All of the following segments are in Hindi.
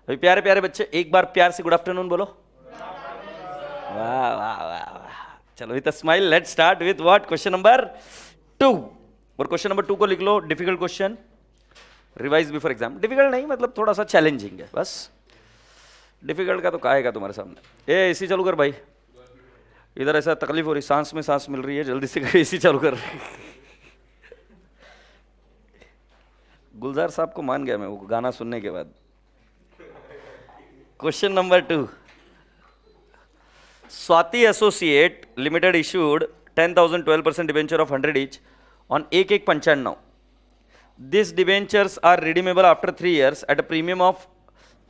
अभी प्यारे प्यारे बच्चे एक बार प्यार से गुड आफ्टरनून बोलो। वाह वाह वाह वाह। चलो with smile let start with what question number 2। और क्वेश्चन नंबर 2 को लिख लो difficult question, revise before exam. Difficult नहीं मतलब थोड़ा सा चैलेंजिंग है बस। डिफिकल्ट का तो कहेगा तुम्हारे सामने। ए एसी चालू कर भाई, इधर ऐसा तकलीफ हो रही, सांस में सांस मिल रही है, जल्दी से एसी चालू कर। गुलजार साहब को मान गया मैं वो गाना सुनने के बाद। Question number 2, Swati associate limited issued 10,000 12% debenture of 100 each on 1195. These debentures are redeemable after 3 years at a premium of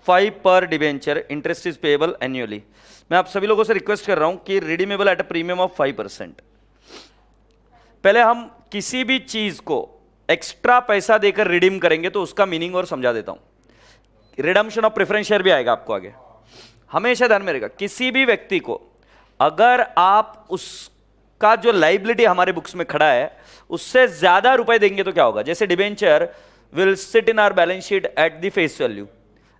5 per debenture. Interest is payable annually. मैं आप सभी लोगों से रिक्वेस्ट कर रहा हूं कि redeemable at a premium of 5%। पहले हम किसी भी चीज को एक्स्ट्रा पैसा देकर रिडीम करेंगे तो उसका मीनिंग और समझा देता हूं। रिडम्पशन ऑफ प्रेफरेंस शेयर भी आएगा आपको आगे। हमेशा ध्यान में रहेगा, किसी भी व्यक्ति को अगर आप उसका जो लाइबिलिटी हमारे बुक्स में खड़ा है उससे ज्यादा रुपए देंगे तो क्या होगा। जैसे debenture will sit in our balance sheet at the face value,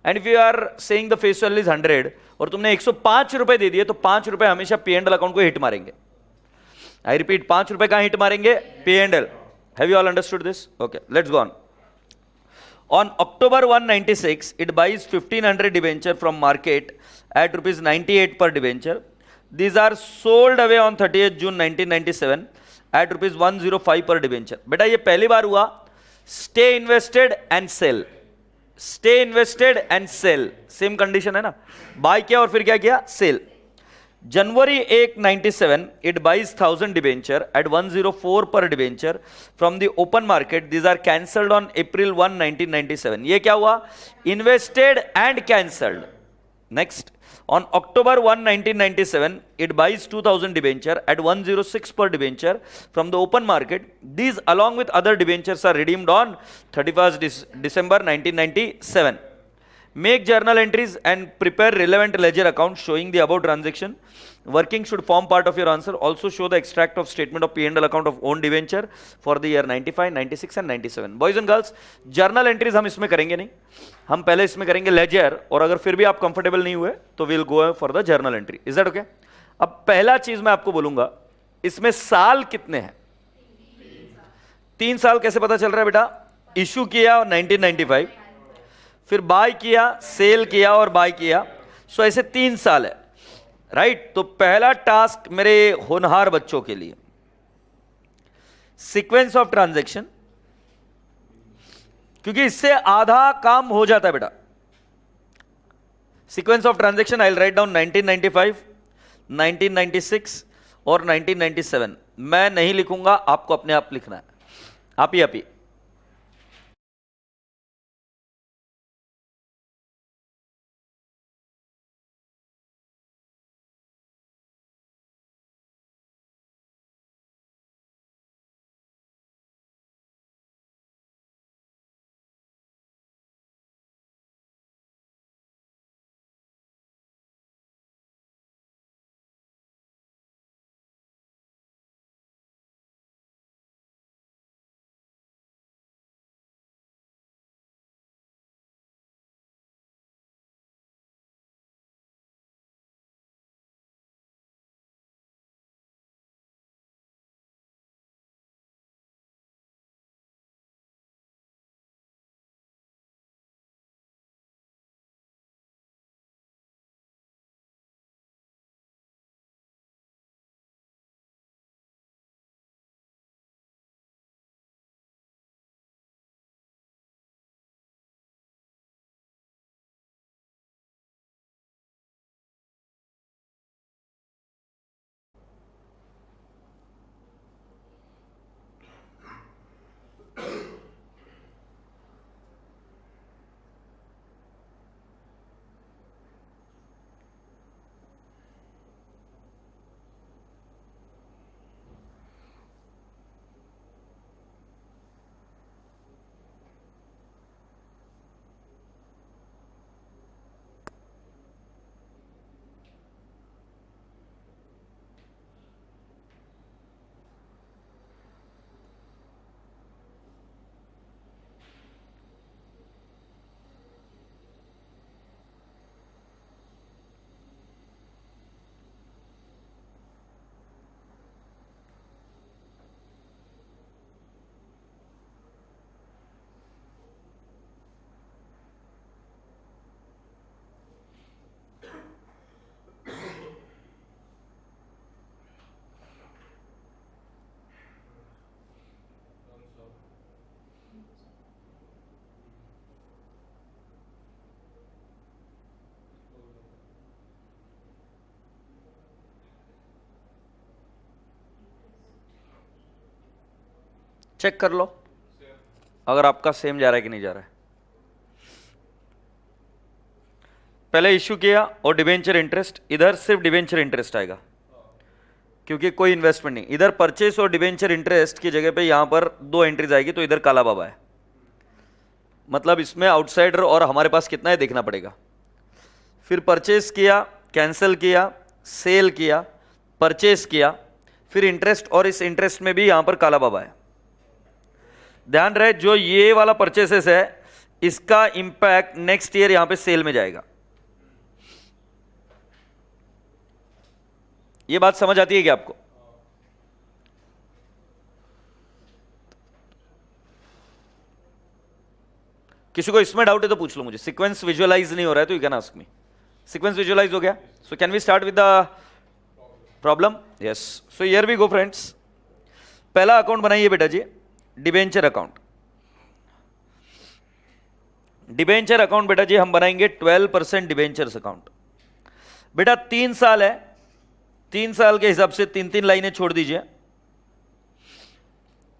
and if you are saying the face value is 100 और तुमने 105 रुपए दे दिए तो 5 रुपए हमेशा पी एंड एल अकाउंट को हिट मारेंगे। आई रिपीट, 5 रुपए कहां हिट मारेंगे? P and L. Have you all understood this? Okay, let's go on. On October 196, it buys 1500 debenture from market at rupees 98 per debenture. These are sold away on 30th June 1997 at rupees 105 per debenture. बेटा ये पहली बार हुआ। Stay invested and sell. Stay invested and sell. Same condition है ना। Buy किया और फिर क्या किया? Sell. January 8, 97, it buys 1000 debenture at 104 per debenture from the open market. These are cancelled on April 1, 1997. ये क्या हुआ? Invested and cancelled. Next, on October 1, 1997, it buys 2000 debenture at 106 per debenture from the open market. These along with other debentures are redeemed on 31st December 1997. Make journal entries and prepare relevant ledger accounts showing the above transaction. Working should form part of your answer. Also show the extract of statement of P&L account of own debenture for the year 95, 96 and 97. Boys and girls, journal entries हम इसमें करेंगे नहीं, हम पहले इसमें करेंगे लेजर, और अगर फिर भी आप कंफर्टेबल नहीं हुए तो will go for the journal entry. Is that okay? अब पहला चीज मैं आपको बोलूंगा, इसमें साल कितने हैं? 3 साल कैसे पता चल रहा है बेटा? इशू किया 1995, फिर बाय किया, सेल किया और बाय किया, सो ऐसे 3 साल है, राइट? तो पहला टास्क मेरे होनहार बच्चों के लिए, सीक्वेंस ऑफ ट्रांजैक्शन, क्योंकि इससे आधा काम हो जाता है बेटा। Sequence of transaction I will write down 1995, 1996 और 1997। मैं नहीं लिखूंगा, आपको अपने आप लिखना है, आप ही। चेक कर लो अगर आपका सेम जा रहा है कि नहीं जा रहा है। पहले इश्यू किया और डिबेंचर इंटरेस्ट, इधर सिर्फ डिबेंचर इंटरेस्ट आएगा क्योंकि कोई इन्वेस्टमेंट नहीं। इधर परचेस और डिबेंचर इंटरेस्ट की जगह पे यहां पर 2 एंट्रीज आएगी, तो इधर काला बाबा है। मतलब इसमें आउटसाइडर और हमारे पास कितना है देखना पड़ेगा। फिर परचेस किया, कैंसिल किया, सेल किया, परचेस किया, फिर इंटरेस्ट, और इस इंटरेस्ट में भी यहां पर काला बाबा है। ध्यान रहे जो ये वाला परचेसेस है इसका इंपैक्ट नेक्स्ट ईयर यहां पे सेल में जाएगा। ये बात समझ आती है क्या आपको? किसी को इसमें डाउट है तो पूछ लो मुझे। सीक्वेंस विजुअलाइज नहीं हो रहा है तो you can ask me. Sequence visualize हो गया? So can we start with the problem? Yes. So here we go friends. पहला अकाउंट बनाइए बेटा जी, डिबेंचर अकाउंट। डिबेंचर अकाउंट बेटा जी हम बनाएंगे 12% डिबेंचर्स अकाउंट। बेटा 3 साल है, 3 साल के हिसाब से 3-3 लाइनें छोड़ दीजिए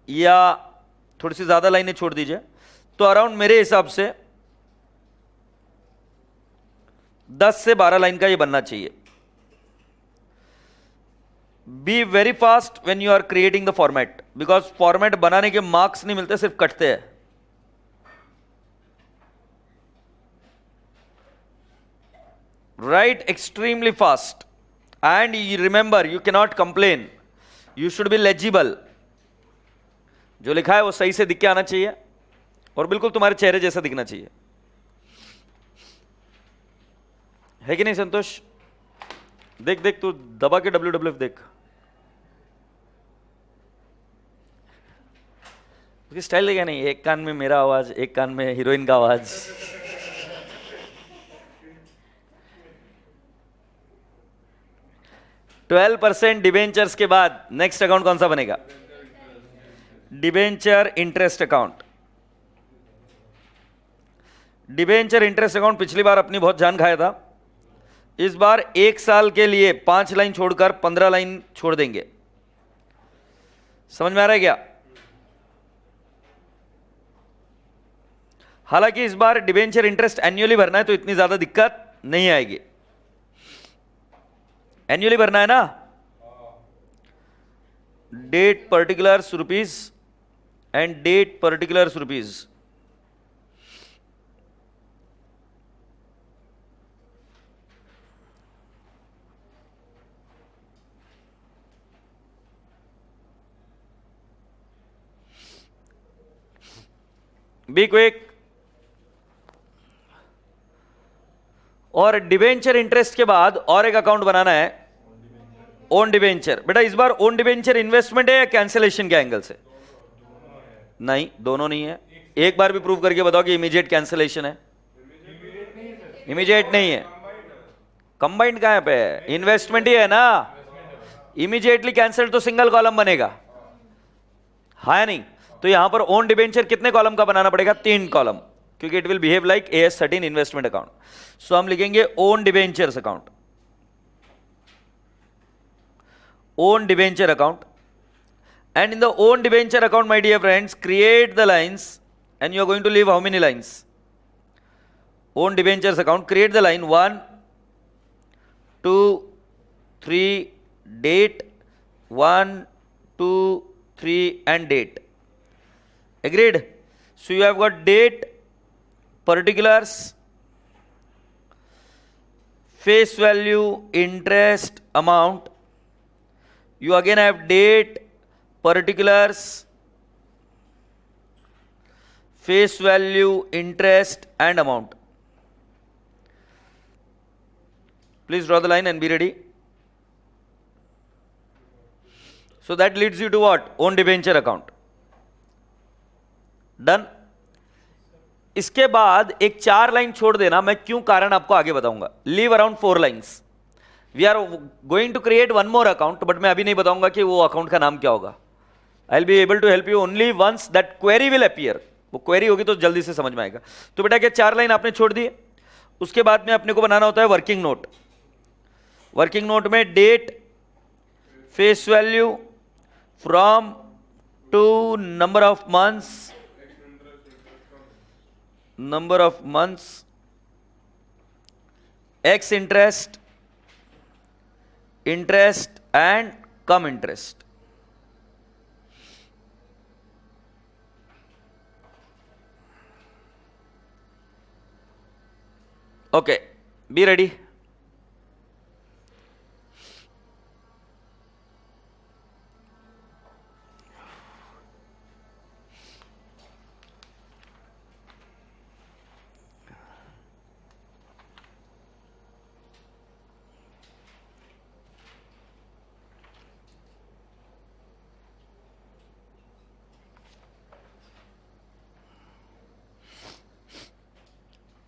या थोड़ी सी ज्यादा लाइनें छोड़ दीजिए, तो अराउंड मेरे हिसाब से 10 से 12 लाइन का ये बनना चाहिए। Be very fast when you are creating the format, because format बनाने के मार्क्स नहीं मिलते, सिर्फ कटते हैं। Right extremely fast and you remember you cannot complain, you should be legible। जो लिखा है वो सही से दिख के आना चाहिए और बिल्कुल तुम्हारे चेहरे जैसा दिखना चाहिए, है कि नहीं संतोष? देख देख तू दबा के WWF देख, उसकी स्टाइल देखा नहीं, एक कान में मेरा आवाज, एक कान में हीरोइन का आवाज। 12% डिबेंचर्स के बाद नेक्स्ट अकाउंट कौन सा बनेगा? Debenture interest account. Debenture interest account पिछली बार अपनी बहुत जान खाया था, इस बार 1 साल के लिए 5 लाइन छोड़कर 15 लाइन छोड़ देंगे। समझ में आ रहा है क्या? हालांकि इस बार डिबेंचर इंटरेस्ट एन्युअली भरना है तो इतनी ज्यादा दिक्कत नहीं आएगी। एन्युअली भरना है ना, date particulars rupees and date particulars rupees. Be quick. और डिबेंचर इंटरेस्ट के बाद और एक अकाउंट बनाना है, ओन डिबेंचर। बेटा इस बार ओन डिबेंचर इन्वेस्टमेंट है या कैंसिलेशन के एंगल से? नहीं, दोनों नहीं है। एक बार भी प्रूव करके बताओ कि इमीडिएट कैंसिलेशन है। इमीडिएट नहीं है, कंबाइंड कहां पे है? इन्वेस्टमेंट ही है ना। इमीडिएटली कैंसिल तो सिंगल कॉलम बनेगा, है नहीं? तो यहां पर ओन डिबेंचर कितने कॉलम का बनाना पड़ेगा? 3 कॉलम, क्योंकि it will behave like AS13 investment account. So हम लिखेंगे own debentures account, own debenture account. And in the own debenture account my dear friends, create the lines and you are going to leave how many lines? Own debentures account, create the line 1 2 3 date 1 2 3 and date. Agreed? So you have got date, particulars, face value, interest, amount. You again have date, particulars, face value, interest and amount. Please draw the line and be ready. So that leads you to what? Own debenture account. Done? इसके बाद एक 4 लाइन छोड़ देना, मैं क्यों कारण आपको आगे बताऊंगा। Leave around 4 lines. We are going to create 1 more account, but मैं अभी नहीं बताऊंगा कि वो अकाउंट का नाम क्या होगा। I will be able to help you only once that query will appear. वो क्वेरी होगी तो जल्दी से समझ में आएगा। तो बेटा क्या 4 लाइन आपने छोड़ दी, उसके बाद में अपने को बनाना होता है वर्किंग नोट। वर्किंग नोट में date, face value, from, to number of months, x interest and cum interest. Okay, be ready.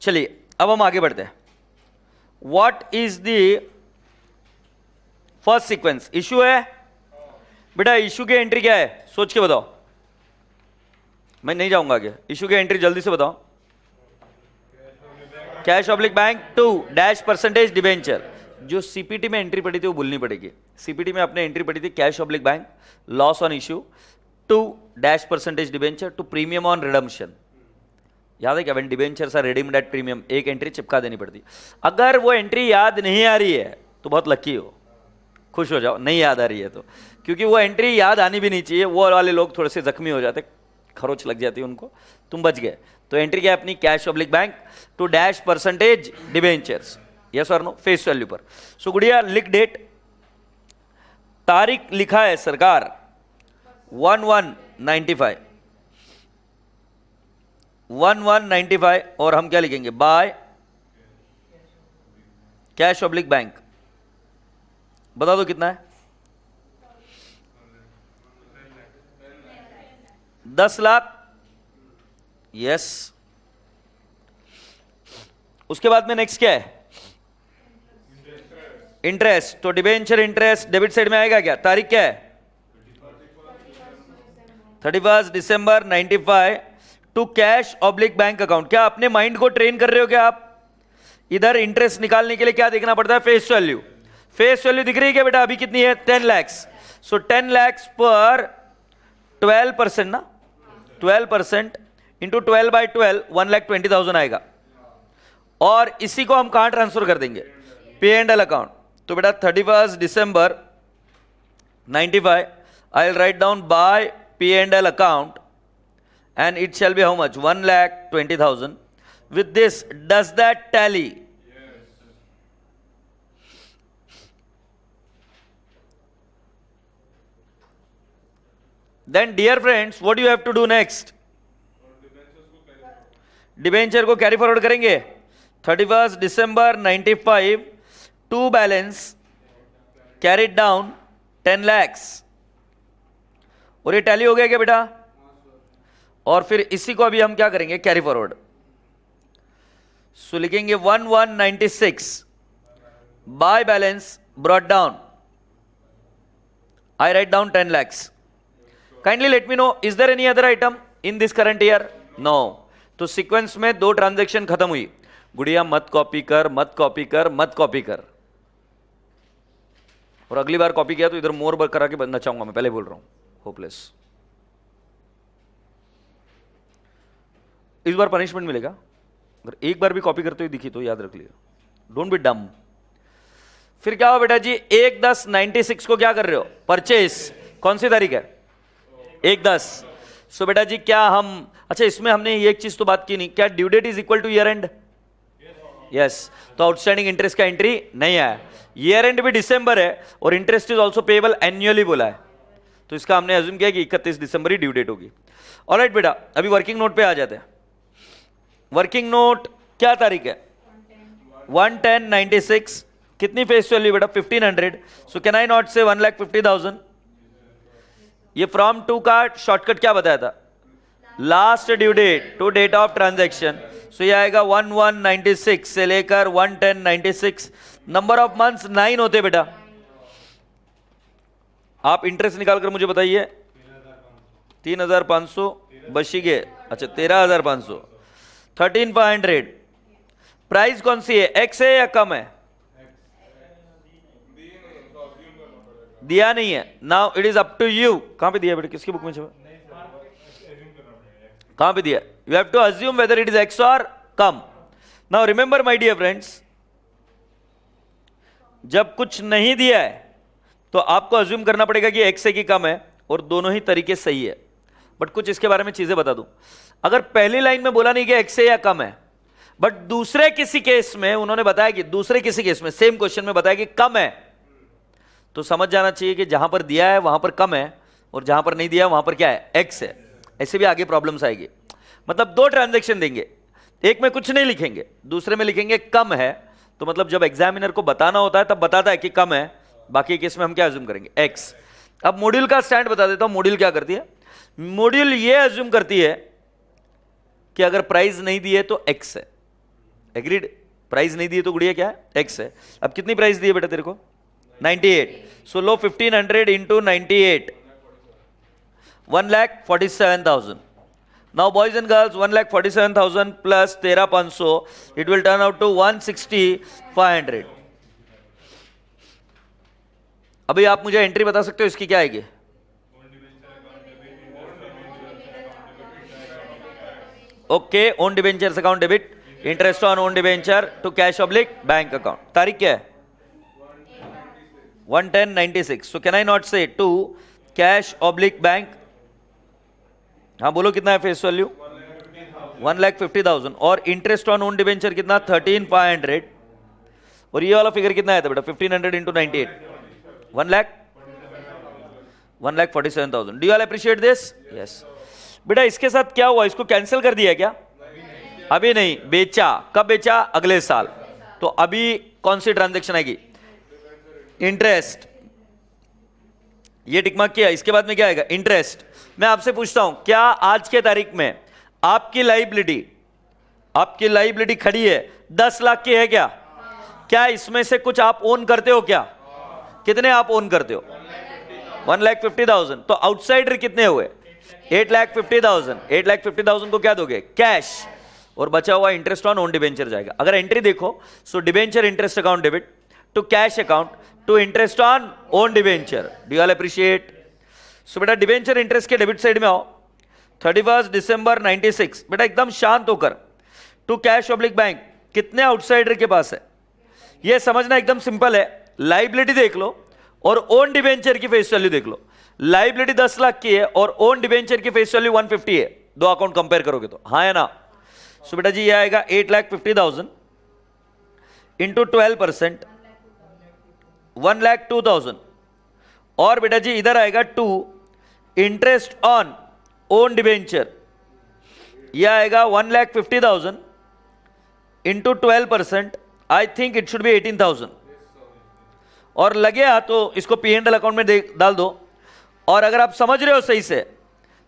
चलिए अब हम आगे बढ़ते हैं. What is the first sequence? Issue है बेटा. इशू की एंट्री क्या है सोच के बताओ. मैं नहीं जाऊंगा आगे. इशू की एंट्री जल्दी से बताओ. Cash oblique bank to dash percentage debenture. जो सीपीटी में एंट्री पड़ी थी वो भूलनी पड़ेगी. सीपीटी में आपने एंट्री पड़ी थी cash oblique bank loss on issue to dash percentage debenture to premium on redemption. याद है क्या? When debentures are redeemed at premium, एक एंट्री चिपका देनी पड़ती. अगर वो एंट्री याद नहीं आ रही है तो बहुत लकी हो, खुश हो जाओ. नहीं याद आ रही है तो, क्योंकि वो एंट्री याद आनी भी नहीं चाहिए. वो वाले लोग थोड़े से जख्मी हो जाते, खरोच लग जाती है उनको. तुम बच गए. तो एंट्री क्या है अपनी? Cash oblique bank to dash percentage debentures. Yes और नो? फेस वैल्यू पर. सो गुड़िया लिख डेट. तारीख लिखा है सरकार 1195 1195 और हम क्या लिखेंगे? Bye cash oblique bank. बता दो कितना है? 10 लाख. यस. उसके बाद में नेक्स्ट क्या है? इंटरेस्ट. तो डिबेंचर इंटरेस्ट डेबिट साइड में आएगा क्या? तारीख क्या है? 31 दिसंबर 95 to cash oblique bank account. क्या अपने माइंड को ट्रेन कर रहे हो क्या आप? इधर इंटरेस्ट निकालने के लिए क्या देखना पड़ता है? Face value. फेस वैल्यू दिख रही है क्या बेटा? अभी कितनी है? 10 लाख. सो 10 लाख पर 12% ना, 12% इंटू 12/12 1,20,000 आएगा. और इसी को हम कहां ट्रांसफर कर देंगे? पे एंड एल अकाउंट. तो बेटा 31 दिसंबर 95 I will write down by P and L account and it shall be how much? 1,20,000. With this, does that tally? Yes. Then dear friends, what do you have to do next? Debenture को कैरी फॉरवर्ड करेंगे. 31 दिसंबर 95 to balance carried down 10 lakhs. और ये टैली हो गया क्या बेटा? और फिर इसी को अभी हम क्या करेंगे? Carry forward. सो लिखेंगे 1196 by balance brought down. I write down 10 lakhs. Kindly let me know, is there any other item in this current year? No. तो सीक्वेंस में 2 ट्रांजैक्शन खत्म हुई. गुड़िया मत कॉपी कर, मत कॉपी कर, मत कॉपी कर. और अगली बार कॉपी किया तो इधर मोर करा के नचाऊंगा. मैं पहले बोल रहा हूं. होपलेस. इस बार पनिशमेंट मिलेगा. अगर एक बार भी कॉपी करते हुए दिखी तो याद रख लिया. डोंट बी डम. फिर क्या हो बेटा जी? 1/10/96 को क्या कर रहे हो? परचेस. कौन सी तारीख है? 1/10. सो बेटा जी क्या हम, अच्छा इसमें हमने ये एक चीज तो बात की नहीं, क्या due date is equal to year end? Yes. तो आउटस्टैंडिंग इंटरेस्ट का एंट्री नहीं आया. ईयर एंड भी दिसंबर है और interest is also payable annually बोला है. तो इसका हमने अज्यूम किया कि 31 दिसंबर ही ड्यू डेट होगी. ऑलराइट बेटा, अभी वर्किंग नोट पे आ जाते हैं. वर्किंग नोट क्या तारीख है? 1/10/96. कितनी फेस वैल्यू बेटा? 1500. सो कैन आई नॉट से 1,50,000? ये फ्रॉम टू का शॉर्टकट क्या बताया था? Last due date to date of transaction. So ये आएगा 1196 से लेकर 1/10/96. नंबर ऑफ मंथ्स 9 होते बेटा. आप इंटरेस्ट निकाल कर मुझे बताइए. 3,500 बशीगे. अच्छा 13,500. 13,500. प्राइस कौन सी है? एक्स है या कम है? दिया नहीं है. Now it is up to you. कहां पे दिया बेटा? किसकी बुक में छपा? कहां पे दिया? You have to assume whether it is ex or cum. Now remember my dear friends, जब कुछ नहीं दिया है तो आपको अज्यूम करना पड़ेगा कि एक्स है कि कम है, और दोनों ही तरीके सही है. बट कुछ इसके बारे में चीजें बता दूं. अगर पहली लाइन में बोला नहीं कि एक्स है या कम है, बट दूसरे किसी केस में उन्होंने बताया कि दूसरे किसी केस में सेम क्वेश्चन में बताया कि कम है, तो समझ जाना चाहिए कि जहां पर दिया है वहां पर कम है, और जहां पर नहीं दिया वहां पर क्या है? एक्स है. ऐसे भी आगे प्रॉब्लम्स आएगी. मतलब दो ट्रांजैक्शन देंगे, एक में कुछ नहीं लिखेंगे, दूसरे में लिखेंगे कम है, तो मतलब जब एग्जामिनर को बताना होता है तब बताता है कि कम है, बाकी केस में हम क्या अज्यूम करेंगे? एक्स. अब मॉड्यूल का स्टैंड बता देता हूं. मॉड्यूल क्या करती है? मॉड्यूल ये अज्यूम करती है कि अगर प्राइस नहीं दिए तो एक्स है. एग्रीड? प्राइस नहीं दिए तो गुड़िया क्या है? एक्स है. अब कितनी प्राइस दी है बेटा तेरे को? 98. सो लो 1500 into 98, 1,47,000. Now boys and girls, 1,47,000 plus 13,500, it will turn out to 160,500. अभी आप मुझे एंट्री बता सकते हो इसकी क्या आएगी? Okay, own debentures account debit, interest on own debenture to cash oblique bank account. तारीख क्या है? 1/10/96. So can I not say to cash oblique bank? हाँ बोलो, कितना है फेस वैल्यू? 1,50,000. और इंटरेस्ट ऑन ओन डिबेंचर कितना? 13,500. और ये वाला फिगर कितना आया था बेटा? 1500 into 98, 1,47,000. Do you all appreciate this? Yes. बेटा इसके साथ क्या हुआ? इसको कैंसिल कर दिया क्या? अभी नहीं, बेचा. कब बेचा? अगले साल. तो अभी कौन सी ट्रांजैक्शन आएगी? इंटरेस्ट. ये टिक मार्क किया. इसके बाद में क्या आएगा? इंटरेस्ट. मैं आपसे पूछता हूं, क्या आज के तारीख में आपकी लाइबिलिटी खड़ी है 10 लाख की है क्या? क्या इसमें से कुछ आप ओन करते हो क्या? कितने आप ओन करते हो? 1,50,000. तो आउटसाइडर कितने हुए? 8,50,000. 8,50,000 को क्या दोगे? कैश. और बचा हुआ इंटरेस्ट ऑन ओन डिबेंचर जाएगा. अगर एंट्री देखो, so debenture interest account debit to cash account to interest on own debenture. Do you all appreciate? So बेटा डिबेंचर इंटरेस्ट के डेबिट साइड में आओ. 31 दिसंबर 96. बेटा एकदम शांत होकर, टू कैश ऑब्लिक बैंक कितने आउटसाइडर के पास है? यह समझना एकदम सिंपल है. लाइबिलिटी देख लो और ओन डिबेंचर की फेस वैल्यू देख लो. लाइबिलिटी 10 लाख की है और ओन डिबेंचर की फेस वैल्यू 150 है. दो अकाउंट कंपेयर करोगे तो. हाँ या ना? सो बेटा जी ये आएगा 8,50,000 इंटू 12%, 1,02,000. और बेटा जी इधर आएगा to interest on own debenture, यह आएगा 1,50,000 into 12%. I think it should be 18,000. और लगे तो इसको P&L अकाउंट में डाल दो. और अगर आप समझ रहे हो सही से,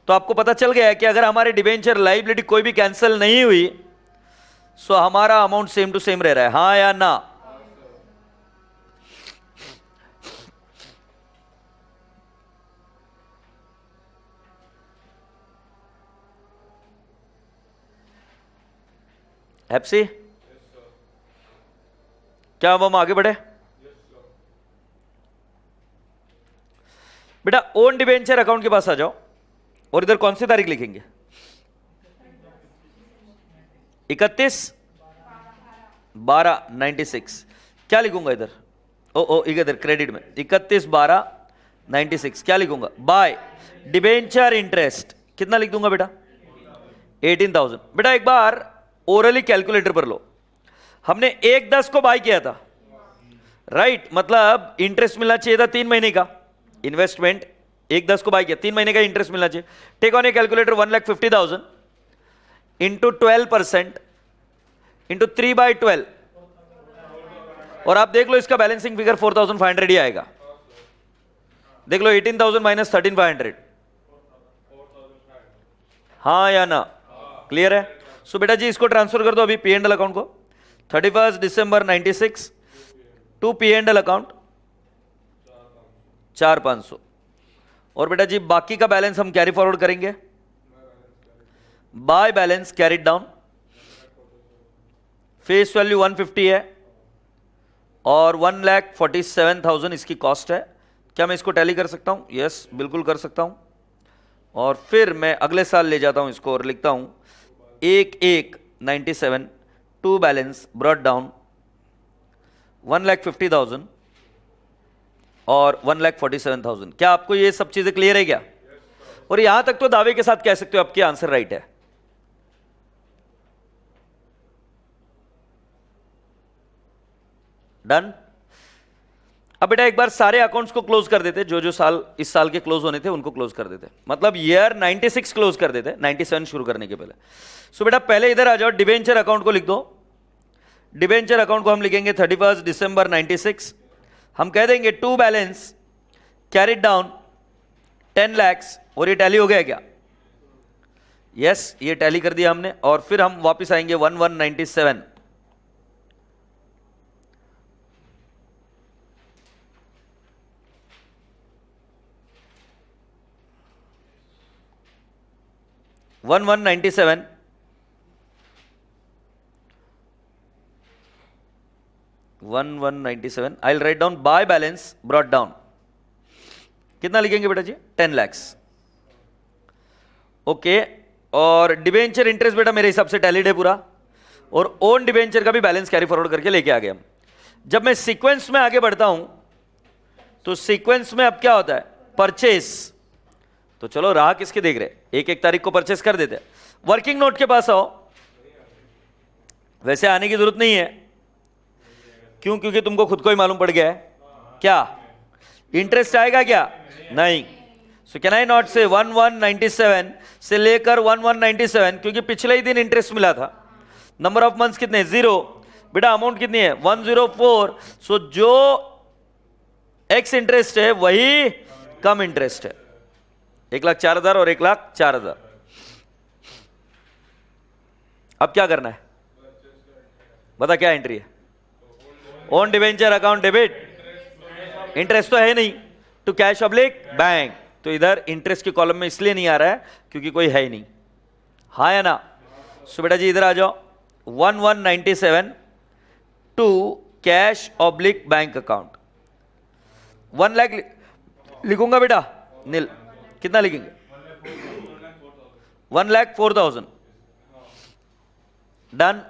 तो आपको पता चल गया कि अगर हमारे डिबेंचर लाइबिलिटी कोई भी कैंसिल नहीं हुई, सो हमारा अमाउंट सेम टू सेम रह रहा है. हाँ या ना? हैप्सी? क्या अब हम आगे बढ़े? बेटा ओन डिबेंचर अकाउंट के पास आ जाओ और इधर कौन सी तारीख लिखेंगे? 31/12/96. क्या लिखूंगा इधर? इधर क्रेडिट में 31/12/96. क्या लिखूंगा? बाय डिबेंचर इंटरेस्ट कितना लिख दूंगा बेटा? 18,000. बेटा एक बार ओरली कैलकुलेटर पर लो. हमने 1/10 को बाय किया था, राइट? मतलब इंटरेस्ट मिलना चाहिए था 3 महीने का. इन्वेस्टमेंट 1/10 को बाय किया, 3 महीने का इंटरेस्ट मिलना चाहिए. Take on a calculator. 1,50,000 into 12% into 3/12. और आप देख लो इसका बैलेंसिंग फिगर 4,500 ही आएगा. देख लो 18,000 माइनस 13,500. हाँ या ना? क्लियर है? सो बेटा जी इसको ट्रांसफर कर दो अभी P&L अकाउंट को. 31 दिसंबर 96 टू P&L अकाउंट 4,500. और बेटा जी बाकी का बैलेंस हम कैरी फॉरवर्ड करेंगे. By balance carried down. Face value 150 है और 1,47,000 इसकी कॉस्ट है. क्या मैं इसको टैली कर सकता हूं? यस बिल्कुल कर सकता हूं. और फिर मैं अगले साल ले जाता हूं इसको और लिखता हूं 1/1/97 टू बैलेंस ब्रॉट डाउन 1,50,000 और 1,47,000। क्या आपको ये सब चीजें क्लियर है क्या? और यहां तक तो दावे के साथ कह सकते हो आपके आंसर राइट है। डन। अब बेटा एक बार सारे अकाउंट्स को क्लोज कर देते, जो जो साल इस साल के क्लोज होने थे उनको क्लोज कर देते, मतलब ईयर 96 क्लोज कर देते 97 शुरू करने के पहले। सो बेटा पहले इधर आ जाओ, डिबेंचर अकाउंट को लिख दो। डिबेंचर अकाउंट को हम लिखेंगे 31 दिसंबर 96। हम कह देंगे to balance carried down 10 lakhs। और ये टैली हो गया क्या? यस, ये टैली कर दिया हमने। और फिर हम वापस आएंगे 1197। One 197 1197 I will write down bye balance brought down. कितना लिखेंगे बेटा जी? 10 lakhs। ओके। और डिबेंचर इंटरेस्ट बेटा मेरे हिसाब से टैलीड है पूरा, और ओन डिबेंचर का भी बैलेंस कैरी फॉरवर्ड करके लेके आ गए हम। जब मैं सीक्वेंस में आगे बढ़ता हूं तो सीक्वेंस में अब क्या होता है? परचेस। तो चलो राह किसके देख रहे, एक एक तारीख को परचेस कर देते। वर्किंग नोट के पास आओ। वैसे आने की जरूरत नहीं है, क्यों? क्योंकि तुमको खुद को ही मालूम पड़ गया है। क्या इंटरेस्ट आएगा क्या? नहीं। सो कैन आई नॉट से 1197 से लेकर 1197, क्योंकि पिछले ही दिन इंटरेस्ट मिला था। नंबर ऑफ मंथ्स कितने? 0। बेटा अमाउंट कितनी है? 104। सो जो एक्स इंटरेस्ट है वही कम इंटरेस्ट है, 1,04,000 और 1,04,000। अब क्या करना है बता, क्या एंट्री है? Own debenture account debit, interest तो है नहीं, टू कैश ऑब्लिक बैंक। तो इधर इंटरेस्ट के कॉलम में इसलिए नहीं आ रहा है क्योंकि कोई है ही नहीं। हाँ या ना? सो बेटा जी इधर आ जाओ, 1197 to cash oblique bank account. 1 lakh लिखूंगा बेटा, नील कितना लिखेंगे? 1,04,000। Done.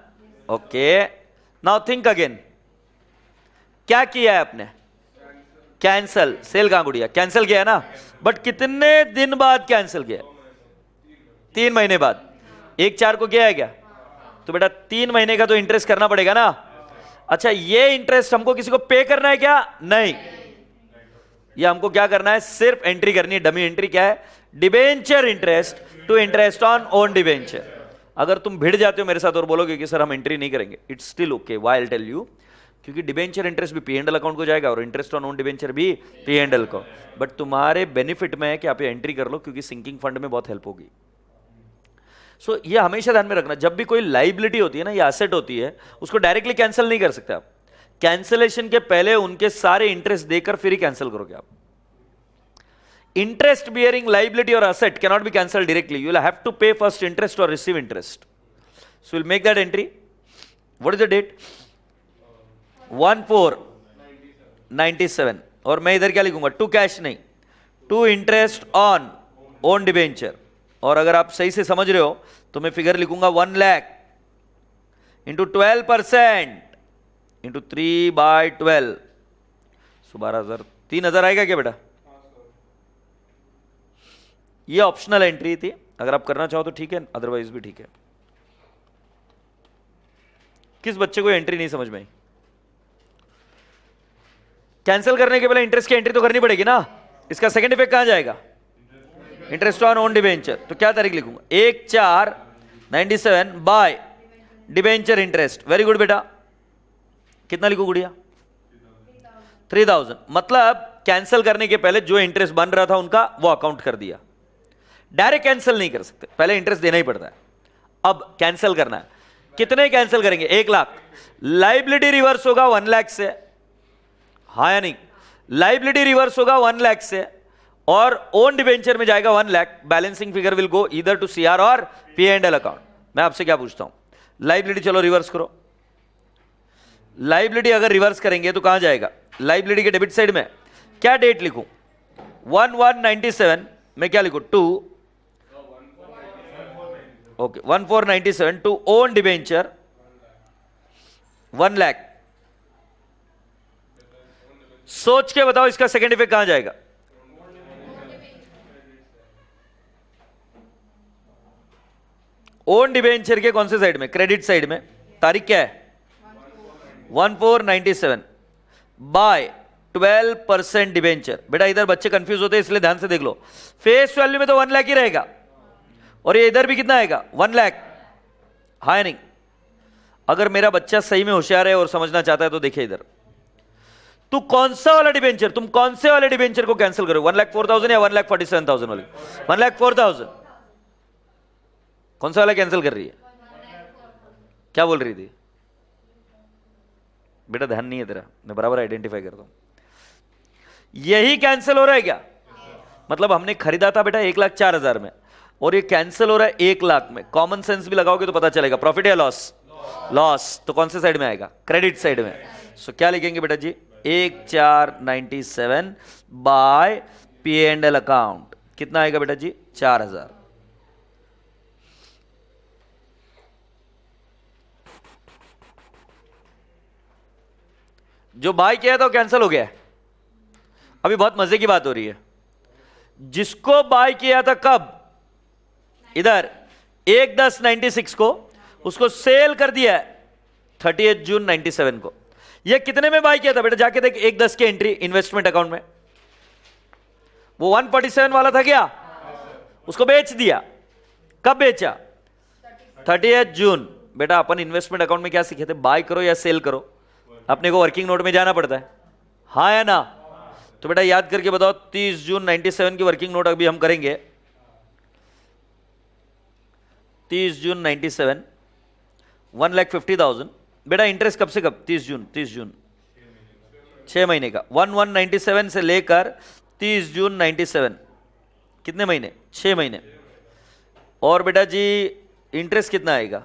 Okay, now think again. क्या किया है आपने? कैंसल। सेल कहां गुड़िया? कैंसिल किया है ना, बट कितने दिन बाद कैंसिल किया? 3 महीने बाद। 1/4 को किया है क्या? तो बेटा 3 महीने का तो इंटरेस्ट करना पड़ेगा ना। अच्छा, ये इंटरेस्ट हमको किसी को पे करना है क्या? नहीं, ये हमको क्या करना है? सिर्फ एंट्री करनी है। डमी एंट्री क्या है? Debenture interest to interest on own debenture. अगर तुम भिड़ जाते हो मेरे साथ और बोलोगे कि सर हम एंट्री नहीं करेंगे, it's still okay. Why I will tell you, क्योंकि डिबेंचर इंटरेस्ट भी पी&एल अकाउंट को जाएगा और इंटरेस्ट ऑन ओन डिबेंचर भी पी&एल को। बट तुम्हारे बेनिफिट में है कि आप ये एंट्री कर लो, क्योंकि सिंकिंग फंड में बहुत हेल्प होगी। सो ये हमेशा ध्यान में रखना, जब भी कोई लाइबिलिटी होती है ना या एसेट होती है, उसको डायरेक्टली कैंसिल नहीं कर सकते आप। कैंसिलेशन के पहले उनके सारे इंटरेस्ट देकर फिर ही कैंसिल करोगे आप। इंटरेस्ट बियरिंग लाइबिलिटी और asset cannot be cancel directly, you will have to pay first interest और receive interest. So will make that entry. What is the date? 1497। और मैं इधर क्या लिखूंगा? टू कैश नहीं, to interest on own debenture. और अगर आप सही से समझ रहे हो तो मैं फिगर लिखूंगा 1 लाख इंटू 12% इंटू 3/12। 12,000। 3,000 आएगा क्या बेटा? ये ऑप्शनल एंट्री थी, अगर आप करना चाहो तो ठीक है, अदरवाइज भी ठीक है। किस बच्चे को एंट्री नहीं समझ में आई? कैंसिल करने के पहले इंटरेस्ट की एंट्री तो करनी पड़ेगी ना। इसका सेकंड इफेक्ट कहां जाएगा? Interest on own debenture. तो क्या तारीख लिखूंगा? 1/4/97 by debenture interest. Very good बेटा। कितना लिखू गुड़िया? 3,000। मतलब कैंसिल करने के पहले जो इंटरेस्ट बन रहा था उनका वो अकाउंट कर दिया। डायरेक्ट कैंसिल नहीं कर सकते, पहले इंटरेस्ट देना ही पड़ता है। अब कैंसिल करना है, कितने कैंसिल करेंगे? 1 लाख। लाइबिलिटी रिवर्स होगा 1 लाख से, हाँ या नहीं? लाइबिलिटी रिवर्स होगा 1 लाख से और ओन डिबेंचर में जाएगा 1 lakh. Balancing figure will go either to CR और पी&एल अकाउंट। मैं आपसे क्या पूछता हूं, लाइबिलिटी चलो रिवर्स करो। लाइबिलिटी अगर रिवर्स करेंगे तो कहां जाएगा? लाइबिलिटी के डेबिट साइड में क्या डेट लिखूं? 1197 में क्या लिखूं? To okay 1497 to own debenture 1 lakh. सोच के बताओ इसका सेकेंड इफेक्ट कहां जाएगा? ओन डिबेंचर के कौन से साइड में? क्रेडिट साइड में। तारीख क्या है? 1497 बाय 12% डिबेंचर। बेटा इधर बच्चे कंफ्यूज होते हैं इसलिए ध्यान से देख लो। फेस वैल्यू में तो 1 लाख ही रहेगा और ये इधर भी कितना आएगा? 1 लाख। हाँ या नहीं? अगर मेरा बच्चा सही में होशियार है और समझना चाहता है तो देखिए इधर, तू कौन सा वाला डिबेंचर, तुम कौन से वाले डिबेंचर को कैंसिल करो? 1,04,000 या 1,47,000 वाले? 1,04,000। कौन सा वाला कैंसिल कर रही है? क्या बोल रही थी बेटा? ध्यान नहीं है तेरा, मैं बराबर आइडेंटिफाई करता हूं। यही कैंसिल हो रहा है क्या? मतलब हमने खरीदा था बेटा 1,04,000 में और ये कैंसिल हो रहा है 1 लाख में। कॉमन सेंस भी लगाओगे तो पता चलेगा प्रॉफिट या लॉस? लॉस। तो कौन से साइड में आएगा? क्रेडिट साइड में। सो क्या लिखेंगे बेटा जी? 1,497 बाय P&L अकाउंट। कितना आएगा बेटा जी? 4,000। जो बाय किया था वो कैंसिल हो गया है। अभी बहुत मजे की बात हो रही है। जिसको बाय किया था कब? इधर 1/10/96 को, उसको सेल कर दिया है 30 जून 97 को। ये कितने में बाय किया था बेटा? जाके देख 1/10 की एंट्री इन्वेस्टमेंट अकाउंट में। वो 147 वाला था क्या? उसको बेच दिया। कब बेचा? 30 जून। बेटा अपन इन्वेस्टमेंट अकाउंट में क्या सीखे थे? बाय करो या सेल करो। अपने को वर्किंग नोट में जाना पड़ता है, हाँ या ना? तो बेटा याद करके बताओ, 30 जून 97 की वर्किंग नोट अभी हम करेंगे। 30 जून 97 1,50,000। बेटा इंटरेस्ट कब से कब? 30 जून 6 महीने का। 1/1/97 से लेकर 30 जून 97 कितने महीने? 6 महीने। और बेटा जी इंटरेस्ट कितना आएगा?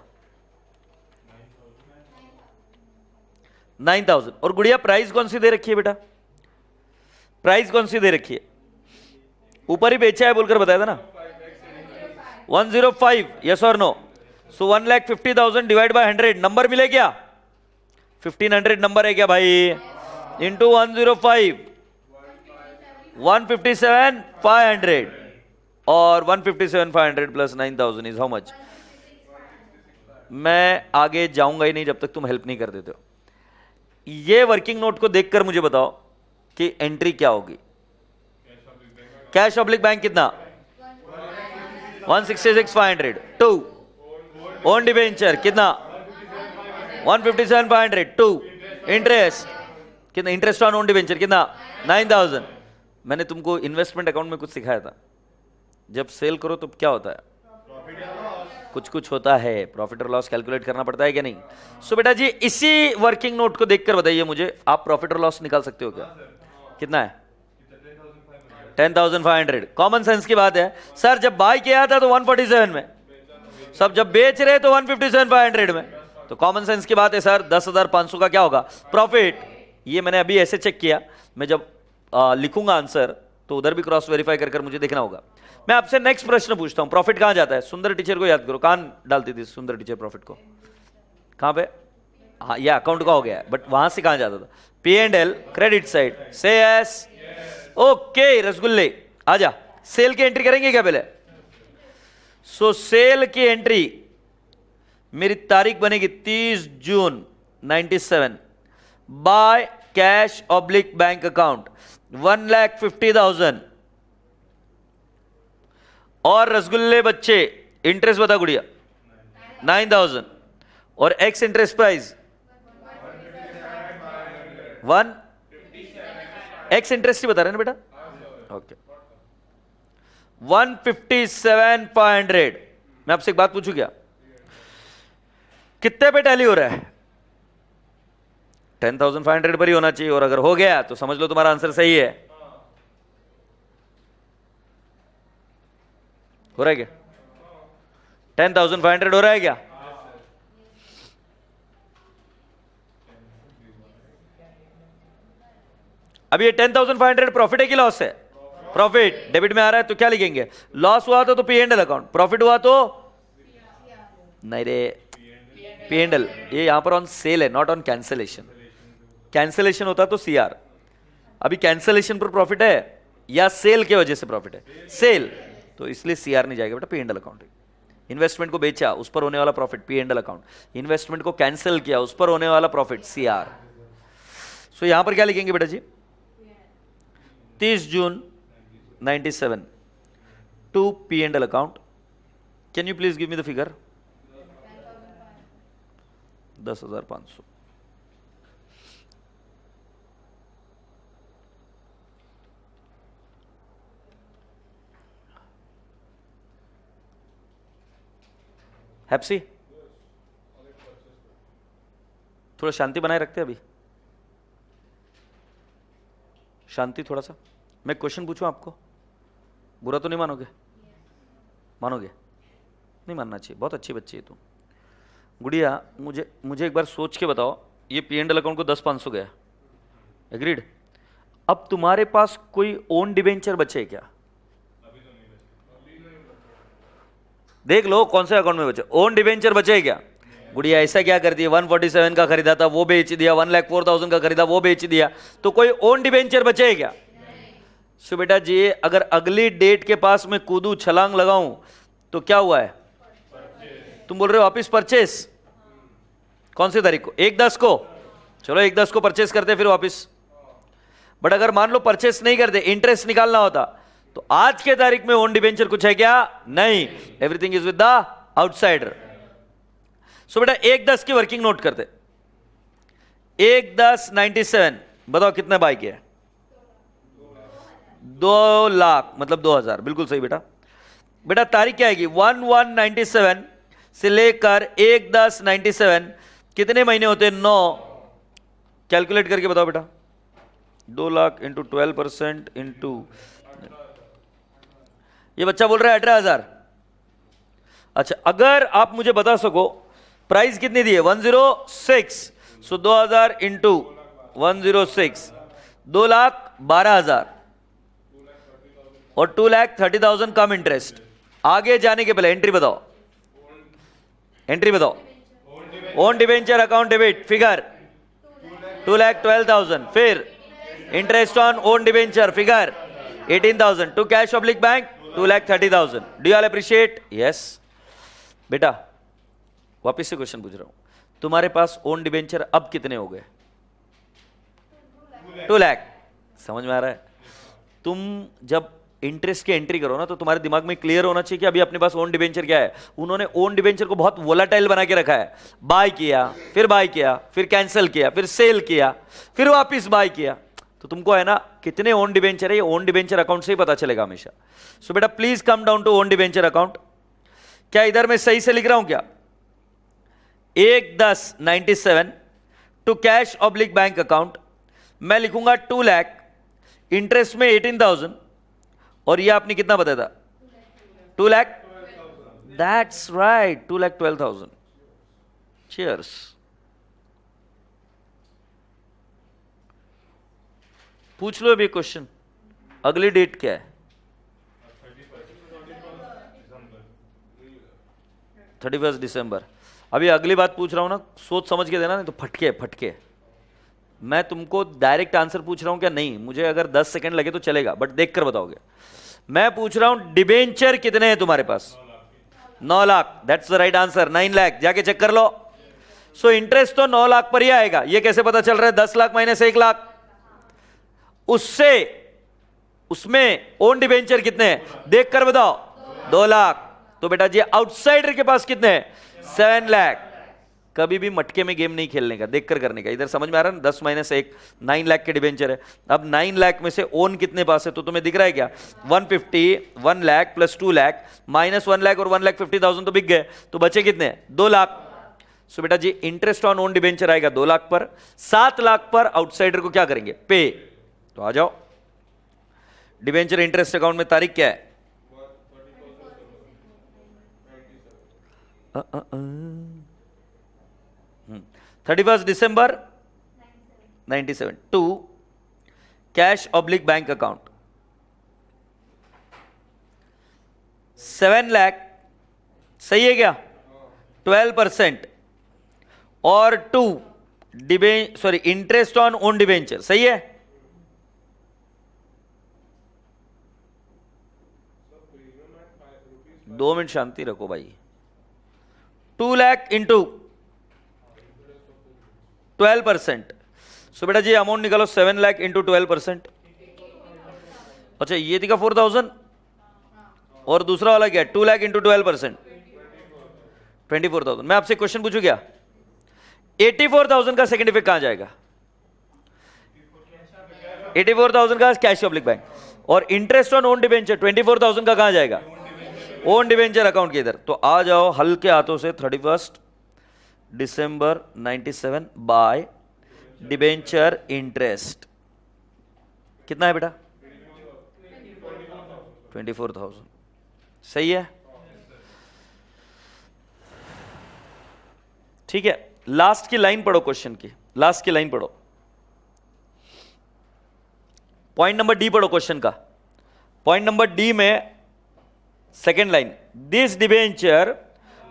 9,000। और गुड़िया प्राइस कौन सी दे रखी है बेटा? प्राइस कौन सी दे रखी है? ऊपर ही बेचा है बोलकर बताया था ना, 105। यस और no? So 1,50,000 divide by 100 number मिले क्या? 1500 नंबर है क्या भाई? इंटू 105 157,500 और 157,500 प्लस 9,000 इज हाउ मच? मैं आगे जाऊंगा ही नहीं जब तक तुम हेल्प नहीं कर देते हो। ये वर्किंग नोट को देखकर मुझे बताओ कि एंट्री क्या होगी? कैश ऑब्लिक बैंक कितना? 166,500। 2 ओन डिबेंचर कितना? 157,500। 2 इंटरेस्ट कितना? इंटरेस्ट ऑन ओन डिबेंचर कितना? 9,000। मैंने तुमको इन्वेस्टमेंट अकाउंट में कुछ सिखाया था, जब सेल करो तो क्या होता है? कुछ होता है, प्रॉफिट और लॉस कैलकुलेट करना पड़ता है क्या नहीं? सो बेटा जी इसी वर्किंग नोट को देखकर बताइए मुझे, आप प्रॉफिट और लॉस निकाल सकते हो क्या? कितना है? 10,500। कॉमन सेंस की बात है सर। जब बाय किया था तो 147 में, सब जब बेच रहे तो 157,500 में। तो कॉमन सेंस की बात है सर, 10,500 का क्या होगा? प्रॉफिट। ये मैंने अभी ऐसे चेक किया, मैं जब लिखूंगा आंसर तो उधर भी क्रॉस वेरीफाई कर मुझे देखना होगा। मैं आपसे नेक्स्ट प्रश्न पूछता हूं, प्रॉफिट कहां जाता है? सुंदर टीचर को याद करो, कहां डालती थी सुंदर टीचर प्रॉफिट को? कहां पे? हाँ ये अकाउंट का हो गया है, बट वहां से कहां जाता था? P&L credit side. से यस? ओके रसगुल्ले आजा। सेल की एंट्री करेंगे क्या पहले? सो सेल की एंट्री मेरी तारीख बनेगी 30 जून 97 by cash oblique bank account 1,50,000। और रसगुल्ले बच्चे इंटरेस्ट बता गुड़िया? 9,000। और ex interest price 1 ex interest ही बता रहे हैं ना बेटा? ओके 157,500। मैं आपसे एक बात पूछूं क्या? कितने पे टैली हो रहा है? 10,500 पर ही होना चाहिए, और अगर हो गया तो समझ लो तुम्हारा आंसर सही है। हो रहा है क्या? 10,500 हो रहा है क्या? अब ये 10,500 प्रॉफिट है कि लॉस है? प्रॉफिट। डेबिट में आ रहा है तो क्या लिखेंगे? लॉस हुआ तो P&L अकाउंट, प्रॉफिट हुआ तो नहीं रे, P&L ये यहाँ पर ऑन सेल है, नॉट ऑन कैंसलेशन. कैंसलेशन होता तो CR. अभी कैंसलेशन पर प्रॉफिट है या सेल के वजह से प्रॉफिट है? सेल, तो इसलिए CR नहीं जाएगा बेटा, P&L अकाउंट. इन्वेस्टमेंट को बेचा, उस पर होने वाला प्रॉफिट P&L अकाउंट. इन्वेस्टमेंट को कैंसिल किया, उस पर होने वाला प्रॉफिट CR. सो यहां पर क्या लिखेंगे बेटा जी? 30 जून 97 to P&L account. Can you please give me the figure? 10,500. हैप्सी, थोड़ा शांति बनाए रखते हैं अभी, शांति थोड़ा सा. मैं क्वेश्चन पूछूं आपको, बुरा तो नहीं मानोगे? मानोगे? नहीं मानना चाहिए, बहुत अच्छी बच्ची है तू. गुड़िया, मुझे एक बार सोच के बताओ, ये P&L अकाउंट को 10,500 गया, एग्रीड. अब तुम्हारे पास कोई ओन डिबेंचर बचे क्या? देख लो कौन से अकाउंट में बचे. ओन डिबेंचर बचे क्या? गुड़िया ऐसा क्या करती है, 147 का खरीदा था वो बेच दिया, 1,04,000 का खरीदा वो बेच दिया, तो कोई ओन डिबेंचर बचे क्या? सो बेटा जी, अगर अगली डेट के पास मैं कूदू, छलांग लगाऊं, तो क्या हुआ है? तुम बोल रहे हो वापिस परचेस. कौन सी तारीख को? 1/10 को. चलो 1/10 को परचेस करते फिर वापिस. बट अगर मान लो परचेस नहीं करते, इंटरेस्ट निकालना होता, तो आज के तारीख में ओन डिबेंचर कुछ है क्या? नहीं. Everything is with the outsider. So बेटा 1/10 की वर्किंग नोट करते. 1/10/97 बताओ कितने बाय किया? 2 लाख, मतलब 2,000. बिल्कुल सही बेटा. बेटा तारीख क्या आएगी? 1/1/97 से लेकर 1/10/97 कितने महीने होते हैं? 9. कैलकुलेट करके बताओ बेटा. 2 लाख इंटू 12% इंटू, ये बच्चा बोल रहा है 18,000. अच्छा, अगर आप मुझे बता सको प्राइस कितनी दी है? 106. सो 2,000 इंटू 106, 2,12,000 और 2,30,000 कम इंटरेस्ट. आगे जाने के पहले एंट्री बताओ, एंट्री बताओ. Own debenture account debit figure 2,12,000. फिर interest on own debenture figure 18,000. To cash oblique bank 2,30,000. Do you all appreciate? Yes. बेटा वापिस से क्वेश्चन पूछ रहा हूं, तुम्हारे पास ओन डिबेंचर अब कितने हो गए? 2 लाख. समझ में आ रहा है? तुम जब इंटरेस्ट की एंट्री करो ना, तो तुम्हारे दिमाग में क्लियर होना चाहिए कि अभी अपने पास ओन डिबेंचर क्या है. उन्होंने ओन डिबेंचर को बहुत वोलाटाइल बना के रखा है. बाय किया, फिर कैंसिल किया, फिर सेल किया, फिर वापिस बाय किया. तो तुमको है ना कितने ओन डिबेंचर है, ये ओन डिबेंचर अकाउंट से ही पता चलेगा हमेशा. सो बेटा please come down to own debenture account. क्या इधर मैं सही से लिख रहा हूं क्या? 1/10/97 to cash oblique bank account. मैं लिखूंगा 2 लाख, इंटरेस्ट में 18,000, और ये आपने कितना बताया था? 2 लाख. That's right, 2,12,000. चीयर्स. पूछ लो अभी क्वेश्चन. अगली डेट क्या है? 31 दिसंबर. अभी अगली बात पूछ रहा हूं ना, सोच समझ के देना, नहीं तो फटके फटके. मैं तुमको डायरेक्ट आंसर पूछ रहा हूं क्या? नहीं, मुझे अगर 10 सेकंड लगे तो चलेगा, बट देख कर बताओगे. मैं पूछ रहा हूं डिबेंचर कितने हैं तुम्हारे पास? 9 lakh. That's the right answer. 9 lakh जाके चेक कर लो. सो इंटरेस्ट तो 9 लाख पर ही आएगा. ये कैसे पता चल रहा है? 10 लाख माइनस 1 लाख. उसमें ओन डिबेंचर कितने हैं देख कर बताओ. 2 लाख. तो बेटा जी आउटसाइडर के पास कितने हैं? 7 लाख. कभी भी मटके में गेम नहीं खेलने का, देखकर करने का. इधर समझ में आ रहा है? 10 माइनस 1 9 लाख के डिबेंचर है. अब 9 लाख में से ओन कितने पास है? तो तुम्हें दिख रहा है क्या? 150, 1 लाख प्लस 2 लाख माइनस 1 लाख और 1,50,000 तो बिक गए. तो बचे कितने? 2 लाख. सो बेटा जी इंटरेस्ट ऑन ओन डिबेंचर आएगा 2 लाख पर. 7 लाख पर आउटसाइडर को क्या करेंगे? पे. तो आ जाओ. डिबेंचर इंटरेस्ट अकाउंट में तारीख क्या है? 31 दिसंबर 97 to cash oblique bank account. 7 lakh. सही है क्या? 12% और 2 इंटरेस्ट ऑन ओन डिबेंचर, सही है? दो मिनट शांति रखो भाई। 2 लाख इंटू 12%, सो बेटा जी अमाउंट निकालो 7 लाख इंटू 12%। अच्छा ये दिखा 4000 और दूसरा वाला क्या? 2 लाख इंटू 12%, 24,000। मैं आपसे क्वेश्चन पूछू क्या? 84,000 का सेकंड इफेक्ट कहां जाएगा? 84,000 का कैश पब्लिक बैंक, और इंटरेस्ट ऑन ओन डिबेंचर 24,000 का कहां जाएगा? ओन डिबेंचर अकाउंट के इधर। तो आ जाओ हल्के हाथों से 31 दिसंबर 97 बाय डिबेंचर इंटरेस्ट कितना है बेटा? 24,000, सही है? ठीक है, लास्ट की लाइन पढ़ो, क्वेश्चन की लास्ट की लाइन पढ़ो, पॉइंट नंबर डी पढ़ो क्वेश्चन का। पॉइंट नंबर डी में second line, this debenture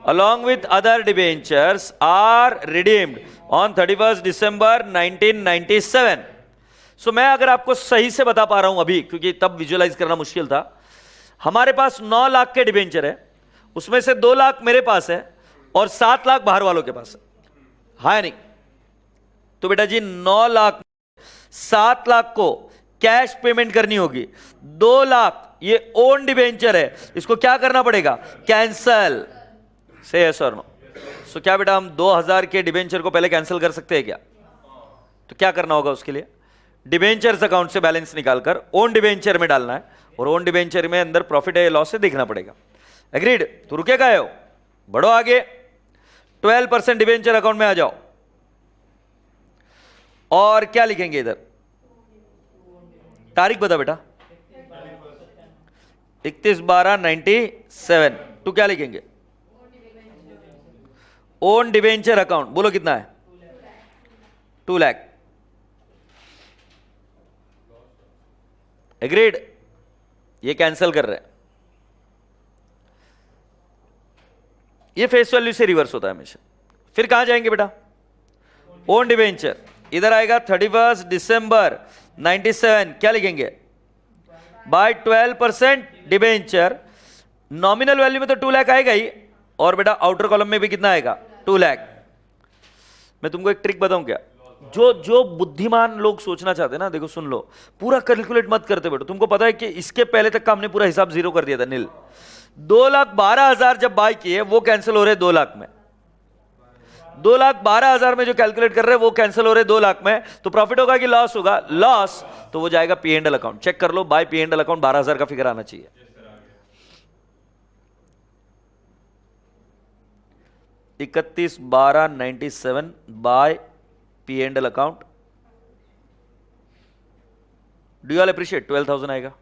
along with other debentures are redeemed on 31st December 1997। सो मैं अगर आपको सही से बता पा रहा हूं अभी, क्योंकि तब विजुअलाइज करना मुश्किल था, हमारे पास 9 लाख के डिबेंचर है, उसमें से 2 लाख मेरे पास है और 7 लाख बाहर वालों के पास है, हाँ नहीं? तो बेटा जी 9 लाख 7 लाख को कैश पेमेंट करनी होगी, 2 लाख ये ओन डिबेंचर है, इसको क्या करना पड़ेगा? कैंसल। से यस और नो? सो क्या बेटा हम 2000 के डिबेंचर को पहले कैंसिल कर सकते हैं क्या? तो क्या करना होगा उसके लिए? डिबेंचर्स अकाउंट से बैलेंस निकालकर ओन डिबेंचर में डालना है, और ओन डिबेंचर में अंदर प्रॉफिट है लॉस है देखना पड़ेगा। एग्रीड? तो रुके गए हो, बढ़ो आगे, 12% डिबेंचर अकाउंट में आ जाओ, और क्या लिखेंगे इधर? तारीख बता बेटा। 31/12/97। तो क्या लिखेंगे? ओन डिबेंचर अकाउंट, बोलो कितना है? 2 लाख। एग्रीड? ये कैंसिल कर रहे हैं, ये फेस वैल्यू से रिवर्स होता है हमेशा। फिर कहां जाएंगे बेटा? ओन डिबेंचर, इधर आएगा 31 दिसंबर 97, क्या लिखेंगे? बाय 12% डिबेंचर, नॉमिनल वैल्यू में तो 2 लाख आएगा ही, और बेटा आउटर कॉलम में भी कितना आएगा? 2 लाख। मैं तुमको एक ट्रिक बताऊं क्या? जो बुद्धिमान लोग सोचना चाहते हैं ना, देखो सुन लो, पूरा कैलकुलेट मत करते बेटो। तुमको पता है कि इसके पहले तक का हमने पूरा हिसाब जीरो कर दिया था, नील। 2,12,000 जब बाय किए वो कैंसिल हो रहे 2 लाख में, 2,12,000 में जो कैलकुलेट कर रहे हैं वो कैंसिल हो रहे 2 लाख में। तो प्रॉफिट होगा कि लॉस होगा? लॉस। तो वो जाएगा P and L account. Check कर लो, by P and L account 12,000 का फिगर आना चाहिए। 31/12/97 by P and L account. Do you all appreciate? 12,000 आएगा।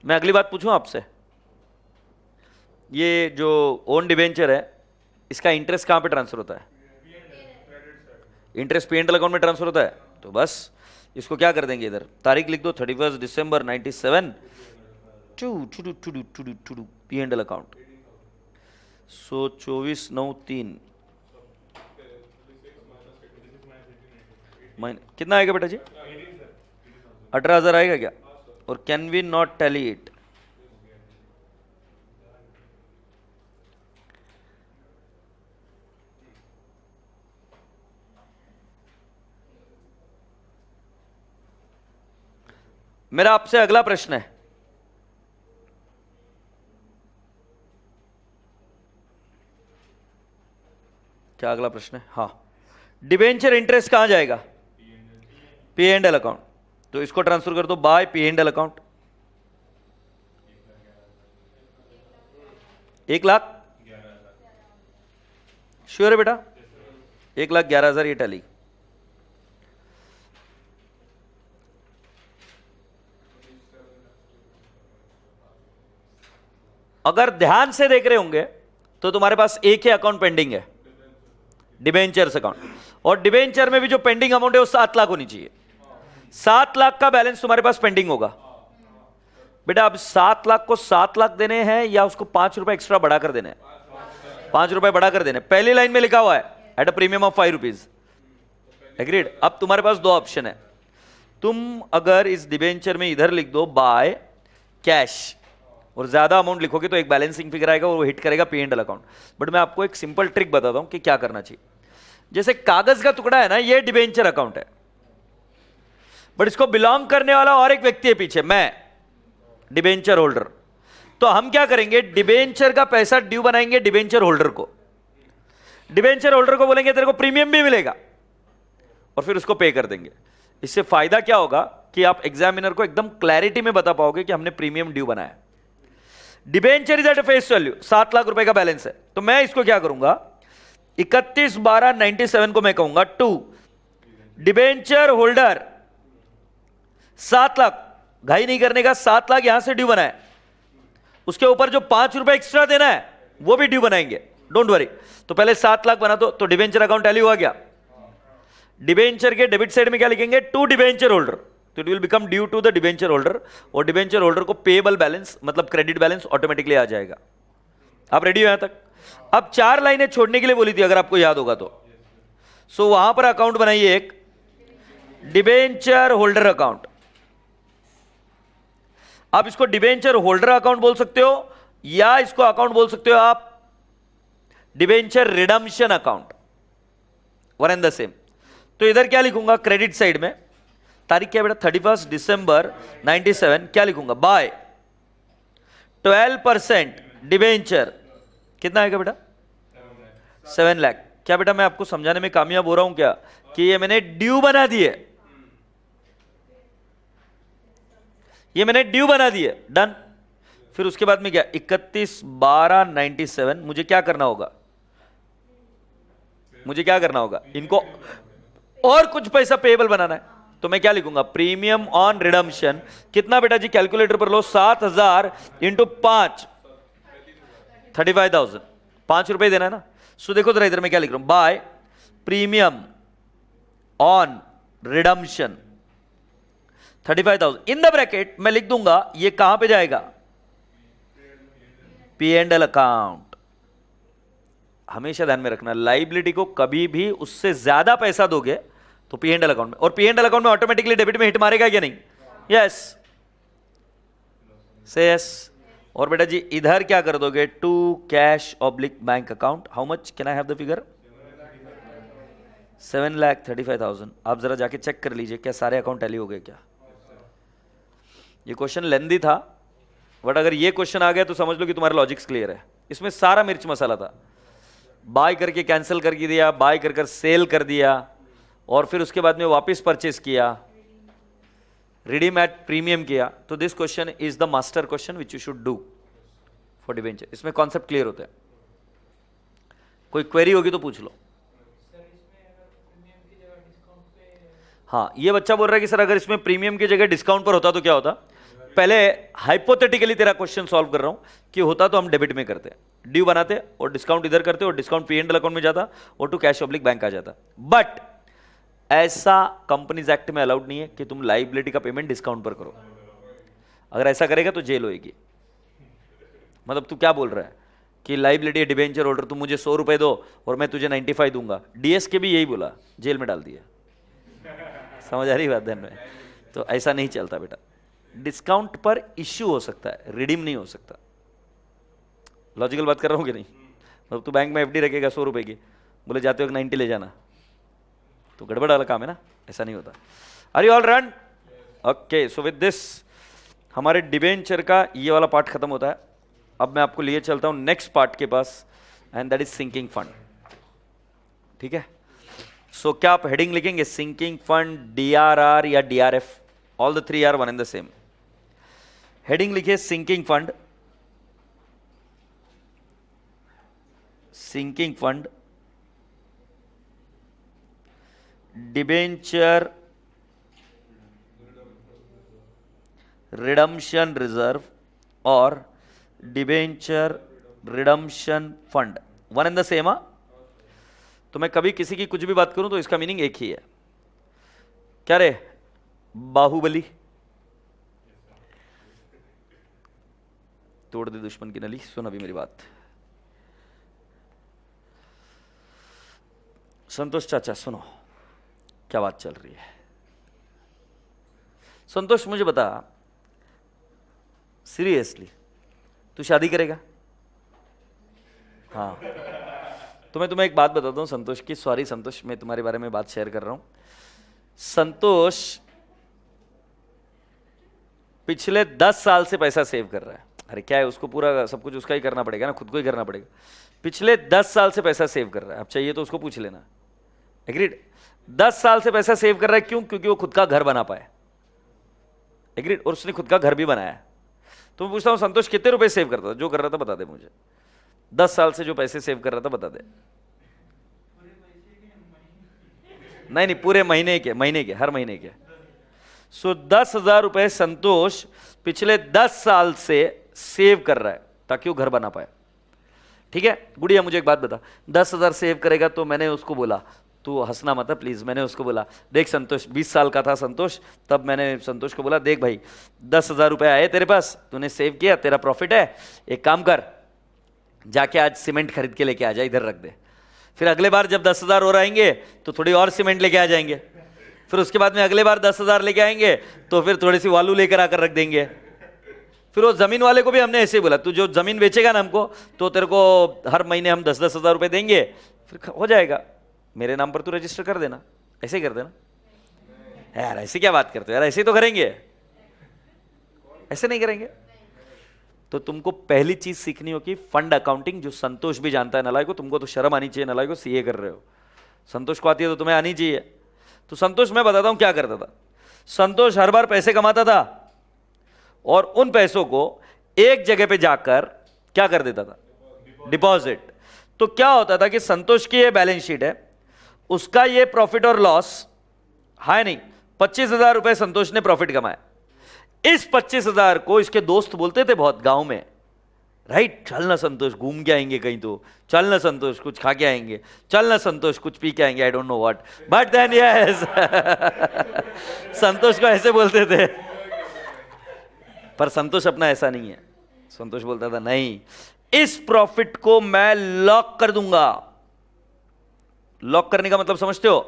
मैं अगली बात पूछूं आपसे, ये जो ओन डिबेंचर है इसका इंटरेस्ट कहां पे ट्रांसफर होता है? Interest P and L account में ट्रांसफर होता है। तो बस इसको क्या कर देंगे, इधर तारीख लिख दो 31 दिसंबर 97 to P and L account. So 24/9/3 कितना आएगा बेटा जी? 18,000 आएगा क्या? और can we not tally it? मेरा आपसे अगला प्रश्न है, क्या अगला प्रश्न है? हाँ, डिबेंचर इंटरेस्ट कहां जाएगा? P and L account. तो इसको ट्रांसफर कर दो bye P and L account. 1 lakh sure है बेटा? 1,11,000 ये टैली। अगर ध्यान से देख रहे होंगे तो तुम्हारे पास एक ही अकाउंट पेंडिंग है, डिबेंचर्स अकाउंट, और डिबेंचर में भी जो पेंडिंग अमाउंट है वो 7 लाख होनी चाहिए। 7 लाख का बैलेंस तुम्हारे पास पेंडिंग होगा बेटा। अब 7 लाख को 7 लाख देने हैं या उसको 5 रुपए एक्स्ट्रा बढ़ाकर देने हैं? ₹5 बढ़ा कर देने। पहली लाइन में लिखा हुआ है at a premium of ₹5। Agreed. अब तुम्हारे पास दो ऑप्शन है, तुम अगर इस डिबेंचर में इधर लिख दो बाय कैश और ज्यादा अमाउंट लिखोगे तो एक बैलेंसिंग फिगर आएगा, वो हिट करेगा P&L अकाउंट। बट मैं आपको एक सिंपल ट्रिक बताता हूं कि क्या करना चाहिए। जैसे कागज का टुकड़ा है ना, ये डिबेंचर अकाउंट है, बट इसको बिलोंग करने वाला और एक व्यक्ति है पीछे, मैं डिबेंचर होल्डर। तो हम क्या करेंगे, डिबेंचर का पैसा ड्यू बनाएंगे डिबेंचर होल्डर को। डिबेंचर होल्डर को बोलेंगे तेरे को प्रीमियम भी मिलेगा, और फिर उसको पे कर देंगे। इससे फायदा क्या होगा कि आप एग्जामिनर को एकदम क्लैरिटी में बता पाओगे कि हमने प्रीमियम ड्यू बनाया। Debenture is at face value, 7 lakh रुपए का बैलेंस है। तो मैं इसको क्या करूंगा, 31/12/97 को मैं कहूंगा टू डिबेंचर होल्डर 7 लाख, घाई नहीं करने का, 7 लाख यहां से ड्यू बनाए, उसके ऊपर जो ₹5 एक्स्ट्रा देना है वो भी ड्यू बनाएंगे, डोंट वरी। तो पहले 7 लाख बना दो, तो डिबेंचर अकाउंट टैली हुआ गया। डिबेंचर के डेबिट साइड में क्या लिखेंगे, टू डिबेंचर होल्डर, तो it will become due to the debenture holder, और डिबेंचर होल्डर को पेएबल बैलेंस मतलब क्रेडिट बैलेंस ऑटोमेटिकली आ जाएगा। आप रेडी हो यहां तक? अब 4 लाइनें छोड़ने के लिए बोली थी अगर आपको याद होगा तो। सो वहां पर अकाउंट बनाइए एक डिबेंचर होल्डर अकाउंट। आप इसको डिबेंचर होल्डर अकाउंट बोल सकते हो या इसको अकाउंट बोल सकते हो आप debenture redemption account, one and the same. तो इधर क्या लिखूंगा, क्रेडिट साइड में तारीख क्या बेटा, 31 दिसंबर 97, क्या लिखूंगा, बाय 12% डिबेंचर, कितना आएगा बेटा, 7 लाख। क्या बेटा मैं आपको समझाने में कामयाब हो रहा हूं क्या, कि ये मैंने ड्यू बना दिए, ये मैंने ड्यू बना दिए, डन। फिर उसके बाद में क्या, 31/12/97, मुझे क्या करना होगा, मुझे क्या करना होगा, इनको और कुछ पैसा पेएबल बनाना है। तो मैं क्या लिखूंगा, प्रीमियम ऑन रिडम्पशन, कितना बेटा जी, कैलकुलेटर पर लो, 7,000 इंटू 5, 35,000, ₹5 देना है ना। सो देखो जरा इधर मैं क्या लिख रहा हूं, by premium on redemption 35,000 in the bracket मैं लिख दूंगा, ये कहां पे जाएगा, P&L अकाउंट। हमेशा ध्यान में रखना, लाइबिलिटी को कभी भी उससे ज्यादा पैसा दोगे तो P&L अकाउंट में, और P&L अकाउंट में ऑटोमेटिकली डेबिट में हिट मारेगा क्या नहीं, यस से यस। और बेटा जी इधर क्या कर दोगे, to cash oblique bank account, how much can I have the figure, 7,35,000। आप जरा जाके चेक कर लीजिए क्या सारे अकाउंट टैली हो गए क्या। ये क्वेश्चन लेंदी था, बट अगर ये क्वेश्चन आ गया तो समझ लो कि तुम्हारा लॉजिक्स क्लियर है। इसमें सारा मिर्च मसाला था, बाय करके कैंसिल करके दिया, बाय कर कर सेल कर दिया, और फिर उसके बाद में वापस परचेस किया, रिडीम एट प्रीमियम किया। तो this question is the master question which you should do for debenture. इसमें कॉन्सेप्ट क्लियर होता है, कोई क्वेरी होगी तो पूछ लो। हाँ, ये बच्चा बोल रहा है कि सर अगर इसमें प्रीमियम की जगह डिस्काउंट पर होता तो क्या होता। पहले हाइपोथेटिकली तेरा क्वेश्चन सॉल्व कर रहा हूं कि होता तो हम डेबिट में करते, ड्यू बनाते और डिस्काउंट इधर करते और डिस्काउंट P&L अकाउंट में जाता और टू कैश ऑब्लिक बैंक आ जाता। बट ऐसा कंपनीज एक्ट में अलाउड नहीं है कि तुम लाइबिलिटी का पेमेंट डिस्काउंट पर करो। अगर ऐसा करेगा तो जेल होएगी। मतलब तू क्या बोल रहा है कि लाइबिलिटी डिबेंचर होल्डर, तुम मुझे ₹100 दो और मैं तुझे 95 दूंगा। डीएस के भी यही बोला, जेल में डाल दिया। समझ आ रही बात ध्यान में? तो ऐसा नहीं चलता बेटा। डिस्काउंट पर इश्यू हो सकता है, रिडीम नहीं हो सकता। लॉजिकल बात कर रहा हूँ कि नहीं? मतलब तू बैंक में एफडी रखेगा ₹100 की, बोले जाते वक्त 90 ले जाना, तो गड़बड़ वाला काम है ना, ऐसा नहीं होता। Are you all run? Okay, so with this हमारे डिबेंचर का ये वाला पार्ट खत्म होता है। अब मैं आपको लिए चलता हूं नेक्स्ट पार्ट के पास, and that is sinking fund. ठीक है, सो क्या आप हेडिंग लिखेंगे, सिंकिंग फंड, DRR या DRF? All the 3 are one and the same. Heading लिखिए sinking fund, sinking fund, debenture redemption reserve और debenture redemption fund, one and the same. तो मैं कभी किसी की कुछ भी बात करूं तो इसका मीनिंग एक ही है। क्या रे बाहुबली, तोड़ दे दुश्मन की नली। सुन अभी मेरी बात, संतोष चाचा सुनो क्या बात चल रही है। संतोष मुझे बता, सीरियसली तू शादी करेगा? हाँ। तो मैं तुम्हें एक बात बताता हूँ संतोष की। सॉरी संतोष, मैं तुम्हारे बारे में बात शेयर कर रहा हूं। संतोष पिछले 10 साल से पैसा सेव कर रहा है। अरे क्या है, उसको पूरा सब कुछ उसका ही करना पड़ेगा ना, खुद को ही करना पड़ेगा। पिछले 10 साल से पैसा सेव कर रहा है। अब चाहिए तो उसको पूछ लेना। एग्रीड? 10 साल से पैसा सेव कर रहा है। क्यों? क्योंकि वो खुद का घर बना पाए। एग्रीड? और उसने खुद का घर भी बनाया। तो मैं पूछता हूं संतोष कितने रुपए सेव करता था? जो कर रहा था बता दे मुझे। 10 साल से जो पैसे सेव कर रहा था बता दे। नहीं, पूरे महीने के हर महीने के। सो 10,000 रुपए संतोष पिछले 10 साल से सेव कर रहा है ताकि वो घर बना पाए। ठीक है गुड़िया, मुझे एक बात बता, 10,000 सेव करेगा तो मैंने उसको बोला, तू हंसना मत प्लीज, मैंने उसको बोला देख संतोष, 20 साल का था संतोष, तब मैंने संतोष को बोला देख भाई 10,000 रुपए आए तेरे पास, तूने सेव किया, तेरा प्रॉफिट है, एक काम कर जाके आज सीमेंट खरीद के लेके आ जा, इधर रख दे। फिर अगले बार जब 10,000 और आएंगे तो थोड़ी और सीमेंट लेके आ जाएंगे। फिर उसके बाद में अगले बार 10,000 लेके आएंगे तो फिर थोड़ी सी वालू लेकर आकर रख देंगे। फिर वो जमीन वाले को भी हमने ऐसे बोला, तू जो जमीन बेचेगा ना हमको, तो तेरे को हर महीने हम 10-10 हजार रुपए देंगे, फिर हो जाएगा, मेरे नाम पर तू रजिस्टर कर देना। ऐसे ही कर देना। यार ऐसे क्या बात करते हो यार, ऐसे ही तो करेंगे, ऐसे नहीं करेंगे। तो तुमको पहली चीज सीखनी होगी फंड अकाउंटिंग, जो संतोष भी जानता है। नलायक को, तुमको तो शर्म आनी चाहिए। नलायक को, सीए कर रहे हो, संतोष को आती है तो तुम्हें आनी चाहिए। तो संतोष मैं बताता हूं क्या करता था। संतोष हर बार पैसे कमाता था और उन पैसों को एक जगह पे जाकर क्या कर देता था, डिपॉजिट। तो क्या होता था कि संतोष की ये बैलेंस शीट है, उसका ये प्रॉफिट और लॉस है नहीं, 25,000 रुपए संतोष ने प्रॉफिट कमाया। इस 25,000 को इसके दोस्त बोलते थे बहुत गांव में, राइट, चल ना संतोष घूम के आएंगे कहीं, तो चल ना संतोष कुछ खा के आएंगे, चल ना संतोष कुछ पी के आएंगे, I don't know what, but then yes Santosh को ऐसे बोलते थे। पर संतोष अपना ऐसा नहीं है। संतोष बोलता था नहीं, इस प्रॉफिट को मैं लॉक कर दूंगा। लॉक करने का मतलब समझते हो?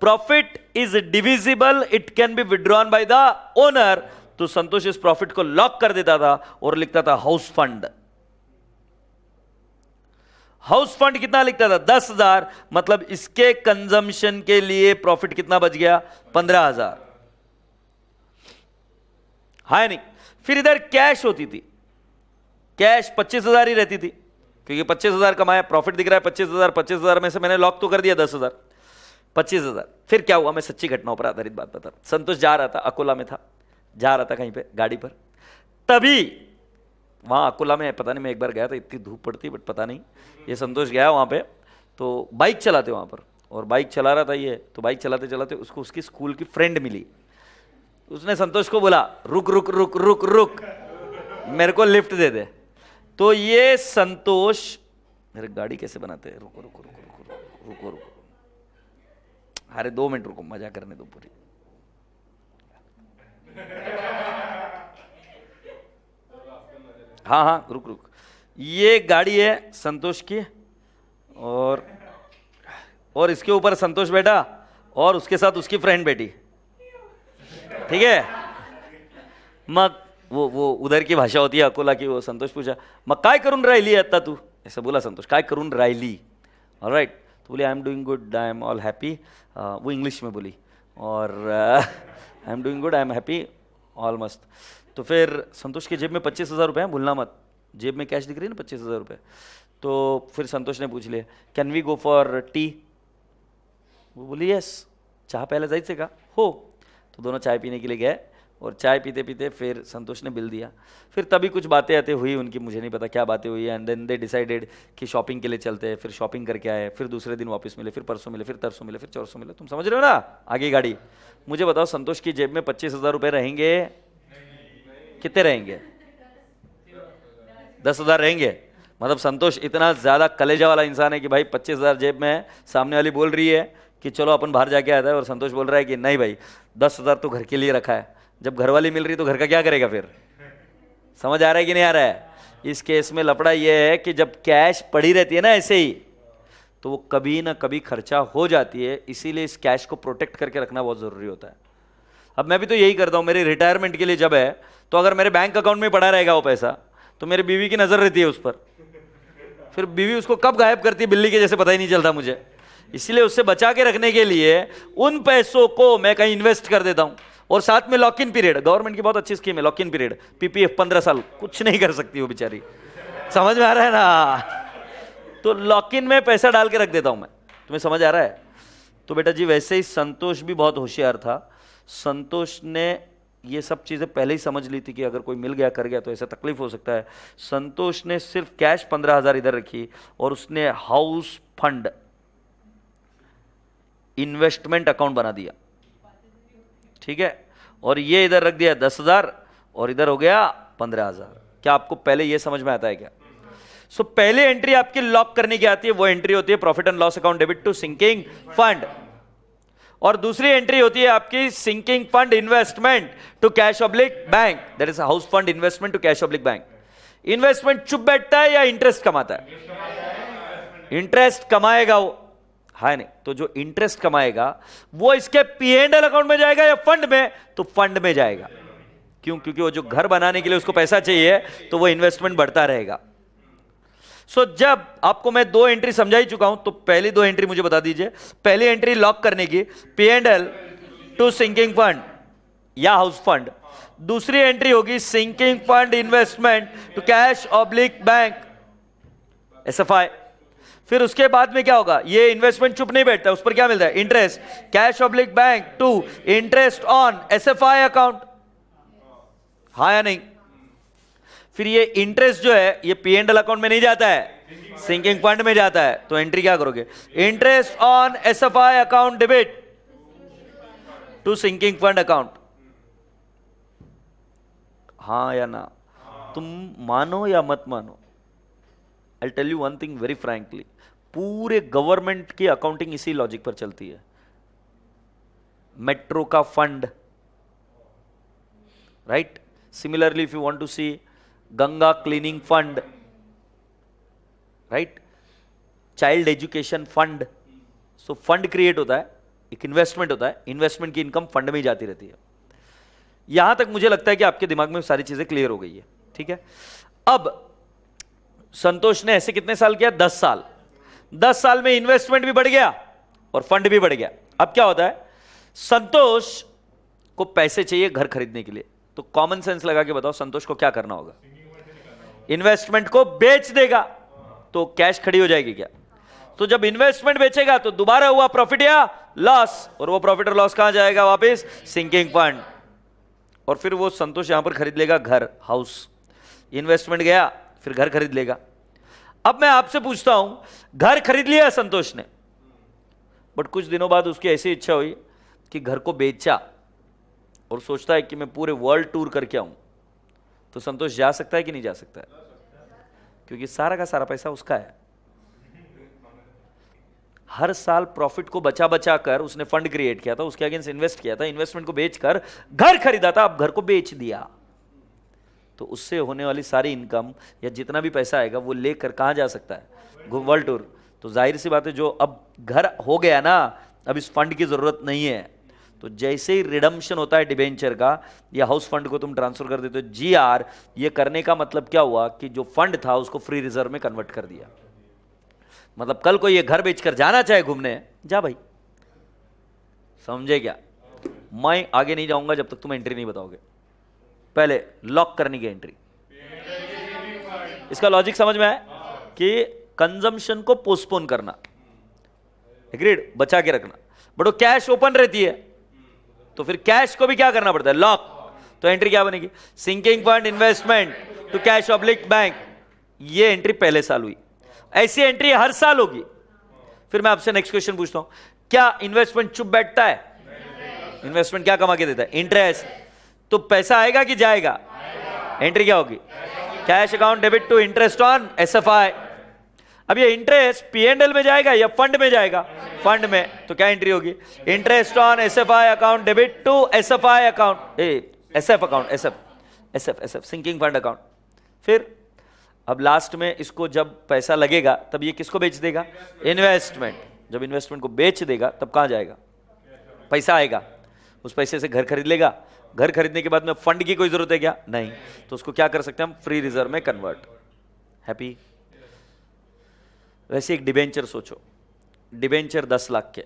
Profit is divisible, it can be withdrawn by the owner. तो संतोष इस प्रॉफिट को लॉक कर देता था और लिखता था हाउस फंड। हाउस फंड कितना लिखता था? 10,000, मतलब इसके कंजम्पशन के लिए प्रॉफिट कितना बच गया? 15,000, है नहीं। फिर इधर कैश होती थी, कैश 25,000 ही रहती थी, क्योंकि 25,000 कमाया, प्रॉफिट दिख रहा है 25,000, 25,000 में से मैंने लॉक तो कर दिया 10,000, 25,000। फिर क्या हुआ, मैं सच्ची घटनाओं पर आधारित बात बता। संतोष जा रहा था, अकोला में था, जा रहा था कहीं पे गाड़ी पर, तभी वहां अकोला में पता नहीं, मैं एक बार गया था, इतनी धूप पड़ती, बट पता नहीं, ये संतोष गया वहां पे, तो बाइक चलाते वहां पर, और बाइक चला रहा था ये, तो बाइक चलाते चलाते उसको उसकी स्कूल की फ्रेंड मिली। उसने संतोष को बोला रुक रुक रुक रुक रुक, मेरे को लिफ्ट दे दे। तो ये संतोष, मेरे गाड़ी कैसे बनाते हैं, रुको रुको रुको रुको रुको रुको रुको, अरे 2 मिनट रुको, मजा करने दो पूरी। हाँ हाँ रुक रुक, ये गाड़ी है संतोष की, और इसके ऊपर संतोष बैठा और उसके साथ उसकी फ्रेंड बैठी, ठीक है। मग वो उधर की भाषा होती है अकोला की। वो संतोष पूछा मग काय करून राहिली आता तू, ऐसा बोला संतोष, काय करून राहिली, ऑलराइट। तो बोली I am doing good, I am all happy, वो इंग्लिश में बोली, और I am doing good, I am happy, all मस्त। तो फिर संतोष की जेब में 25,000 रुपये हैं, भूलना मत, जेब में कैश दिख रही है ना 25,000 रुपये। तो फिर संतोष ने पूछ लिया can we go for tea, वो बोली यस, चहा प्यायला जायचं का, हो। तो दोनों चाय पीने के लिए गए, और चाय पीते पीते फिर संतोष ने बिल दिया। फिर तभी कुछ बातें आते हुई उनकी, मुझे नहीं पता क्या बातें हुई, एंड देन दे डिसाइडेड कि शॉपिंग के लिए चलते हैं। फिर शॉपिंग करके आए, फिर दूसरे दिन वापस मिले, फिर परसों मिले, फिर तरसों मिले, फिर चौरसों मिले। तुम समझ रहे हो ना आगे गाड़ी। मुझे बताओ संतोष की जेब में 25,000 रुपये रहेंगे? कितने रहेंगे? 10,000 रहेंगे। मतलब संतोष इतना ज्यादा कलेजा वाला इंसान है कि भाई 25,000 जेब में है, सामने वाली बोल रही है कि चलो अपन बाहर जाके आता है, और संतोष बोल रहा है कि नहीं भाई 10,000 तो घर के लिए रखा है। जब घरवाली मिल रही तो घर का क्या करेगा फिर? समझ आ रहा है कि नहीं आ रहा है? इस केस में लफड़ा यह है कि जब कैश पड़ी रहती है ना ऐसे ही, तो वो कभी ना कभी खर्चा हो जाती है, इसीलिए इस कैश को प्रोटेक्ट करके रखना बहुत ज़रूरी होता है। अब मैं भी तो यही करता हूँ, मेरे रिटायरमेंट के लिए जब है तो अगर मेरे बैंक अकाउंट में पड़ा रहेगा वो पैसा, तो मेरी बीवी की नज़र रहती है उस पर, फिर बीवी उसको कब गायब करती है बिल्ली के जैसे पता ही नहीं चलता मुझे। इसीलिए उससे बचा के रखने के लिए उन पैसों को मैं कहीं इन्वेस्ट कर देता हूँ, और साथ में लॉक इन पीरियड, गवर्नमेंट की बहुत अच्छी स्कीम है लॉक इन पीरियड, पीपीएफ 15 साल, कुछ नहीं कर सकती वो बेचारी, समझ में आ रहा है ना। तो लॉक इन में पैसा डाल के रख देता हूं मैं, तुम्हें समझ आ रहा है। तो बेटा जी वैसे ही संतोष भी बहुत होशियार था, संतोष ने ये सब चीजें पहले ही समझ ली थी कि अगर कोई मिल गया कर गया तो ऐसा तकलीफ हो सकता है। संतोष ने सिर्फ कैश 15,000 इधर रखी और उसने हाउस फंड इन्वेस्टमेंट अकाउंट बना दिया, ठीक है, और ये इधर रख दिया 10,000 और इधर हो गया 15,000। क्या आपको पहले ये समझ में आता है क्या? सो पहले एंट्री आपकी लॉक करने की आती है, वो एंट्री होती है profit and loss account debit to sinking fund, और दूसरी एंट्री होती है आपकी sinking fund investment to cash oblique bank, that is house fund investment to cash oblique bank. Investment चुप बैठता है या इंटरेस्ट कमाता है? इंटरेस्ट कमाएगा वो, है नहीं, तो जो इंटरेस्ट कमाएगा वो इसके P&L अकाउंट में जाएगा या फंड में? तो फंड में जाएगा। क्यों? क्योंकि वो जो घर बनाने के लिए उसको पैसा चाहिए, तो वो इन्वेस्टमेंट बढ़ता रहेगा। सो जब आपको मैं 2 एंट्री समझा ही चुका हूं, तो पहली 2 एंट्री मुझे बता दीजिए। पहली एंट्री लॉक करने की P&L टू सिंकिंग फंड या हाउस फंड, दूसरी एंट्री होगी sinking fund investment to cash oblique bank SFI। फिर उसके बाद में क्या होगा? ये इन्वेस्टमेंट चुप नहीं बैठता, उस पर क्या मिलता है? Interest, cash oblique bank to interest on SFI account, हाँ या नहीं? फिर ये इंटरेस्ट जो है ये P&L अकाउंट में नहीं जाता है, सिंकिंग फंड में जाता है। तो एंट्री क्या करोगे? Interest on SFI account debit to sinking fund account, हाँ या ना? तुम मानो या मत मानो, I tell you one thing very frankly, पूरे गवर्नमेंट की अकाउंटिंग इसी लॉजिक पर चलती है। मेट्रो का fund, right? Similarly if you want to see Ganga cleaning fund, right? Child education fund. So fund create होता है, एक इन्वेस्टमेंट होता है, इन्वेस्टमेंट की इनकम फंड में ही जाती रहती है। यहां तक मुझे लगता है कि आपके दिमाग में सारी चीजें क्लियर हो गई है, ठीक है। अब संतोष ने ऐसे कितने साल किया? 10 साल। 10 साल में इन्वेस्टमेंट भी बढ़ गया और फंड भी बढ़ गया। अब क्या होता है? संतोष को पैसे चाहिए घर खरीदने के लिए, तो कॉमन सेंस लगा के बताओ संतोष को क्या करना होगा? इन्वेस्टमेंट को बेच देगा, तो कैश खड़ी हो जाएगी क्या? तो जब इन्वेस्टमेंट बेचेगा तो दोबारा हुआ प्रॉफिट या लॉस, और वो प्रॉफिट और लॉस कहां जाएगा? वापस सिंकिंग फंड। और फिर वो संतोष यहां पर खरीद लेगा घर, हाउस। इन्वेस्टमेंट गया, फिर घर खरीद लेगा। अब मैं आपसे पूछता हूं, घर खरीद लिया संतोष ने, बट कुछ दिनों बाद उसकी ऐसी इच्छा हुई कि घर को बेचा और सोचता है कि मैं पूरे वर्ल्ड टूर करके आऊं, तो संतोष जा सकता है कि नहीं जा सकता है? क्योंकि सारा का सारा पैसा उसका है। हर साल प्रॉफिट को बचा बचा कर उसने फंड क्रिएट किया था, उसके अगेंस्ट इन्वेस्ट किया था, इन्वेस्टमेंट को बेचकर घर खरीदा था, अब घर को बेच दिया, तो उससे होने वाली सारी इनकम या जितना भी पैसा आएगा वो लेकर कहां जा सकता है? World tour. तो जाहिर सी बात है, जो अब घर हो गया ना, अब इस फंड की जरूरत नहीं है। तो जैसे ही रिडम्पशन होता है डिबेंचर का, या हाउस फंड को तुम ट्रांसफर कर देते हो GR, ये करने का मतलब क्या हुआ कि जो फंड था उसको फ्री रिजर्व में कन्वर्ट कर दिया। मतलब कल को ये घर बेचकर जाना चाहे घूमने, जा भाई, समझे क्या? मैं आगे नहीं जाऊंगा जब तक तुम एंट्री नहीं बताओगे। पहले लॉक करने की एंट्री, इसका लॉजिक समझ में आया कि कंजम्पशन को पोस्टपोन करना, एग्रीड, बचा के रखना। बट वो कैश ओपन रहती है, तो फिर कैश को भी क्या करना पड़ता है? लॉक। तो एंट्री क्या बनेगी? Sinking fund investment to cash oblique bank. ये एंट्री पहले साल हुई, ऐसी एंट्री हर साल होगी। फिर मैं आपसे नेक्स्ट क्वेश्चन पूछता हूं, क्या इन्वेस्टमेंट चुप बैठता है? इन्वेस्टमेंट क्या कमा के देता है? इंटरेस्ट। तो पैसा आएगा कि जाएगा? एंट्री क्या होगी? Cash account debit to interest on SFI। अब ये इंटरेस्ट P&L में जाएगा या फंड में जाएगा? फंड में। तो क्या एंट्री होगी? Interest on SFI account debit to SFI account, SF account, SF sinking fund account. फिर अब लास्ट में इसको जब पैसा लगेगा तब ये किसको बेच देगा? इन्वेस्टमेंट। जब इन्वेस्टमेंट को बेच देगा तब कहां जाएगा? पैसा आएगा, उस पैसे से घर खरीद लेगा। घर खरीदने के बाद में फंड की कोई जरूरत है क्या? नहीं। तो उसको क्या कर सकते हैं हम? फ्री रिजर्व में कन्वर्ट। हैप्पी? वैसे एक डिबेंचर सोचो, डिबेंचर 10 लाख के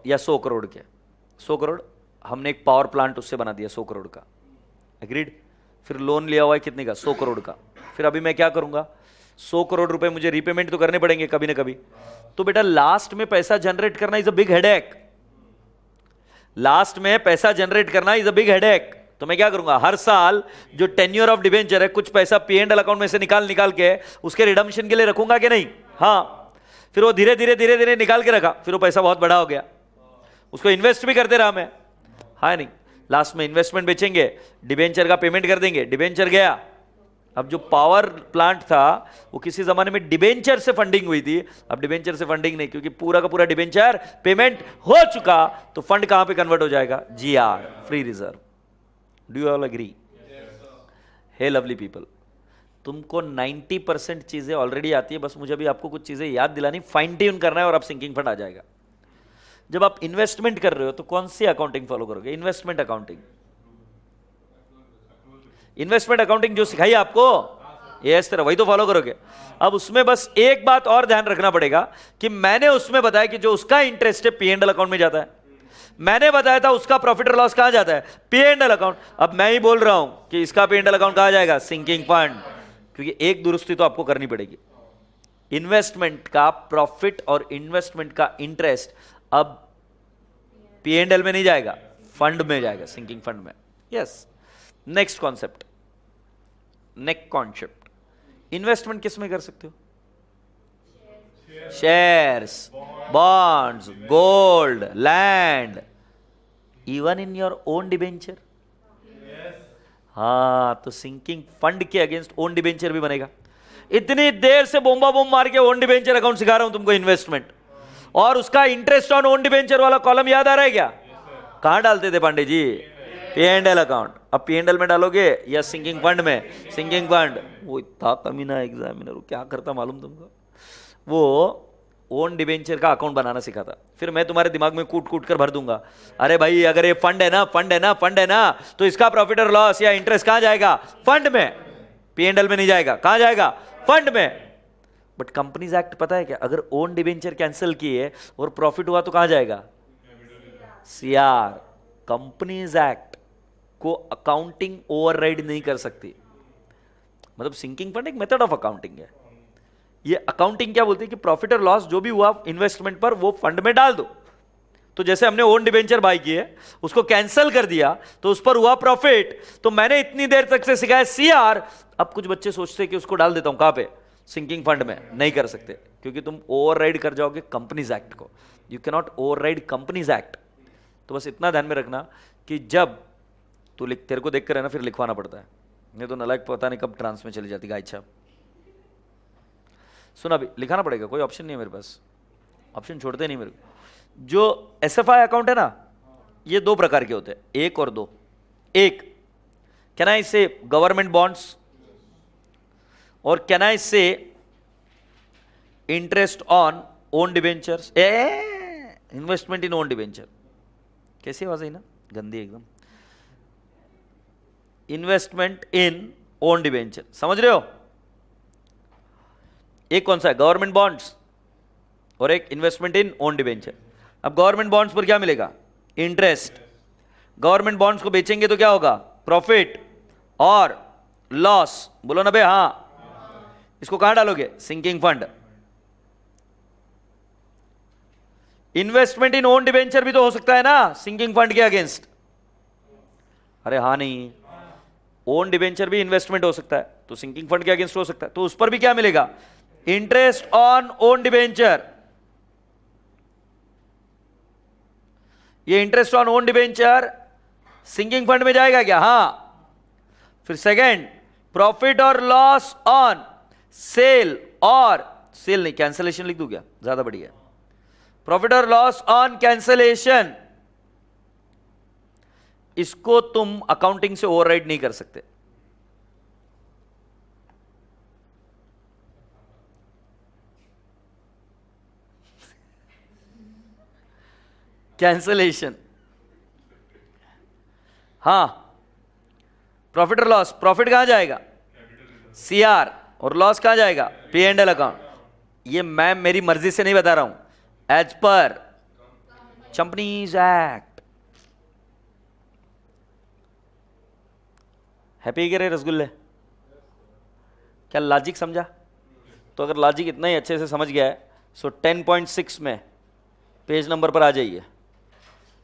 या 100 करोड़ के। 100 करोड़ हमने एक पावर प्लांट उससे बना दिया 100 करोड़ का, एग्रीड। फिर लोन लिया हुआ है कितने का? 100 करोड़ का। फिर अभी मैं क्या करूंगा? 100 करोड़ रुपए मुझे रीपेमेंट तो करने पड़ेंगे कभी ना कभी। तो बेटा लास्ट में पैसा जनरेट करना is a big headache. Last में पैसा जनरेट करना इज अ बिग हेडेक। तो मैं क्या करूंगा? हर साल जो टेन्योर ऑफ डिबेंचर है कुछ पैसा P&L अकाउंट में से निकाल के उसके रिडम्पशन के लिए रखूंगा कि नहीं? हाँ। फिर वो धीरे धीरे निकाल के रखा, फिर वो पैसा बहुत बड़ा हो गया, उसको इन्वेस्ट भी करते रहा मैं, हाँ नहीं। लास्ट में इन्वेस्टमेंट बेचेंगे, डिबेंचर का पेमेंट कर देंगे, डिबेंचर गया। अब जो पावर प्लांट था वो किसी जमाने में डिबेंचर से फंडिंग हुई थी, अब डिबेंचर से फंडिंग नहीं, क्योंकि पूरा का पूरा डिबेंचर पेमेंट हो चुका। तो फंड कहां पे कन्वर्ट हो जाएगा? GR, free reserve. Do you all agree? Hey lovely people, तुमको 90% चीजें ऑलरेडी आती है, बस मुझे भी आपको कुछ चीजें याद दिलानी, फाइन ट्यून करना है और अब सिंकिंग फंड आ जाएगा। जब आप इन्वेस्टमेंट कर रहे हो तो कौन सी अकाउंटिंग फॉलो करोगे? Investment accounting. इन्वेस्टमेंट अकाउंटिंग जो सिखाई आपको ये इस तरह, वही तो फॉलो करोगे। अब उसमें बस एक बात और ध्यान रखना पड़ेगा कि मैंने उसमें बताया कि जो उसका इंटरेस्ट है P&L अकाउंट में जाता है, मैंने बताया था उसका प्रॉफिट और लॉस कहां जाता है? P&L account. अब मैं ही बोल रहा हूं कि इसका P&L अकाउंट कहां जाएगा? Sinking fund. क्योंकि एक दुरुस्ती तो आपको करनी पड़ेगी, इन्वेस्टमेंट का प्रॉफिट और इन्वेस्टमेंट का इंटरेस्ट अब P&L में नहीं जाएगा, फंड में जाएगा, सिंकिंग फंड में। यस। नेक्स्ट कॉन्सेप्ट, इन्वेस्टमेंट किस में कर सकते हो? Shares, bonds, gold, land, even in your own debenture. हाँ, तो सिंकिंग फंड के अगेंस्ट ओन डिबेंचर भी बनेगा। इतनी देर से बोम्बा बोम मार के ओन डिबेंचर अकाउंट सिखा रहा हूं तुमको, इन्वेस्टमेंट और उसका इंटरेस्ट ऑन ओन डिबेंचर वाला कॉलम याद आ रहा है क्या? कहां डालते थे पांडे जी? P&L account. अब P&L में डालोगे या सिंकिंग फंड में? Sinking fund. वो इतना कमीना एग्जामिनर क्या करता मालूम तुमको? वो ओन डिबेंचर का अकाउंट बनाना सिखाता। फिर मैं तुम्हारे दिमाग में कूट कर भर दूंगा, अरे भाई अगर ये फंड है ना तो इसका प्रॉफिट और लॉस या इंटरेस्ट कहां जाएगा? फंड में। P&L में नहीं जाएगा, कहां जाएगा? फंड में। बट कंपनीज एक्ट पता है क्या? अगर ओन डिबेंचर कैंसिल किए और प्रॉफिट हुआ तो कहां जाएगा? CR। कंपनीज एक्ट को अकाउंटिंग ओवरराइड नहीं कर सकती। मतलब सिंकिंग फंड एक मेथड ऑफ अकाउंटिंग है। ये अकाउंटिंग क्या बोलती है कि प्रॉफिट और लॉस जो भी हुआ इन्वेस्टमेंट पर वो फंड में डाल दो। तो जैसे हमने ओन डिबेंचर बाय किए, उसको कैंसिल कर दिया तो उस पर हुआ प्रॉफिट, तो मैंने इतनी देर तक से सिखाया CR। अब कुछ बच्चे सोचते हैं कि उसको डाल देता हूं कहां पे? सिंकिंग फंड में। नहीं कर सकते, क्योंकि तुम ओवरराइड कर जाओगे कंपनीज एक्ट को। You can not override companies act. तो बस इतना ध्यान में रखना कि जब तू लिख, तेरे को देख कर है ना फिर लिखवाना पड़ता है, नहीं तो नलायक पता नहीं कब ट्रांस में चली जाती गाय छाप। सुना, अभी लिखाना पड़ेगा, कोई ऑप्शन नहीं है मेरे पास, ऑप्शन छोड़ते नहीं मेरे को। जो SFI अकाउंट है ना, ये 2 प्रकार के होते हैं, 1 और 2। 1, कैन आई से गवर्नमेंट बॉन्ड्स, और कैन आई से interest on own debentures, investment in own debenture. कैसी आवाज आई ना, गंदी एकदम। इन्वेस्टमेंट इन ओन डिबेंचर, समझ रहे हो? एक कौन सा है? गवर्नमेंट बॉन्ड्स, और एक इन्वेस्टमेंट इन ओन डिबेंचर। अब गवर्नमेंट बॉन्ड्स पर क्या मिलेगा? इंटरेस्ट। गवर्नमेंट बॉन्ड्स को बेचेंगे तो क्या होगा? प्रॉफिट और लॉस। बोलो ना बे हाँ। इसको कहां डालोगे? Sinking fund. Investment in own debenture भी तो हो सकता है ना सिंकिंग फंड के अगेंस्ट। अरे हाँ नहीं, ओन डिबेंचर भी इन्वेस्टमेंट हो सकता है, तो सिंकिंग फंड के अगेंस्ट हो सकता है। तो उस पर भी क्या मिलेगा? Interest on own debenture. ये interest on own debenture sinking fund में जाएगा क्या? हाँ। फिर सेकंड, प्रॉफिट और लॉस ऑन सेल, और सेल नहीं, कैंसलेशन लिख दूं क्या? ज्यादा बढ़िया। प्रॉफिट और लॉस ऑन कैंसलेशन, इसको तुम अकाउंटिंग से ओवरराइड नहीं कर सकते। कैंसलेशन। हाँ, प्रॉफिट और लॉस, प्रॉफिट कहां जाएगा? सीआर, और लॉस कहां जाएगा? P and L account. ये मैं मेरी मर्जी से नहीं बता रहा हूं, as per companies act. Happy के रे रसगुल्ले? क्या लॉजिक समझा? तो अगर लॉजिक इतना ही अच्छे से समझ गया है, सो 10.6 में पेज नंबर पर आ जाइए,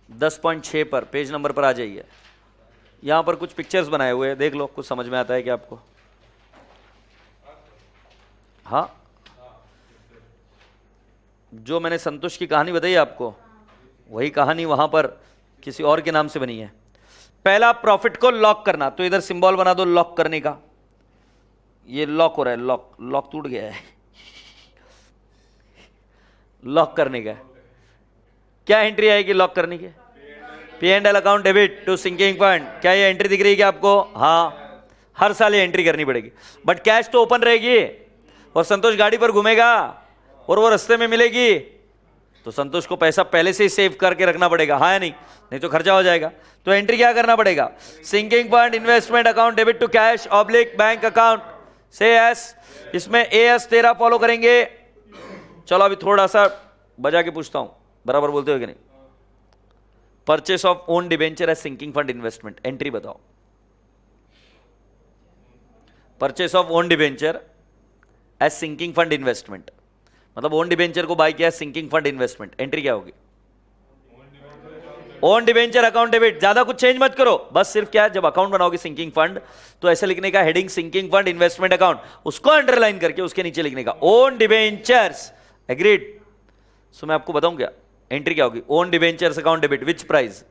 10.6 पर पेज नंबर पर आ जाइए। यहां पर कुछ पिक्चर्स बनाए हुए हैं, देख लो, कुछ समझ में आता है क्या आपको? हाँ, जो मैंने संतोष की कहानी बताई आपको, वही कहानी वहां पर किसी और के नाम से बनी है। पहला, प्रॉफिट को लॉक करना, तो इधर सिंबल बना दो लॉक करने का। ये लॉक हो रहा है, लॉक, लॉक टूट गया है। लॉक करने का क्या एंट्री आएगी लॉक करने की? P and L account debit to sinking fund. क्या ये एंट्री दिख रही है क्या आपको? हाँ, हर साल ये एंट्री करनी पड़ेगी, बट कैश तो ओपन रहेगी। और संतोष गाड़ी पर घूमेगा और वो रास्ते में मिलेगी, तो संतोष को पैसा पहले से ही सेव करके रखना पड़ेगा, हाँ या नहीं? नहीं तो खर्चा हो जाएगा। तो एंट्री क्या करना पड़ेगा? Sinking fund investment account debit to cash oblique bank account, say yes. इसमें एएस 13 फॉलो करेंगे। चलो अभी थोड़ा सा बजा के पूछता हूं, बराबर बोलते हो कि नहीं? Purchase of own debenture as sinking fund investment, entry बताओ। Purchase of own debenture as sinking fund investment, मतलब ओन डिबेंचर को बाय किया सिंकिंग फंड इन्वेस्टमेंट, एंट्री क्या होगी? Own debenture account debit. ज्यादा कुछ चेंज मत करो, बस सिर्फ क्या, जब अकाउंट बनाओगे सिंकिंग फंड, तो ऐसे लिखने का heading sinking fund investment account, उसको अंडरलाइन करके उसके नीचे लिखने का ओन डिबेंचर्स। एग्रीड? सो मैं आपको बताऊं क्या एंट्री क्या होगी? Own debentures account debit, which price?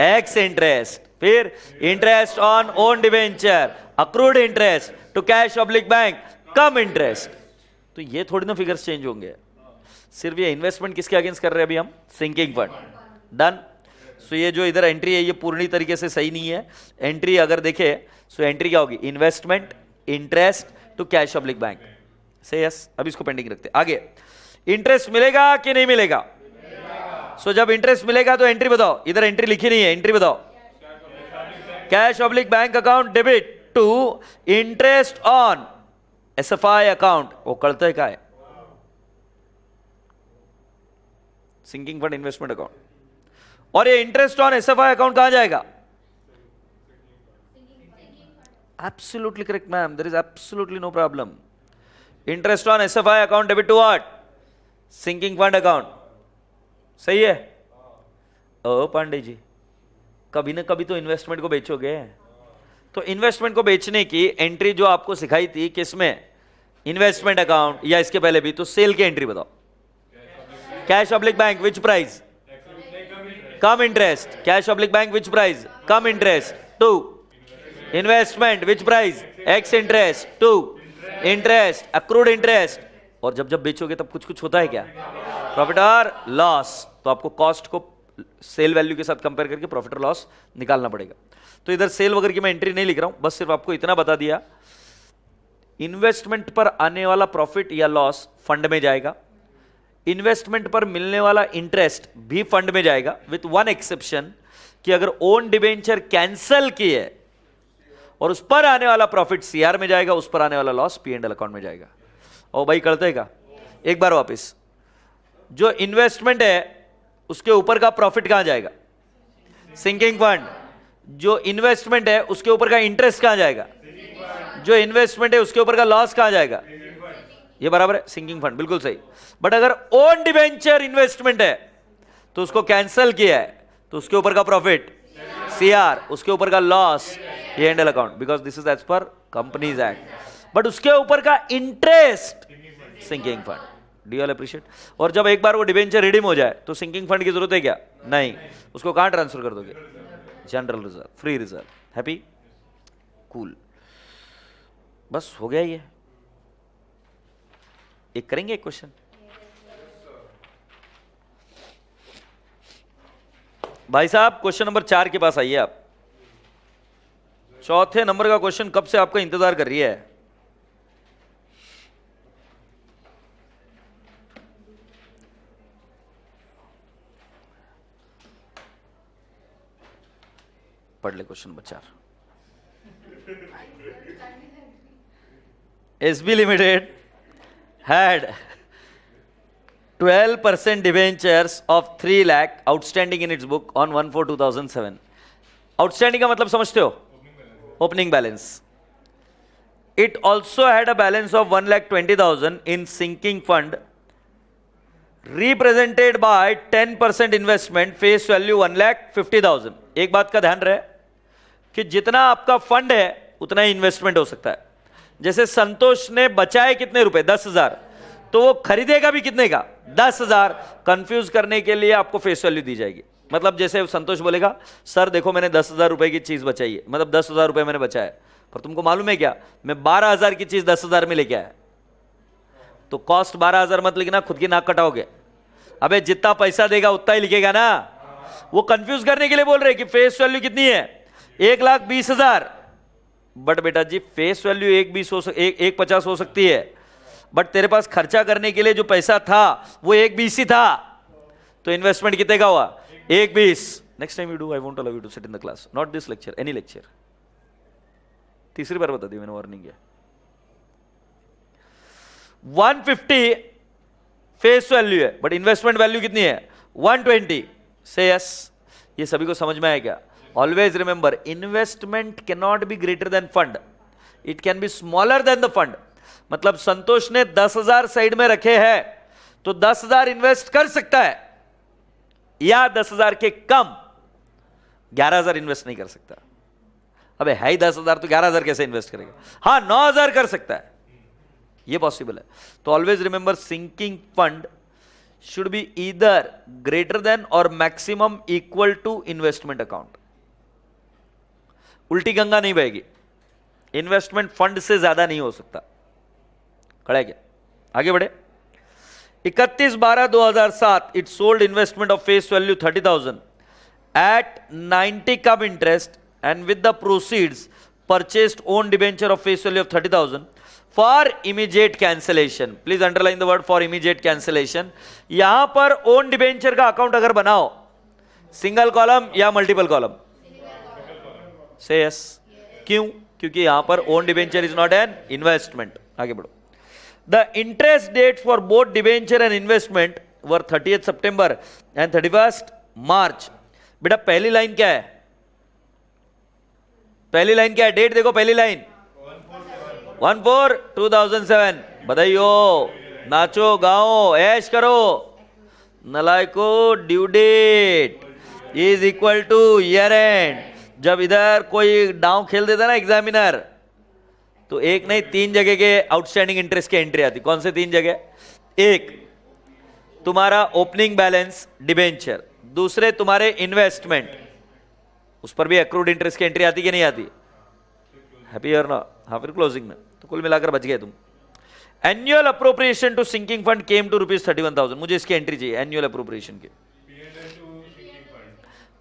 Ex interest. फिर interest on own debenture, accrued interest to cash oblique bank, cum interest. तो ये थोड़ी ना फिगर्स चेंज होंगे, सिर्फ ये इन्वेस्टमेंट किसके अगेंस्ट कर रहे हैं अभी हम? Sinking fund. डन। सो ये जो इधर एंट्री है ये पूरी तरीके से सही नहीं है। एंट्री अगर देखे, सो एंट्री क्या होगी? Investment interest to cash oblique bank, say yes. अभी इसको पेंडिंग रखते, आगे। इंटरेस्ट मिलेगा कि नहीं मिलेगा? सो जब इंटरेस्ट मिलेगा तो एंट्री बताओ। इधर एंट्री लिखी नहीं है, एंट्री बताओ। Cash oblique bank account debit to interest on SFI account, वो करता है क्या है? Sinking fund investment account. और ये इंटरेस्ट ऑन एसएफआई अकाउंट कहां जाएगा? Absolutely correct ma'am, there is absolutely no problem. Interest on SFI account debit to what? Sinking fund account. सही है? ओ पांडे जी, कभी ना कभी तो इन्वेस्टमेंट को बेचोगे। तो इन्वेस्टमेंट को बेचने की एंट्री जो आपको सिखाई थी किसमें? इन्वेस्टमेंट अकाउंट, या इसके पहले भी? तो सेल की एंट्री बताओ। Cash oblique bank, which price? Cum interest. Cash oblique bank, which price? Cum interest to investment, which price? Ex interest to interest, accrued interest. और जब जब बेचोगे तब कुछ कुछ होता है क्या? प्रॉफिट और लॉस। तो आपको कॉस्ट को सेल वैल्यू के साथ कंपेयर करके प्रॉफिट और लॉस निकालना पड़ेगा। तो इधर सेल वगैरह की मैं एंट्री नहीं लिख रहा हूं, बस सिर्फ आपको इतना बता दिया, इन्वेस्टमेंट पर आने वाला प्रॉफिट या लॉस फंड में जाएगा, इन्वेस्टमेंट पर मिलने वाला इंटरेस्ट भी फंड में जाएगा, विथ वन एक्सेप्शन कि अगर ओन डिबेंचर कैंसल किए और उस पर आने वाला प्रॉफिट सीआर में जाएगा, उस पर आने वाला loss P and L account में जाएगा। और भाई करते का एक बार वापस, जो इन्वेस्टमेंट है उसके ऊपर का प्रॉफिट कहां जाएगा? Sinking fund. जो इन्वेस्टमेंट है उसके ऊपर का इंटरेस्ट कहां जाएगा? जो इन्वेस्टमेंट है उसके ऊपर का लॉस कहां जाएगा? ये बराबर है सिंकिंग फंड, बिल्कुल सही। बट अगर ओन डिबेंचर इन्वेस्टमेंट है तो उसको कैंसल किया है, तो उसके ऊपर का प्रॉफिट सीआर, उसके ऊपर का loss P and L account, because this is as per companies act. But उसके ऊपर का interest sinking fund. Do you all appreciate? और जब एक बार वो डिबेंचर रिडीम हो जाए तो सिंकिंग फंड की जरूरत है क्या? नहीं। उसको कहां ट्रांसफर कर दोगे? General reserve, free reserve. Happy? Cool. बस हो गया ये। एक करेंगे एक क्वेश्चन। भाई साहब क्वेश्चन नंबर 4 के पास आइए आप। चौथे नंबर का क्वेश्चन कब से आपका इंतजार कर रही है? पढ़ ले क्वेश्चन बच्चा। SB Limited had 12% debentures of 3 lakh outstanding in its book on 1/4/2007. Outstanding का मतलब समझते हो? Opening balance. It also had a balance of 1,20,000 in sinking fund represented by 10% investment, face value 1,50,000. एक बात का ध्यान रहे कि जितना आपका फंड है उतना ही इन्वेस्टमेंट हो सकता है। जैसे संतोष ने बचाए कितने रुपए? 10,000, तो वो खरीदेगा भी कितने का? 10,000। कंफ्यूज करने के लिए आपको फेस वैल्यू दी जाएगी। मतलब जैसे संतोष बोलेगा सर देखो मैंने 10,000 रुपए की चीज बचाई है, मतलब 10,000 रुपए मैंने बचाया, पर तुमको मालूम है क्या मैं 12,000 की चीज 10,000 में लेके आया, तो कॉस्ट 12,000 मत लिखना, खुद की नाक कटाओगे। अबे जितना पैसा देगा उतना ही लिखेगा ना। वो कंफ्यूज करने के लिए बोल रहे कि फेस वैल्यू कितनी है? 1,20,000। बट बेटा जी फेस वैल्यू 1,50 हो सकती है, बट तेरे पास खर्चा करने के लिए जो पैसा था वो 1,20 ही था, तो इन्वेस्टमेंट कितने का हुआ? 1,20। Next time you do I won't allow you to sit in the class, not this lecture, any lecture. तीसरी बार बता दी मैंने, वार्निंग है। 150 फेस वैल्यू है, बट इन्वेस्टमेंट वैल्यू कितनी है? 120। से यस, ये सभी को समझ में आया क्या? Always remember investment can not be greater than fund, it can be smaller than the fund. मतलब संतोष ने 10,000 साइड में रखे हैं तो 10,000 इन्वेस्ट कर सकता है, या 10,000 के कम 11,000 इन्वेस्ट नहीं कर सकता। अबे है ही 10,000 तो 11,000 कैसे इन्वेस्ट करेगा? हाँ 9,000 कर सकता है, ये पॉसिबल है। तो always remember sinking fund should be either greater than or maximum equal to investment account. उल्टी गंगा नहीं बहेगी, इन्वेस्टमेंट फंड से ज्यादा नहीं हो सकता। खड़ा है क्या? आगे बढ़े। 31/12/2007 it sold investment of face value 30,000 at 90 cum interest and with the proceeds purchased own debenture of face value of 30,000 for immediate cancellation. Please underline the word for immediate cancellation. यहां पर ओन डिबेंचर का अकाउंट अगर बनाओ, सिंगल कॉलम या मल्टीपल कॉलम? Say yes. क्यों? क्योंकि यहां पर own debenture is not an investment. आगे बढ़ो। The interest dates for both debenture and investment were 30th September and 31st March. बेटा पहली लाइन क्या है? पहली लाइन क्या है? डेट देखो, पहली लाइन 1/4/2007। बधाइयो, नाचो गाओ, ऐश करो। नलायको, due date is equal to year end. जब इधर कोई डाउ खेल देता ना एग्जामिनर, तो एक नहीं 3 जगह के आउटस्टैंडिंग इंटरेस्ट की एंट्री आती। कौन से 3 जगह? एक तुम्हारा ओपनिंग बैलेंस डिबेंचर, दूसरे तुम्हारे इन्वेस्टमेंट, उस पर भी एक्रूड इंटरेस्ट की एंट्री आती कि नहीं आती? हैप्पी और ना? हाँ, फिर क्लोजिंग में। तो कुल मिलाकर बच गए तुम। Annual appropriation to sinking fund came to ₹31,000। मुझे इसकी एंट्री चाहिए एनुअल अप्रोप्रिएशन की।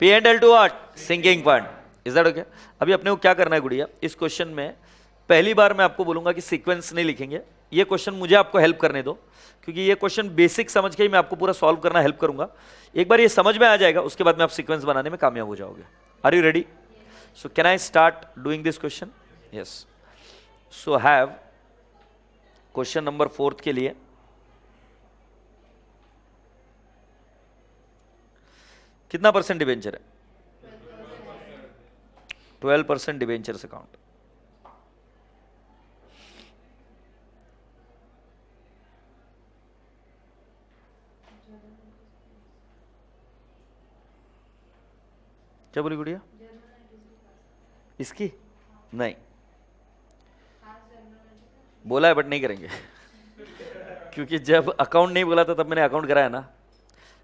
P&L to what? Sinking fund. Is that okay? अभी अपने को क्या करना है गुड़िया, इस क्वेश्चन में पहली बार मैं आपको बोलूंगा कि सीक्वेंस नहीं लिखेंगे। ये क्वेश्चन मुझे आपको हेल्प करने दो, क्योंकि ये क्वेश्चन बेसिक समझ के ही मैं आपको पूरा सॉल्व करना हेल्प करूंगा। एक बार ये समझ में आ जाएगा, उसके बाद में आप सीक्वेंस बनाने में कामयाब हो जाओगे। Are you ready? So can I start doing this question? Yes. So have question number 4 के लिए कितना परसेंट डिबेंचर है? 12% डिबेंचर्स अकाउंट। क्या बोली गुड़िया? इसकी नहीं बोला है, बट नहीं करेंगे क्योंकि जब अकाउंट नहीं बोला था तब मैंने अकाउंट कराया ना।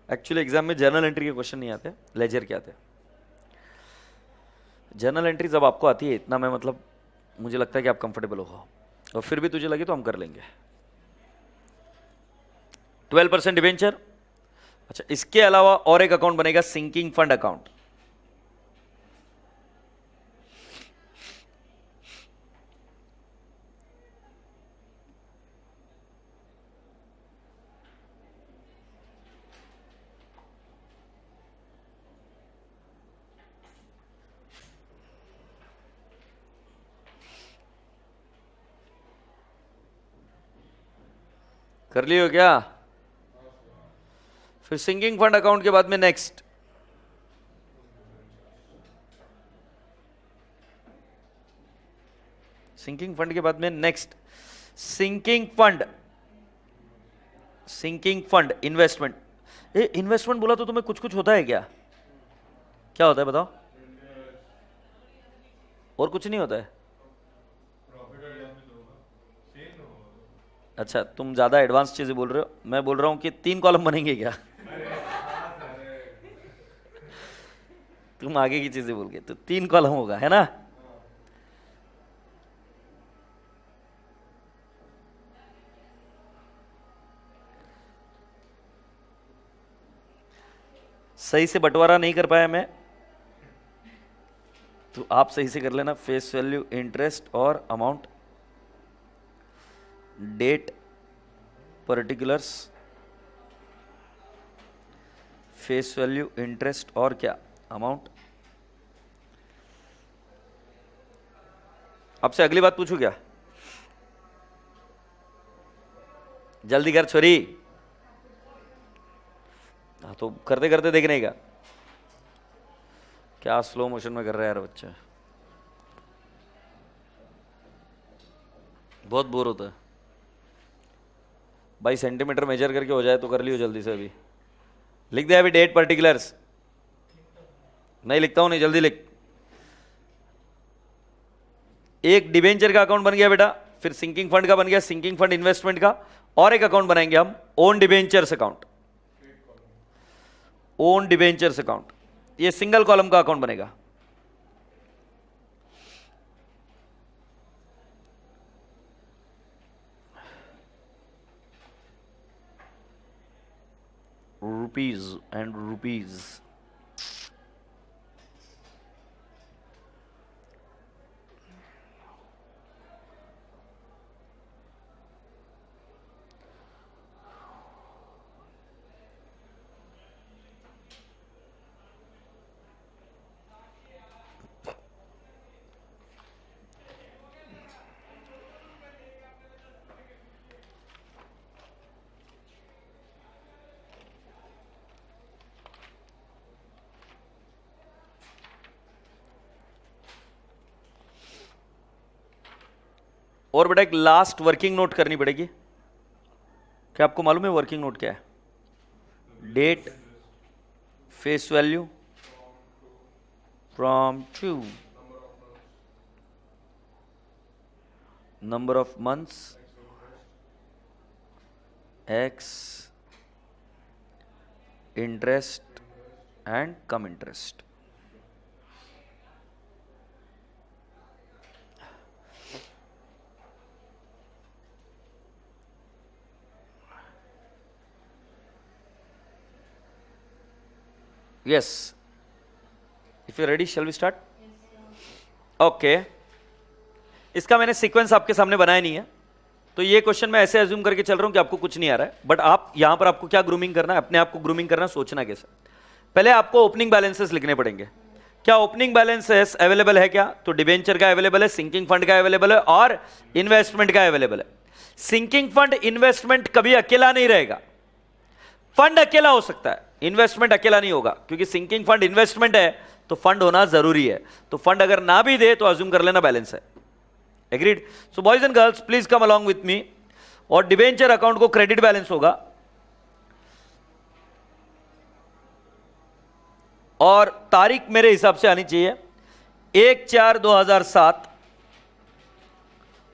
एक्चुअली एग्जाम में जर्नल एंट्री के क्वेश्चन नहीं आते, लेजर के आते। जर्नल एंट्री जब आपको आती है इतना, मैं मतलब मुझे लगता है कि आप कंफर्टेबल हो, और फिर भी तुझे लगे तो हम कर लेंगे। 12% डिबेंचर। अच्छा, इसके अलावा और एक अकाउंट बनेगा सिंकिंग फंड अकाउंट। कर लियो क्या? फिर सिंकिंग फंड अकाउंट के बाद में नेक्स्ट सिंकिंग फंड के बाद में next sinking fund investment. Investment बोला तो तुम्हें कुछ कुछ होता है क्या? क्या होता है बताओ? और कुछ नहीं होता है? अच्छा, तुम ज्यादा एडवांस चीजें बोल रहे हो। मैं बोल रहा हूं कि 3 कॉलम बनेंगे क्या? तुम आगे की चीजें बोल के तो 3 कॉलम होगा, है ना? सही से बंटवारा नहीं कर पाया मैं, तो आप सही से कर लेना। फेस वैल्यू, इंटरेस्ट और amount, date, particulars, face value, interest और क्या? अमाउंट। आपसे अगली बात पूछूं क्या? जल्दी कर छोरी। हाँ, तो करते करते देखने का। क्या स्लो मोशन में कर रहा है यार बच्चा, बहुत बोर होता है भाई। सेंटीमीटर मेजर करके हो जाए तो कर लियो जल्दी से। अभी लिख दे अभी डेट पर्टिकुलर्स। नहीं लिखता हूं, नहीं जल्दी लिख। एक डिबेंचर का अकाउंट बन गया बेटा, फिर सिंकिंग फंड का बन गया, सिंकिंग फंड इन्वेस्टमेंट का, और एक अकाउंट बनाएंगे हम, own debentures account. Own debentures account, ये सिंगल कॉलम का अकाउंट बनेगा। Rupees and rupees. और बेटा एक लास्ट वर्किंग नोट करनी पड़ेगी। क्या आपको मालूम है वर्किंग नोट क्या है? Date, face value, from to, number of months, ex, interest and cum interest. Yes. If you're ready, shall we start? Okay. इसका मैंने सीक्वेंस आपके सामने बनाया नहीं है, तो ये क्वेश्चन मैं ऐसे अज्यूम करके चल रहा हूं कि आपको कुछ नहीं आ रहा है। बट आप यहां पर आपको क्या ग्रूमिंग करना है, अपने आप को ग्रूमिंग करना, सोचना कैसे। पहले आपको ओपनिंग बैलेंसेस लिखने पड़ेंगे। क्या ओपनिंग बैलेंसेस अवेलेबल है क्या? तो डिबेंचर का अवेलेबल है, सिंकिंग फंड का अवेलेबल है और इन्वेस्टमेंट का अवेलेबल है। सिंकिंग फंड इन्वेस्टमेंट कभी अकेला नहीं रहेगा। फंड अकेला हो सकता है, इन्वेस्टमेंट अकेला नहीं होगा, क्योंकि सिंकिंग फंड इन्वेस्टमेंट है तो फंड होना जरूरी है। तो फंड अगर ना भी दे तो अज्यूम कर लेना बैलेंस है। Agreed? So boys and girls please come along with me. और डिबेंचर अकाउंट को क्रेडिट बैलेंस होगा, और तारीख मेरे हिसाब से आनी चाहिए 1/4/2007,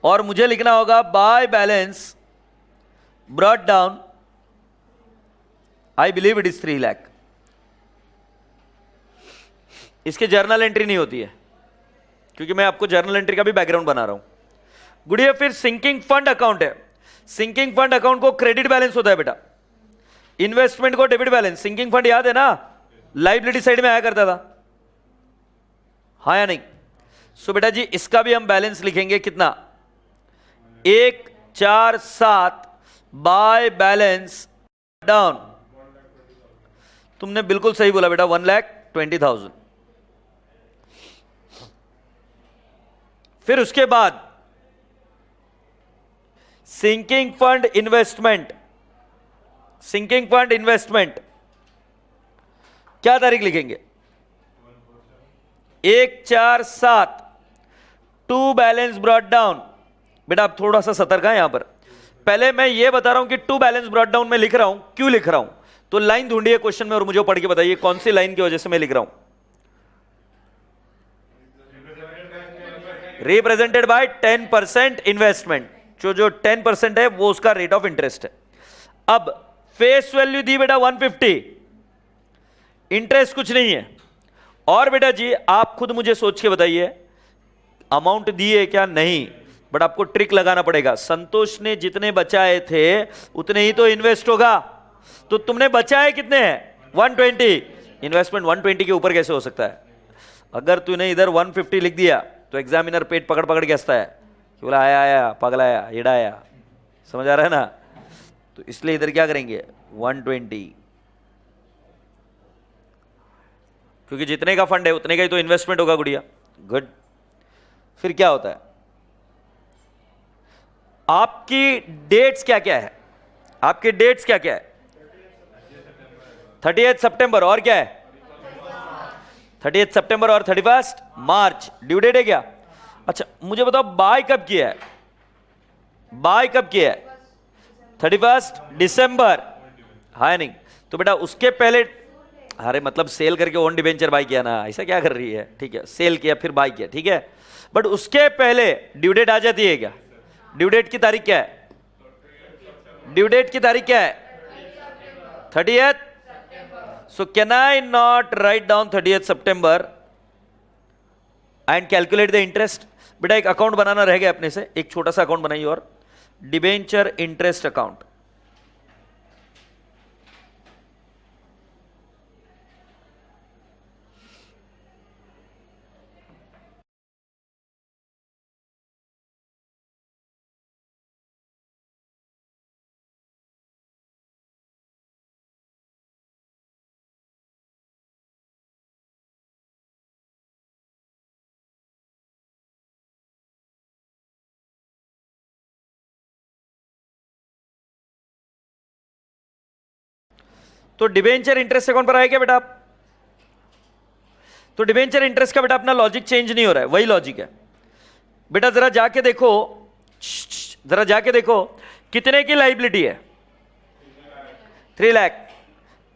और मुझे लिखना होगा bye balance brought down, I believe it is 3 lakh. इसके जर्नल एंट्री नहीं होती है, क्योंकि मैं आपको जर्नल एंट्री का भी बैकग्राउंड बना रहा हूं। गुड़िया, फिर सिंकिंग फंड अकाउंट है। सिंकिंग फंड अकाउंट को क्रेडिट बैलेंस होता है बेटा, इन्वेस्टमेंट को डेबिट बैलेंस। सिंकिंग फंड याद है ना, लाइबिलिटी साइड में आया करता था, हाँ या नहीं? सो बेटा जी इसका भी हम बैलेंस लिखेंगे कितना? 1/4/7 बाय बैलेंस डाउन। तुमने बिल्कुल सही बोला बेटा, 1,20,000। फिर उसके बाद sinking fund investment sinking fund investment, क्या तारीख लिखेंगे? 1/4/7 टू बैलेंस ब्रॉट डाउन। बेटा आप थोड़ा सा सतर्क है यहां पर। पहले मैं ये बता रहा हूं कि टू बैलेंस ब्रॉट डाउन में लिख रहा हूं, क्यों लिख रहा हूं, तो लाइन ढूंढिए क्वेश्चन में और मुझे पढ़ के बताइए कौन सी लाइन की वजह से मैं लिख रहा हूं। रिप्रेजेंटेड बाय 10% इन्वेस्टमेंट, जो 10% है वो उसका रेट ऑफ इंटरेस्ट है। अब फेस वैल्यू दी बेटा 150, इंटरेस्ट कुछ नहीं है। और बेटा जी आप खुद मुझे सोच के बताइए अमाउंट दी है क्या? नहीं, बट आपको ट्रिक लगाना पड़ेगा। संतोष ने जितने बचाए थे उतने ही तो इन्वेस्ट होगा, तो तुमने बचाए कितने हैं? 120। इन्वेस्टमेंट 120 के ऊपर कैसे हो सकता है? अगर तूने इधर 150 लिख दिया तो एग्जामिनर पेट पकड़ पकड़ के हंसता है कि बोला आया आया पगला आया एड़ा आया। समझ आ रहा है ना? तो इसलिए इधर क्या करेंगे? 120, क्योंकि जितने का फंड है उतने का ही तो इन्वेस्टमेंट होगा गुड़िया। गुड। फिर क्या होता है? आपकी डेट्स क्या क्या है? आपकी डेट्स क्या क्या है? 30 सितंबर और क्या है? 30 सितंबर और 31 मार्च ड्यू डेट है क्या? अच्छा मुझे बताओ बाय कब किया है? बाय कब किया है? 31 दिसंबर, है नहीं? तो बेटा उसके पहले, अरे मतलब सेल करके ओन डिबेंचर बाय किया ना, ऐसा क्या कर रही है? ठीक है, सेल किया फिर बाय किया, ठीक है, बट उसके पहले ड्यू डेट आ जाती है क्या? ड्यू डेट की तारीख क्या है? ड्यू डेट की तारीख क्या है? 30th। So can I not write down 30th September and calculate the interest? बेटा एक अकाउंट बनाना रह गया अपने से, एक छोटा सा अकाउंट बनाइए और डिबेंचर इंटरेस्ट अकाउंट। तो डिबेंचर इंटरेस्ट अकाउंट पर आएगा बेटा आप? तो डिबेंचर इंटरेस्ट का बेटा अपना लॉजिक चेंज नहीं हो रहा है, वही लॉजिक है बेटा। जरा जाके देखो, जरा जाके देखो कितने की लाइबिलिटी है? 3 लाख।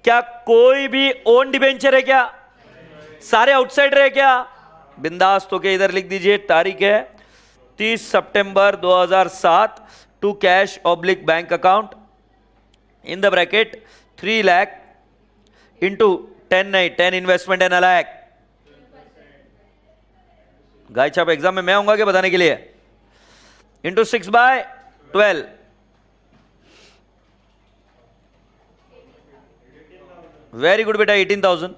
क्या कोई भी ओन डिबेंचर है क्या? सारे आउटसाइडर है क्या? बिंदास तो के इधर लिख दीजिए, तारीख है 30 सितंबर 2007 to cash oblique bank account in the bracket 3 lakh into 10 नहीं 10 इन्वेस्टमेंट एंड लाख। गाय छाप एग्जाम में मैं आऊंगा क्या बताने के लिए? इंटू 6/12, वेरी गुड बेटा 18,000।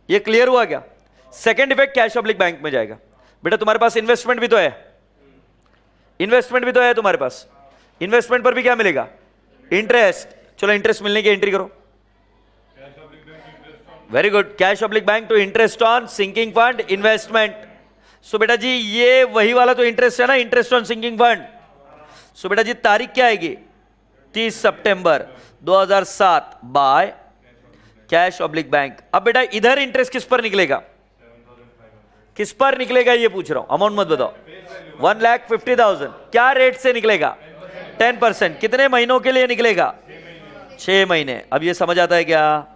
ये क्लियर हुआ क्या? Second effect cash oblique bank में जाएगा। बेटा तुम्हारे पास इन्वेस्टमेंट भी तो है, इन्वेस्टमेंट भी तो है तुम्हारे पास, इन्वेस्टमेंट पर भी क्या मिलेगा? इंटरेस्ट। चलो इंटरेस्ट मिलने की एंट्री करो। Very good, cash oblique bank to interest on sinking fund investment. So बेटा जी ये वही वाला तो इंटरेस्ट है ना, interest on sinking fund. So बेटा जी तारीख क्या आएगी? 30 सितंबर 2007 बाय कैश ऑब्लिक बैंक। अब बेटा इधर इंटरेस्ट किस पर निकलेगा? किस पर निकलेगा ये पूछ रहा हूं, अमाउंट मत बताओ। 1,50,000। क्या रेट से निकलेगा? 10%। कितने महीनों के लिए निकलेगा? 6 महीने। अब ये समझ आता है क्या?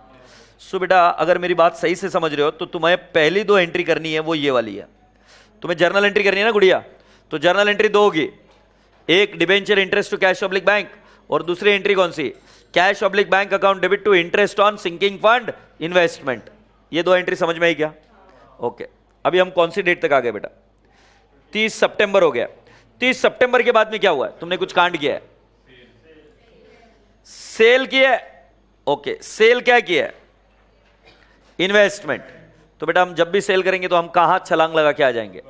सो बेटा अगर मेरी बात सही से समझ रहे हो तो तुम्हें पहली 2 एंट्री करनी है, वो ये वाली है। तुम्हें जर्नल एंट्री करनी है ना गुड़िया, तो जर्नल एंट्री 2 होगी, एक debenture interest to cash oblique bank और दूसरी एंट्री कौन सी? Cash oblique bank account debit to interest on sinking fund investment. ये 2 एंट्री समझ में आई क्या? ओके। अभी हम कौन सी डेट तक आ गए बेटा? 30 सितंबर हो गया। 30 सितंबर के बाद में क्या हुआ है? तुमने कुछ कांड किया है, सेल किया है। ओके, सेल क्या किया है? इन्वेस्टमेंट। तो बेटा हम जब भी सेल करेंगे तो हम कहां छलांग लगा के आ जाएंगे?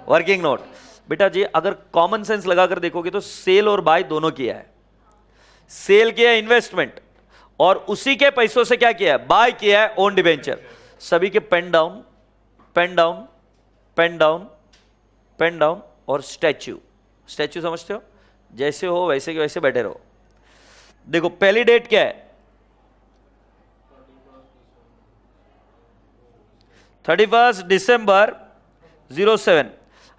Working note. बेटा जी अगर कॉमन सेंस लगाकर देखोगे तो सेल और बाय दोनों किया है। सेल किया है इन्वेस्टमेंट और उसी के पैसों से क्या किया है? बाय किया है ओन डिबेंचर। सभी के pen down, pen down, pen down, pen down और स्टैच्यू। स्टैच्यू समझते हो? जैसे हो वैसे के वैसे बैठे रहो। देखो पहली डेट क्या है, 31 दिसंबर 07।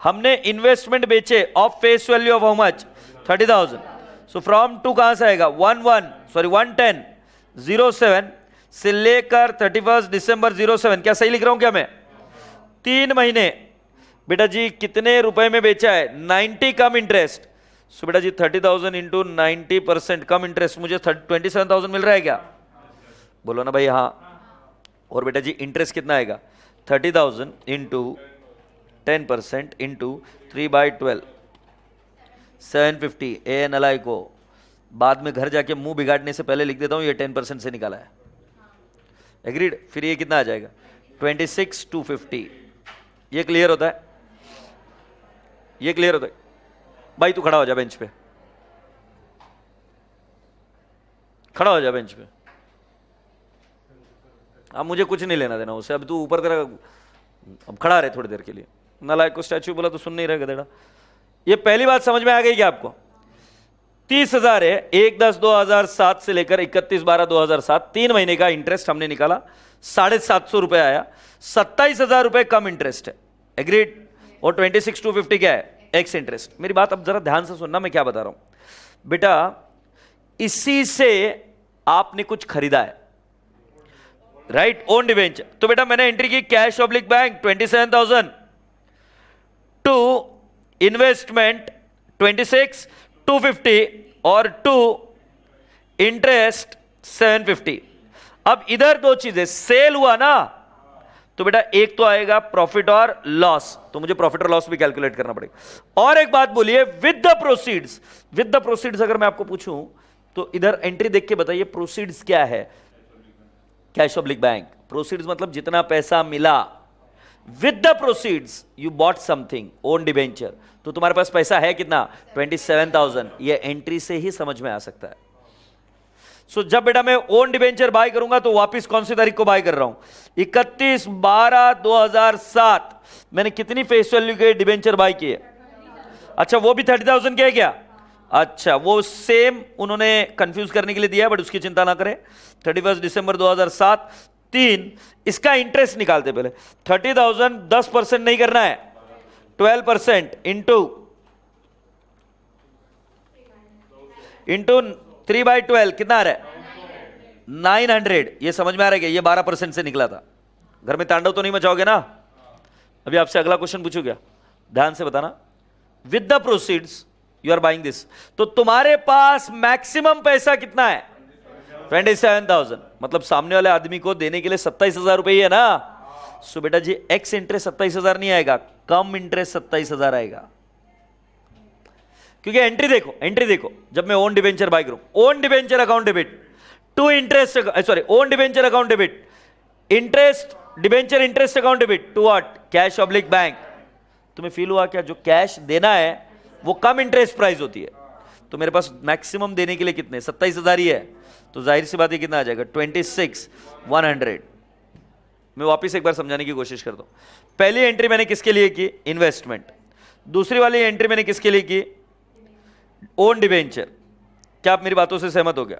हमने इन्वेस्टमेंट बेचे of face value of how much, 30,000। So from to कहां से आएगा, 1/10/07 से लेकर 31 दिसंबर 07। क्या सही लिख रहा हूं क्या मैं? 3 महीने। बेटा जी कितने रुपए में बेचा है, 90 कम इंटरेस्ट। सो बेटा जी 30,000 इंटू 90% कम इंटरेस्ट, मुझे 27,000 मिल रहा है क्या? बोलो ना भाई हाँ। और बेटा जी इंटरेस्ट कितना आएगा, 30,000 इंटू 10% इंटू 3/12, 750। ए नलाई को बाद में घर जाके मुंह बिगाड़ने से पहले लिख देता हूं, ये 10% से निकाला है। एग्रीड? फिर ये कितना आ जाएगा, 26,250। ये क्लियर होता है? ये क्लियर होता है? भाई तू खड़ा हो जा बेंच पे, खड़ा हो जा बेंच पे। अब मुझे कुछ नहीं लेना देना उससे, अब तू ऊपर तेरा अब खड़ा रहे थोड़ी देर के लिए। नालायक को स्टैच्यू बोला तो सुन नहीं रहा गधेड़ा। ये पहली बात समझ में आ गई क्या आपको? 30,000 है, 1/10/2007 से लेकर 31/12/2007, 3 महीने का इंटरेस्ट हमने निकाला, 750 रुपए आया, 27,000 रुपए कम इंटरेस्ट है। एग्रीड? और 26,250 क्या है, एक्स इंटरेस्ट। मेरी बात अब जरा ध्यान से सुनना, मैं क्या बता रहा हूं बेटा। इसी से आपने कुछ खरीदा है, राइट? Own debenture. तो बेटा मैंने एंट्री की cash oblique bank 27,000 to investment 26,250 और टू इंटरेस्ट 750। अब इधर दो चीजें, सेल हुआ ना, तो बेटा एक तो आएगा प्रॉफिट और लॉस, तो मुझे प्रॉफिट और लॉस भी कैलकुलेट करना पड़ेगा। और एक बात बोलिए, with the proceeds. With the proceeds अगर मैं आपको पूछूं तो इधर एंट्री देख के बताइए प्रोसीड्स क्या है? Cash oblique bank. प्रोसीड्स मतलब जितना पैसा मिला। With the proceeds you bought something, own debenture, तो तुम्हारे पास पैसा है कितना, 27,000। ये एंट्री से ही समझ में आ सकता है। सो जब बेटा मैं ओन डिबेंचर बाय करूंगा तो वापस कौन सी तारीख को बाय कर रहा हूं, 31/12/2007। मैंने कितनी फेस वैल्यू के डिबेंचर बाय किए? अच्छा वो भी 30,000 के है क्या? अच्छा वो सेम उन्होंने कंफ्यूज करने के लिए दिया है, बट उसकी चिंता ना करें। 31 दिसंबर 2007, 3, इसका इंटरेस्ट निकालते पहले। 30,000 10% नहीं करना है, 12% इंटू 3/12 कितना आ रहा है, 900। ये समझ में आ रहा है क्या? ये 12% से निकला था। घर में तांडव तो नहीं मचाओगे ना? अभी आपसे अगला क्वेश्चन पूछू क्या, ध्यान से बताना। With the proceeds you are buying this, तो तुम्हारे पास मैक्सिमम पैसा कितना है, 27,000। मतलब सामने वाले आदमी को देने के लिए 27,000 रुपए है ना। सो बेटा जी एक्स इंटरेस्ट 27,000 नहीं आएगा, कम इंटरेस्ट 27,000 आएगा। क्योंकि एंट्री देखो, एंट्री देखो, जब मैं ओन डिबेंचर बाय करूं, own debenture account debit to interest, sorry own debenture account debit, interest debenture interest account debit to what, cash oblique bank. तुम्हें फील हुआ क्या? जो कैश देना है वो कम इंटरेस्ट प्राइस होती है, तो मेरे पास मैक्सिमम देने के लिए कितने, 27,000 ही है, तो जाहिर सी बात है कितना आ जाएगा, 26,100। मैं वापिस एक बार समझाने की कोशिश करता हूं। पहली एंट्री मैंने किसके लिए की, इन्वेस्टमेंट। दूसरी वाली एंट्री मैंने किसके लिए की, ओन डिबेंचर। क्या आप मेरी बातों से सहमत हो गया?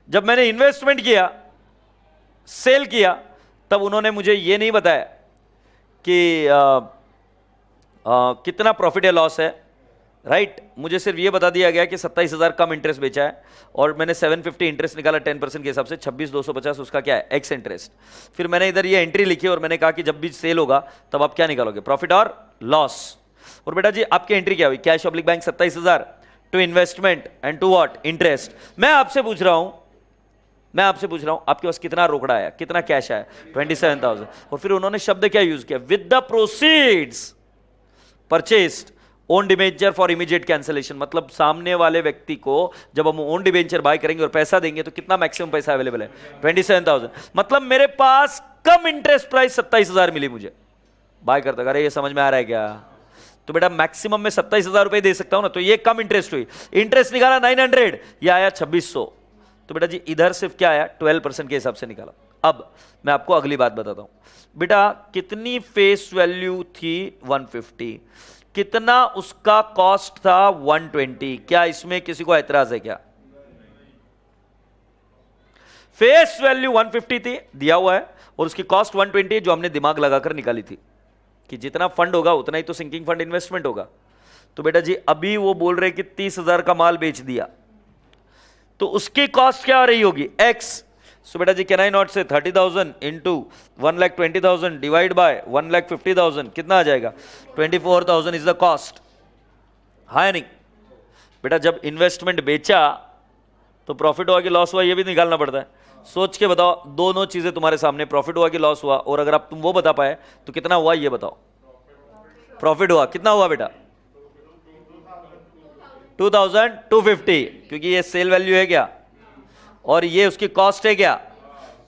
जब मैंने इन्वेस्टमेंट किया, सेल किया, तब उन्होंने मुझे ये नहीं बताया कि कितना प्रॉफिट या लॉस है, राइट? मुझे सिर्फ ये बता दिया गया कि 27,000 कम इंटरेस्ट बेचा है, और मैंने 750 इंटरेस्ट निकाला 10% के हिसाब से, 26,250 उसका क्या है, एक्स इंटरेस्ट। फिर मैंने इधर ये एंट्री लिखी और मैंने कहा कि जब भी सेल होगा तब आप क्या निकालोगे, प्रॉफिट और लॉस। और बेटा जी आपकी एंट्री क्या हुई, cash oblique bank 27,000 to investment and to what, interest. मैं आपसे पूछ रहा हूं आपके पास कितना रोकड़ा आया, कितना कैश आया, 27,000। और फिर उन्होंने शब्द क्या यूज किया, with the proceeds purchased own debenture for immediate cancellation. मतलब सामने वाले व्यक्ति को जब हम ओन डिबेंचर बाय करेंगे और पैसा देंगे तो कितना मैक्सिमम पैसा अवेलेबल है, 27,000। मतलब मेरे पास कम इंटरेस्ट प्राइस 27,000 मिली मुझे बाय करता। अरे ये समझ में आ रहा है क्या? तो बेटा मैक्सिमम में 27,000 रुपए दे सकता हूं ना, तो ये कम इंटरेस्ट हुई, इंटरेस्ट निकाला 900, ये आया 2600। तो बेटा जी इधर सिर्फ क्या आया, 12% के हिसाब से निकाला। अब मैं आपको अगली बात बताता हूं बेटा, कितनी फेस वैल्यू थी 150, कितना उसका कॉस्ट था 120। क्या इसमें किसी को एतराज है क्या? फेस वैल्यू 150 थी, दिया हुआ है, और उसकी कॉस्ट 120 है, जो हमने दिमाग लगाकर निकाली थी कि जितना फंड होगा उतना ही तो सिंकिंग फंड इन्वेस्टमेंट होगा। तो बेटा जी अभी वो बोल रहे कि 30,000 का माल बेच दिया, तो उसकी कॉस्ट क्या आ रही होगी, एक्स। सो बेटा जी कैन आई नॉट से 30,000 इंटू 1,20,000 डिवाइड बाय 1,50,000, कितना आ जाएगा, 24,000 इज द कॉस्ट। हाँ या नहीं बेटा, जब इन्वेस्टमेंट बेचा तो प्रॉफिट हुआ कि लॉस हुआ, ये भी निकालना पड़ता है। सोच के बताओ, दोनों चीजें तुम्हारे सामने, प्रॉफिट हुआ कि लॉस हुआ, और अगर आप तुम वो बता पाए तो कितना हुआ ये बताओ। प्रॉफिट हुआ, कितना हुआ बेटा, 2,250, क्योंकि ये सेल वैल्यू है क्या, और ये उसकी कॉस्ट है क्या।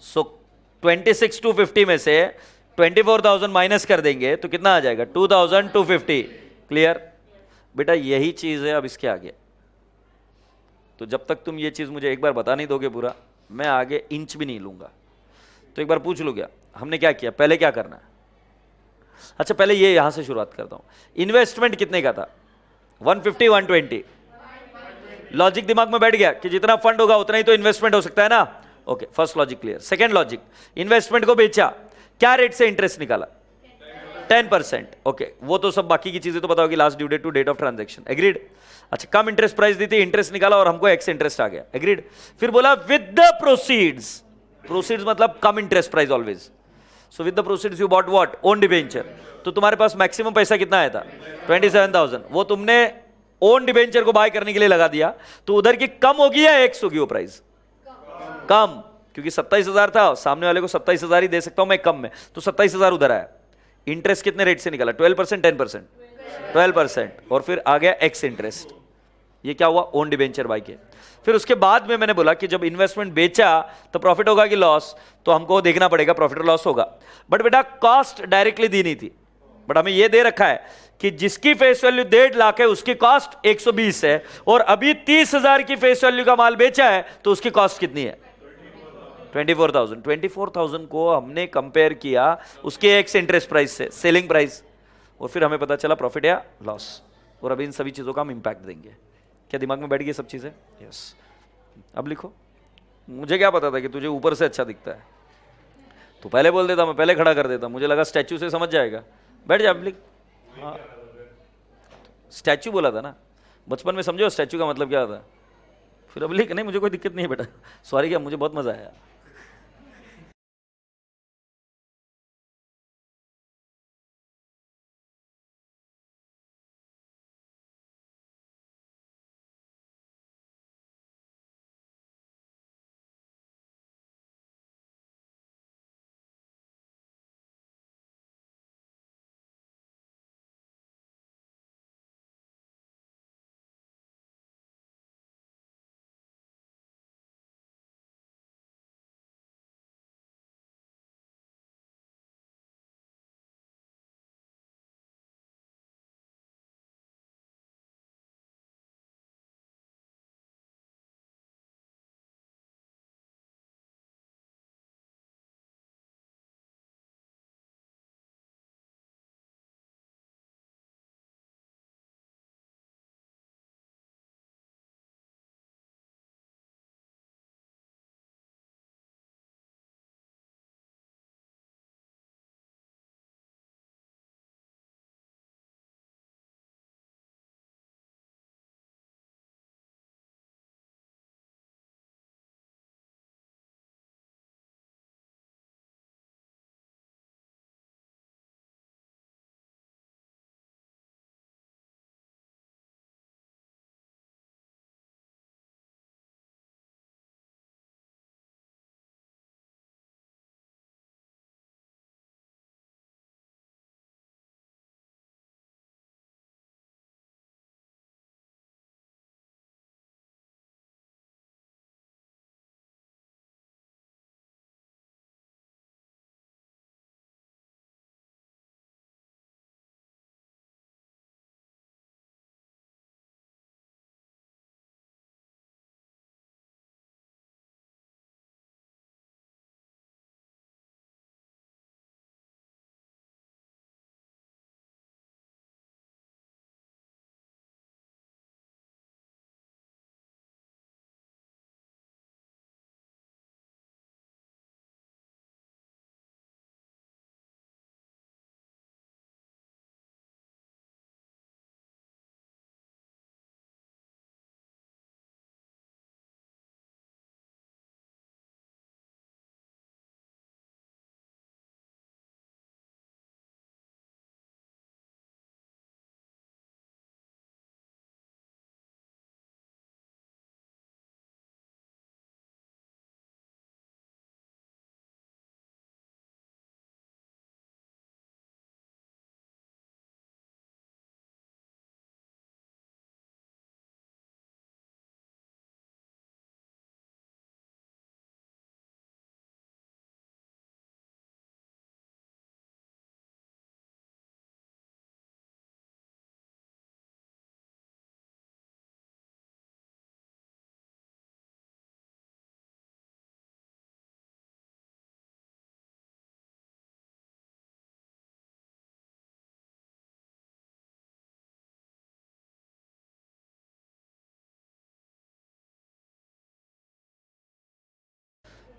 सो 26,250 में से 24,000 माइनस कर देंगे तो कितना आ जाएगा, 2,250। क्लियर बेटा, यही चीज है अब इसके आगे। तो जब तक तुम ये चीज मुझे एक बार बता नहीं दोगे पूरा, मैं आगे इंच भी नहीं लूंगा। तो एक बार पूछ लो क्या हमने क्या किया, पहले क्या करना है। अच्छा पहले ये यहां से शुरुआत करता हूं। इन्वेस्टमेंट कितने का था, 150 120। लॉजिक दिमाग में बैठ गया कि जितना फंड होगा उतना ही तो इन्वेस्टमेंट हो सकता है ना। Okay, first logic clear. Second logic, investment को बेचा, क्या रेट से इंटरेस्ट निकाला, 10%। ओके, वो तो सब बाकी की चीजें तो बताओगी, last due date to date of transaction, agreed. अच्छा, कम इंटरेस्ट प्राइस दी थी, इंटरेस्ट निकाला और हमको एक्स इंटरेस्ट आ गया, एग्रीड। फिर बोला विद द प्रोसीड्स, प्रोसीड्स मतलब cum interest price always. So with the proceeds you bought what, own debenture. तो तुम्हारे पास मैक्सिमम पैसा कितना आया था, 27,000, वो तुमने ओन डिबेंचर को बाय करने के लिए लगा दिया। तो उधर की कम होगी या एक्स होगी वो प्राइस, कम, क्योंकि 27,000 था, सामने वाले को 27,000 ही दे सकता हूं मैं कम में, तो 27,000 उधर आया। इंटरेस्ट कितने रेट से निकाला, 12% 10%, 12%, और फिर आ गया एक्स इंटरेस्ट। ये क्या हुआ, ओन डिबेंचर बाय के। फिर उसके बाद में मैंने बोला कि जब इन्वेस्टमेंट बेचा तो प्रॉफिट होगा कि लॉस, तो हमको देखना पड़ेगा प्रॉफिट और लॉस होगा। बट बेटा कॉस्ट डायरेक्टली दी नहीं थी, बट हमें यह दे रखा है कि जिसकी फेस वैल्यू 1.5 लाख है उसकी कॉस्ट 120 है, और अभी 30,000 की फेस वैल्यू का माल बेचा है तो उसकी कॉस्ट कितनी है, 24,000। 24,000 को हमने कंपेयर किया उसके एक्स इंटरेस्ट प्राइस से, सेलिंग प्राइस, और फिर हमें पता चला प्रॉफिट या लॉस। और अभी इन सभी चीजों का हम इंपैक्ट देंगे। क्या दिमाग में बैठ गई सब चीजें, यस। अब लिखो, मुझे क्या पता था कि तुझे ऊपर से अच्छा दिखता है, तो पहले बोल देता, मैं पहले खड़ा कर देता, मुझे लगा स्टैचू से समझ जाएगा। बैठ जा, अब लिख। हाँ, स्टैचू बोला था ना, बचपन में समझो स्टैचू का मतलब क्या होता है। फिर अब लिख, नहीं मुझे कोई दिक्कत नहीं है बेटा, सॉरी, क्या मुझे बहुत मजा आया।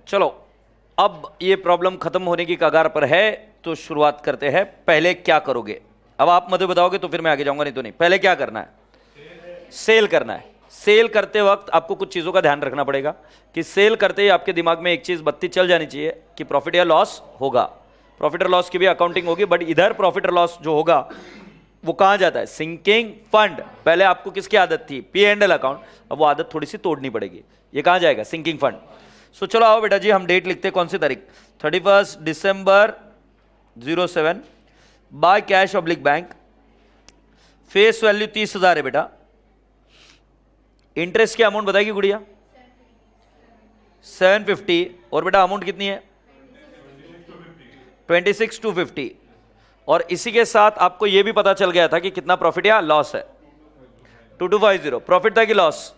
चलो अब ये प्रॉब्लम खत्म होने की कगार पर है, तो शुरुआत करते हैं। पहले क्या करोगे? अब आप मुझे बताओगे तो फिर मैं आगे जाऊंगा, नहीं तो नहीं। पहले क्या करना है? सेल करना है। सेल करते वक्त आपको कुछ चीजों का ध्यान रखना पड़ेगा कि सेल करते ही आपके दिमाग में एक चीज बत्ती चल जानी चाहिए कि प्रॉफिट या लॉस होगा। प्रॉफिट और लॉस की भी अकाउंटिंग होगी, बट इधर प्रॉफिट और लॉस जो होगा वो कहां जाता है? Sinking fund. पहले आपको किसकी आदत थी? P and L account. अब वो आदत थोड़ी सी तोड़नी पड़ेगी। ये कहां जाएगा? Sinking fund. सो चलो आओ बेटा जी, हम डेट लिखते हैं। कौन सी तारीख? 31 December 07 bye cash oblique bank. Face value 30,000 है बेटा। इंटरेस्ट की अमाउंट बताएगी गुड़िया? 750। और बेटा अमाउंट कितनी है? 26,250। और इसी के साथ आपको यह भी पता चल गया था कि कितना प्रॉफिट या लॉस है? 2250। प्रॉफिट था कि लॉस?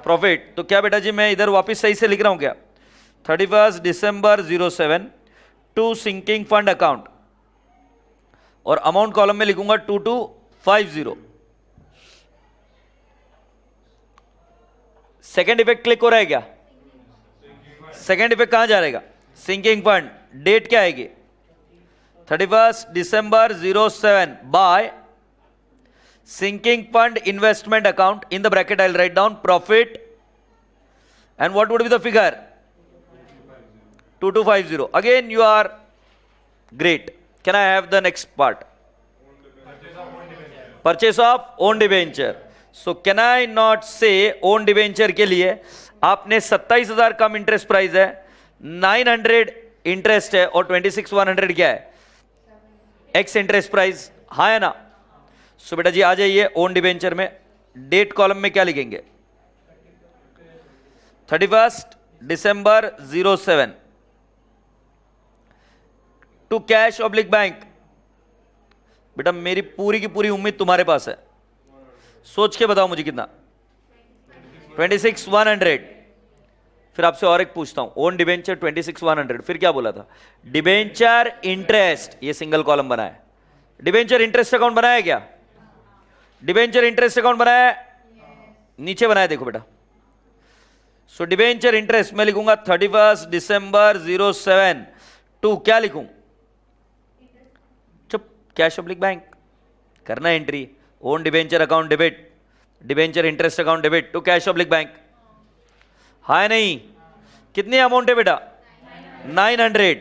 प्रॉफिट। तो क्या बेटा जी मैं इधर वापस सही से लिख रहा हूं क्या? 31 December 07 to sinking fund account, और अमाउंट कॉलम में लिखूंगा 2250। सेकेंड इफेक्ट क्लिक हो रहा है क्या? सेकेंड इफेक्ट कहां जा रहेगा? Sinking fund. डेट क्या आएगी? 31 December 07 by sinking fund investment account. In the bracket I will write down profit and what would be the figure? 2250. Again you are great. Can I have the next part? Purchase of own debenture. So can I not say own debenture के लिए आपने 27,000 कम इंटरेस्ट प्राइस है, 900 इंटरेस्ट है, और 26,100 क्या है? X interest price. हाँ है ना? सो बेटा जी आ जाइए ओन डिबेंचर में। डेट कॉलम में क्या लिखेंगे? 31 December 07 to cash oblique bank. बेटा मेरी पूरी की पूरी उम्मीद तुम्हारे पास है, सोच के बताओ मुझे कितना? 26,100। फिर आपसे और एक पूछता हूं, ओन डिबेंचर 26,100, फिर क्या बोला था? Debenture interest. ये सिंगल कॉलम बना है। डिबेंचर इंटरेस्ट अकाउंट बनाया क्या? डिबेंचर इंटरेस्ट अकाउंट बनाया? नीचे बनाया देखो बेटा। सो डिबेंचर इंटरेस्ट में लिखूंगा 31 दिसंबर 07 टू क्या लिखूं? चुप, कैश ऑब्लिक बैंक करना entry. Own debenture account debit, debenture interest account debit to cash oblique bank. हाँ नहीं? कितनी अमाउंट है बेटा? 900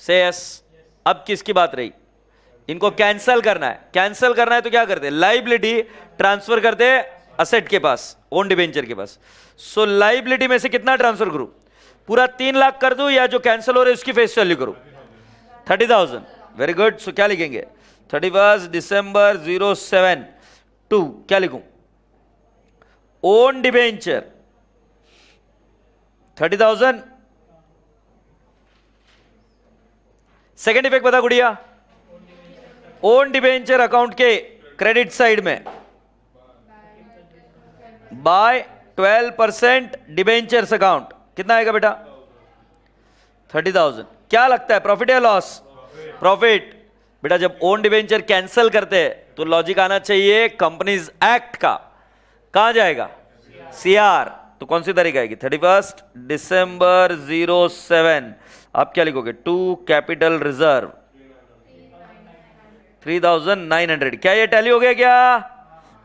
से यस। अब किसकी बात रही? इनको कैंसल करना है। कैंसल करना है तो क्या करते? लाइबिलिटी ट्रांसफर करते असेट के पास, ओन डिबेंचर के पास। सो लाइबिलिटी में से कितना ट्रांसफर करूं? पूरा 3 लाख कर दूं या जो कैंसल हो रहे उसकी फेस वैल्यू करूं? 30,000। Very good. सो क्या लिखेंगे? 31 दिसंबर 07 टू क्या लिखूं? Own debenture 30,000। सेकेंड इफेक्ट बता गुड़िया। ओन डिबेंचर अकाउंट के क्रेडिट साइड में बाय 12% डिबेंचर्स अकाउंट। कितना आएगा बेटा? 30,000। क्या लगता है प्रॉफिट या लॉस? प्रॉफिट। बेटा जब ओन डिबेंचर कैंसल करते हैं तो लॉजिक आना चाहिए कंपनीज एक्ट का। कहां जाएगा? सीआर। तो कौन सी तारीख आएगी? 31 दिसंबर 07। आप क्या लिखोगे? To capital reserve 3,900। क्या ये टैली हो गया क्या?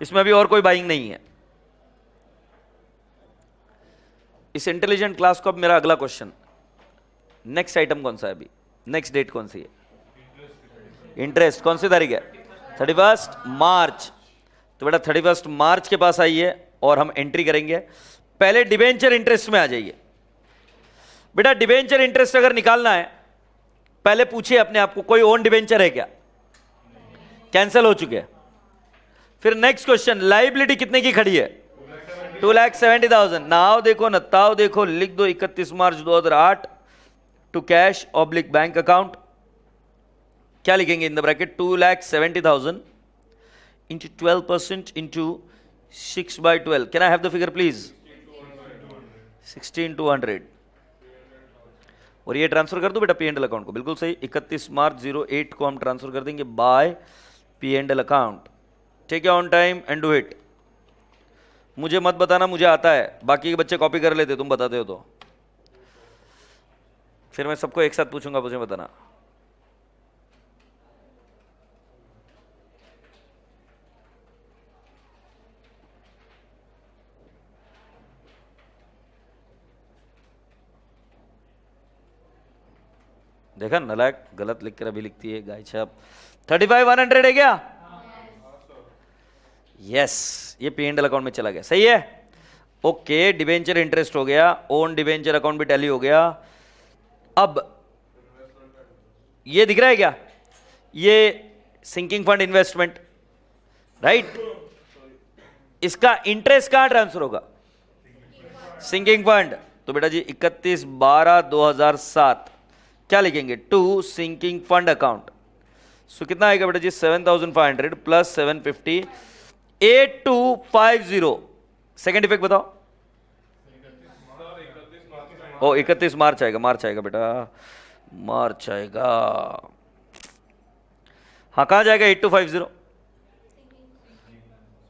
इसमें अभी और कोई बाइंग नहीं है। इस इंटेलिजेंट क्लास को अब मेरा अगला क्वेश्चन, नेक्स्ट आइटम कौन सा है? अभी नेक्स्ट डेट कौन सी है? इंटरेस्ट कौन सी तारीख है? 31 मार्च। तो बेटा 31 मार्च के पास आइए और हम एंट्री करेंगे। पहले डिबेंचर इंटरेस्ट में आ जाइए। बेटा डिबेंचर इंटरेस्ट अगर निकालना है, पहले पूछिए अपने आप को कोई ओन डिबेंचर है क्या? कैंसल हो चुके हैं। फिर नेक्स्ट क्वेश्चन, लाइबिलिटी कितने की खड़ी है? 2,70,000। नाव देखो नताव देखो, लिख दो 31 March 2008 to cash oblique bank account. क्या लिखेंगे in the bracket? 2,70,000 into 12% into 6/12। Can I have the figure please? 16,200। और ये ट्रांसफर कर दो बेटा पी एंड एल अकाउंट को। बिल्कुल सही। 31 मार्च 08 को हम ट्रांसफर कर देंगे by P and L account. Take on time and do it. मुझे मत बताना, मुझे आता है, बाकी के बच्चे कॉपी कर लेते, तुम बताते हो तो। फिर मैं सबको एक साथ पूछूंगा, मुझे बताना। देखा नालायक, गलत लिख कर अभी लिखती है गाय छाप। 35,100 है क्या? यस, ये पी एंड एल अकाउंट में चला गया, सही है। ओके, डिबेंचर इंटरेस्ट हो गया, ओन डिबेंचर अकाउंट भी टैली हो गया। अब ये दिख रहा है क्या? ये सिंकिंग फंड इन्वेस्टमेंट, राइट? इसका इंटरेस्ट कहां ट्रांसफर होगा? Sinking fund. तो बेटा जी 31/12/2007 क्या लिखेंगे? To sinking fund account. So कितना आएगा बेटा जी? 7,500 प्लस 750, 8250। सेकेंड इफेक्ट बताओ। ओ 31 मार्च आएगा, मार्च आएगा बेटा, मार्च आएगा। हाँ, कहां जाएगा 8250?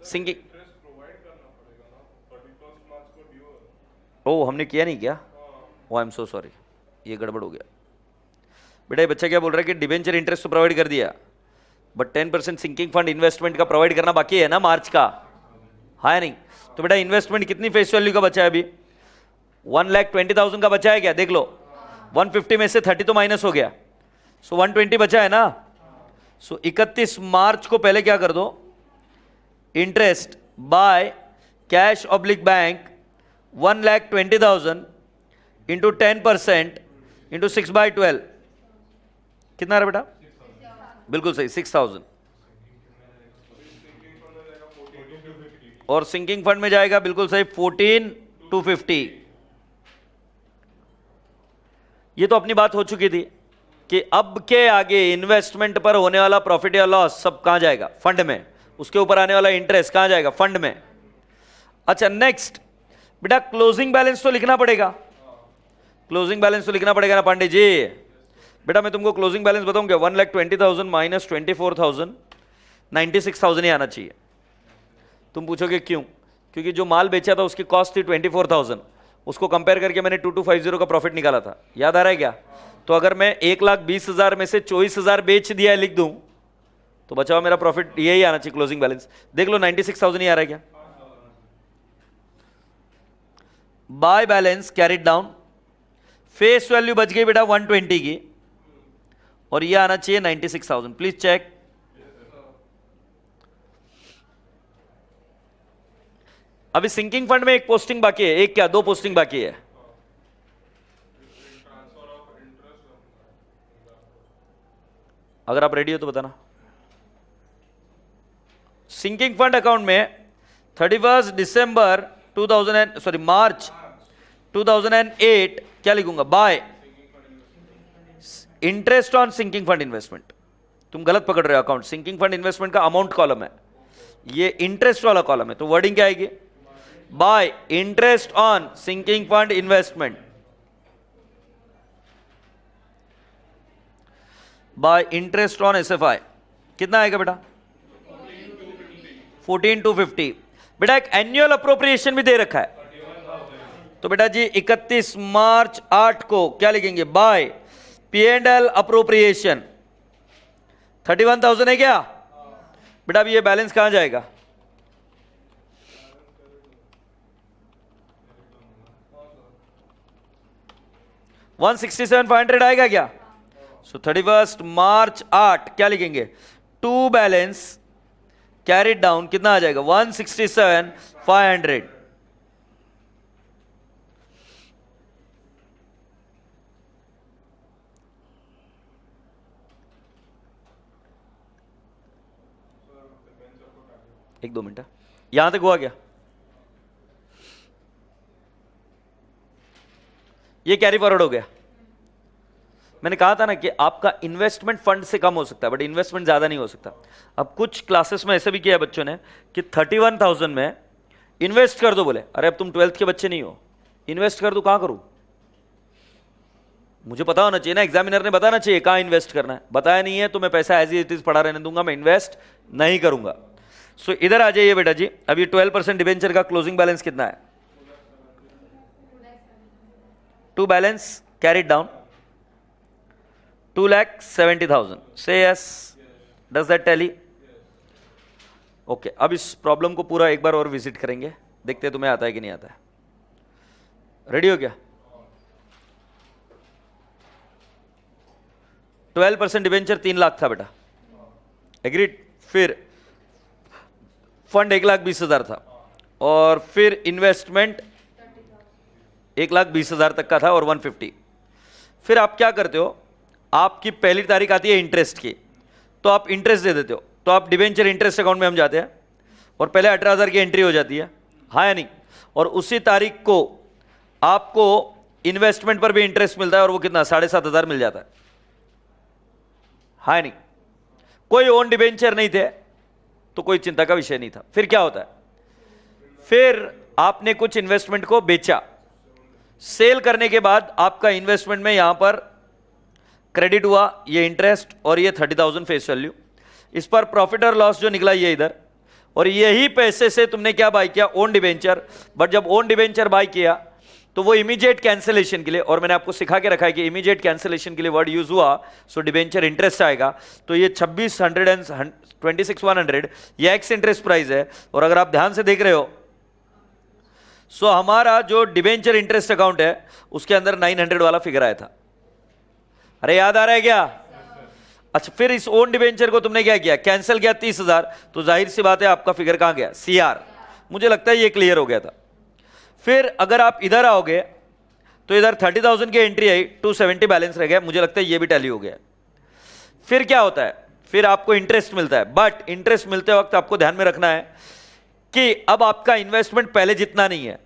सिंकिंग। ओ हमने किया नहीं क्या? ओ आई एम सो सॉरी, ये गड़बड़ हो गया बेटा। ये बच्चा क्या बोल रहा है कि डिबेंचर इंटरेस्ट तो प्रोवाइड कर दिया, बट 10% सिंकिंग फंड इन्वेस्टमेंट का प्रोवाइड करना बाकी है ना मार्च का, है नहीं? तो बेटा इन्वेस्टमेंट कितनी फेस वैल्यू का बचा है अभी? 1,20,000 का बचा है क्या? देख लो, 150 में से 30 तो माइनस हो गया, सो 120 बचा है ना। सो 31 मार्च को पहले क्या कर दो? Interest by cash oblique bank 1,20,000 into 10% into 6/12 कितना रहा बेटा? बिल्कुल सही, 6,000। और सिंकिंग फंड में जाएगा बिल्कुल सही 14,250। ये तो अपनी बात हो चुकी थी कि अब के आगे इन्वेस्टमेंट पर होने वाला प्रॉफिट या लॉस सब कहां जाएगा? फंड में। उसके ऊपर आने वाला इंटरेस्ट कहां जाएगा? फंड में। अच्छा नेक्स्ट बेटा, क्लोजिंग बैलेंस तो लिखना पड़ेगा। क्लोजिंग बैलेंस तो लिखना पड़ेगा ना पांडे जी। बेटा मैं तुमको क्लोजिंग बैलेंस बताऊंगा, 1,20,000 माइनस 24,000, 96,000 ही आना चाहिए। तुम पूछोगे क्यों? क्योंकि जो माल बेचा था उसकी कॉस्ट थी 24,000, उसको कंपेयर करके मैंने 2250 का प्रॉफिट निकाला था, याद आ रहा है क्या? तो अगर मैं 1,20,000 में से 24,000 बेच दिया है लिख दूं, तो बचा हुआ मेरा प्रॉफिट यही आना चाहिए, क्लोजिंग बैलेंस। देख लो 96,000 ही आ रहा है क्या? By balance carried down, face value बच गई बेटा 120 की, और ये आना चाहिए 96,000। Please check. अभी सिंकिंग फंड में एक पोस्टिंग बाकी है, एक क्या दो पोस्टिंग बाकी है। अगर आप रेडी हो तो बताना। सिंकिंग फंड अकाउंट में 31 दिसंबर मार्च 2008 क्या लिखूंगा? By interest on sinking fund investment. तुम गलत पकड़ रहे हो अकाउंट, सिंकिंग फंड इन्वेस्टमेंट का अमाउंट कॉलम है, ये इंटरेस्ट वाला कॉलम है, तो वर्डिंग क्या आएगी? By interest on sinking fund investment, by interest on SFI. कितना आएगा बेटा? 14,250। बेटा एक एनुअल अप्रोप्रिएशन भी दे रखा है, तो बेटा जी 31 मार्च 8 को क्या लिखेंगे? बाय P&L अप्रोप्रिएशन 31,000 है क्या बेटा? अभी ये बैलेंस कहां जाएगा? $167,500 आएगा क्या? सो 31 मार्च 8 क्या लिखेंगे? टू बैलेंस कैरिड डाउन कितना आ जाएगा? 167,500। एक दो मिनट, यहां तक हुआ क्या? ये कैरी फॉरवर्ड हो गया। मैंने कहा था ना कि आपका इन्वेस्टमेंट फंड से कम हो सकता है, बट इन्वेस्टमेंट ज्यादा नहीं हो सकता। अब कुछ क्लासेस में ऐसे भी किया है बच्चों ने कि 31,000 में इन्वेस्ट कर दो। बोले अरे अब तुम 12th के बच्चे नहीं हो, इन्वेस्ट कर दो, कहां करूं? मुझे पता होना चाहिए ना, एग्जामिनर ने बताना चाहिए कहां इन्वेस्ट करना है। बताया नहीं है तो मैं पैसा एज इट इज पड़ा रहने दूंगा, मैं इन्वेस्ट नहीं करूंगा। सो इधर आ जाइए बेटा जी। अब ये 12% डिबेंचर का क्लोजिंग बैलेंस कितना है? 2 बैलेंस कैरिड डाउन 2,70,000. से yes, does that tally? Okay, अब इस प्रॉब्लम को पूरा एक बार और विजिट करेंगे, देखते हैं तुम्हें आता है कि नहीं आता है। रेडी हो गया? 12% डिबेंचर 3 लाख था बेटा, एग्रीड। फिर फंड 1,20,000 था, और फिर इन्वेस्टमेंट 1,20,000 तक का था और 150। फिर आप क्या करते हो, आपकी पहली तारीख आती है इंटरेस्ट की, तो आप इंटरेस्ट दे देते हो, तो आप डिबेंचर इंटरेस्ट अकाउंट में हम जाते हैं और पहले 18,000 की एंट्री हो जाती है, हाँ या नहीं? और उसी तारीख को आपको इन्वेस्टमेंट पर भी इंटरेस्ट मिलता है, और वो कितना? 7,500 मिल जाता है, हाँ या नहीं? कोई ओन डिबेंचर नहीं थे तो कोई चिंता का विषय नहीं था। फिर क्या होता है, फिर आपने कुछ इन्वेस्टमेंट को बेचा, सेल करने के बाद आपका इन्वेस्टमेंट में यहां पर क्रेडिट हुआ, ये इंटरेस्ट और ये 30,000 फेस वैल्यू। इस पर प्रॉफिट और लॉस जो निकला ये इधर, और यही पैसे से तुमने क्या बाय किया? Own debenture. बट जब ओन डिबेंचर बाय किया तो वो इमीडिएट कैंसिलेशन के लिए, और मैंने आपको सिखा के रखा है कि इमीडिएट कैंसिलेशन के लिए वर्ड यूज हुआ, सो डिबेंचर इंटरेस्ट आएगा। तो ये 26,100 ये एक्स इंटरेस्ट प्राइस है। और अगर आप ध्यान से देख रहे हो, सो हमारा जो डिबेंचर इंटरेस्ट अकाउंट है उसके अंदर 900 वाला फिगर आया था। अरे याद आ रहा है क्या? अच्छा, फिर इस ओन डिबेंचर को तुमने क्या किया? कैंसिल किया 30,000, तो जाहिर सी बात है आपका फिगर कहां गया? CR। मुझे लगता है ये क्लियर हो गया था। फिर अगर आप इधर आओगे तो इधर 30,000 की एंट्री आई, 270 बैलेंस रह गया, मुझे लगता है ये भी टैली हो गया। फिर क्या होता है? फिर आपको इंटरेस्ट मिलता है, बट इंटरेस्ट मिलते वक्त आपको ध्यान में रखना है कि अब आपका इन्वेस्टमेंट पहले जितना नहीं है।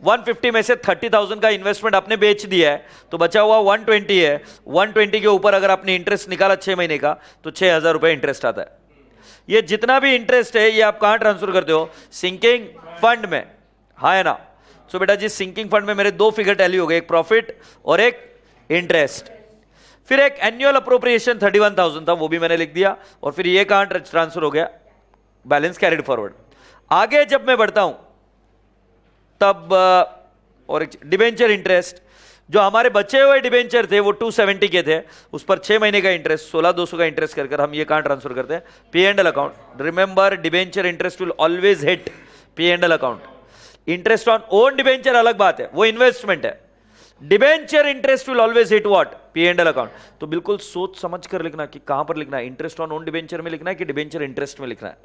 150 में से 30,000 का इन्वेस्टमेंट आपने बेच दिया है, तो बचा हुआ 120 है। 120 के ऊपर अगर आपने इंटरेस्ट निकाला 6 महीने का, तो 6,000 रुपए इंटरेस्ट आता है। ये जितना भी इंटरेस्ट है ये आप कहां ट्रांसफर करते हो? सिंकिंग फंड में, हाँ है ना? सो बेटा जी, सिंकिंग फंड में मेरे 2 फिगर टैली हो गए, एक प्रॉफिट और एक इंटरेस्ट। फिर एक एनुअल अप्रोप्रिएशन 31,000 था, वो भी मैंने लिख दिया। और फिर ये कहां ट्रांसफर हो गया? Balance carried forward. आगे जब मैं बढ़ता हूं तब और डिबेंचर इंटरेस्ट, जो हमारे बचे हुए डिबेंचर थे वो 270 के थे, उस पर 6 महीने का इंटरेस्ट 16,200 का इंटरेस्ट कर हम ये कहां ट्रांसफर करते हैं? P&L account. Remember, debenture interest will always hit P&L account. Interest on own debenture अलग बात है, वो इन्वेस्टमेंट है। Debenture interest will always hit what? P&L account. तो बिल्कुल सोच समझ कर लिखना कि कहां पर लिखना है, इंटरेस्ट ऑन ओन डिबेंचर में लिखना है कि डिबेंचर इंटरेस्ट में लिखना है।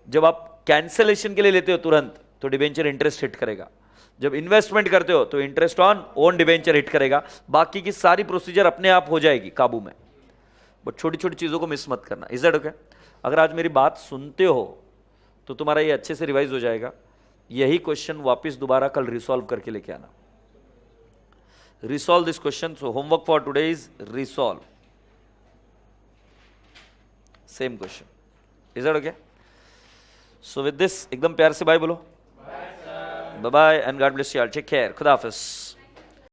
जब आप कैंसिलेशन के लिए लेते हो तुरंत तो डिबेंचर इंटरेस्ट हिट करेगा, जब इन्वेस्टमेंट करते हो तो interest on own debenture hit करेगा। बाकी की सारी प्रोसीजर अपने आप हो जाएगी काबू में, बट छोटी छोटी चीजों को मिस मत करना। Is that okay? अगर आज मेरी बात सुनते हो तो तुम्हारा ये अच्छे से रिवाइज हो जाएगा। यही क्वेश्चन वापस दोबारा कल रिसॉल्व करके लेके आना। Resolve this question. So homework for today is resolve same question. Is that okay? So with this एकदम प्यार से बाय बोलो। Bye bye and God bless you all. Take care. खुदा हाफिज।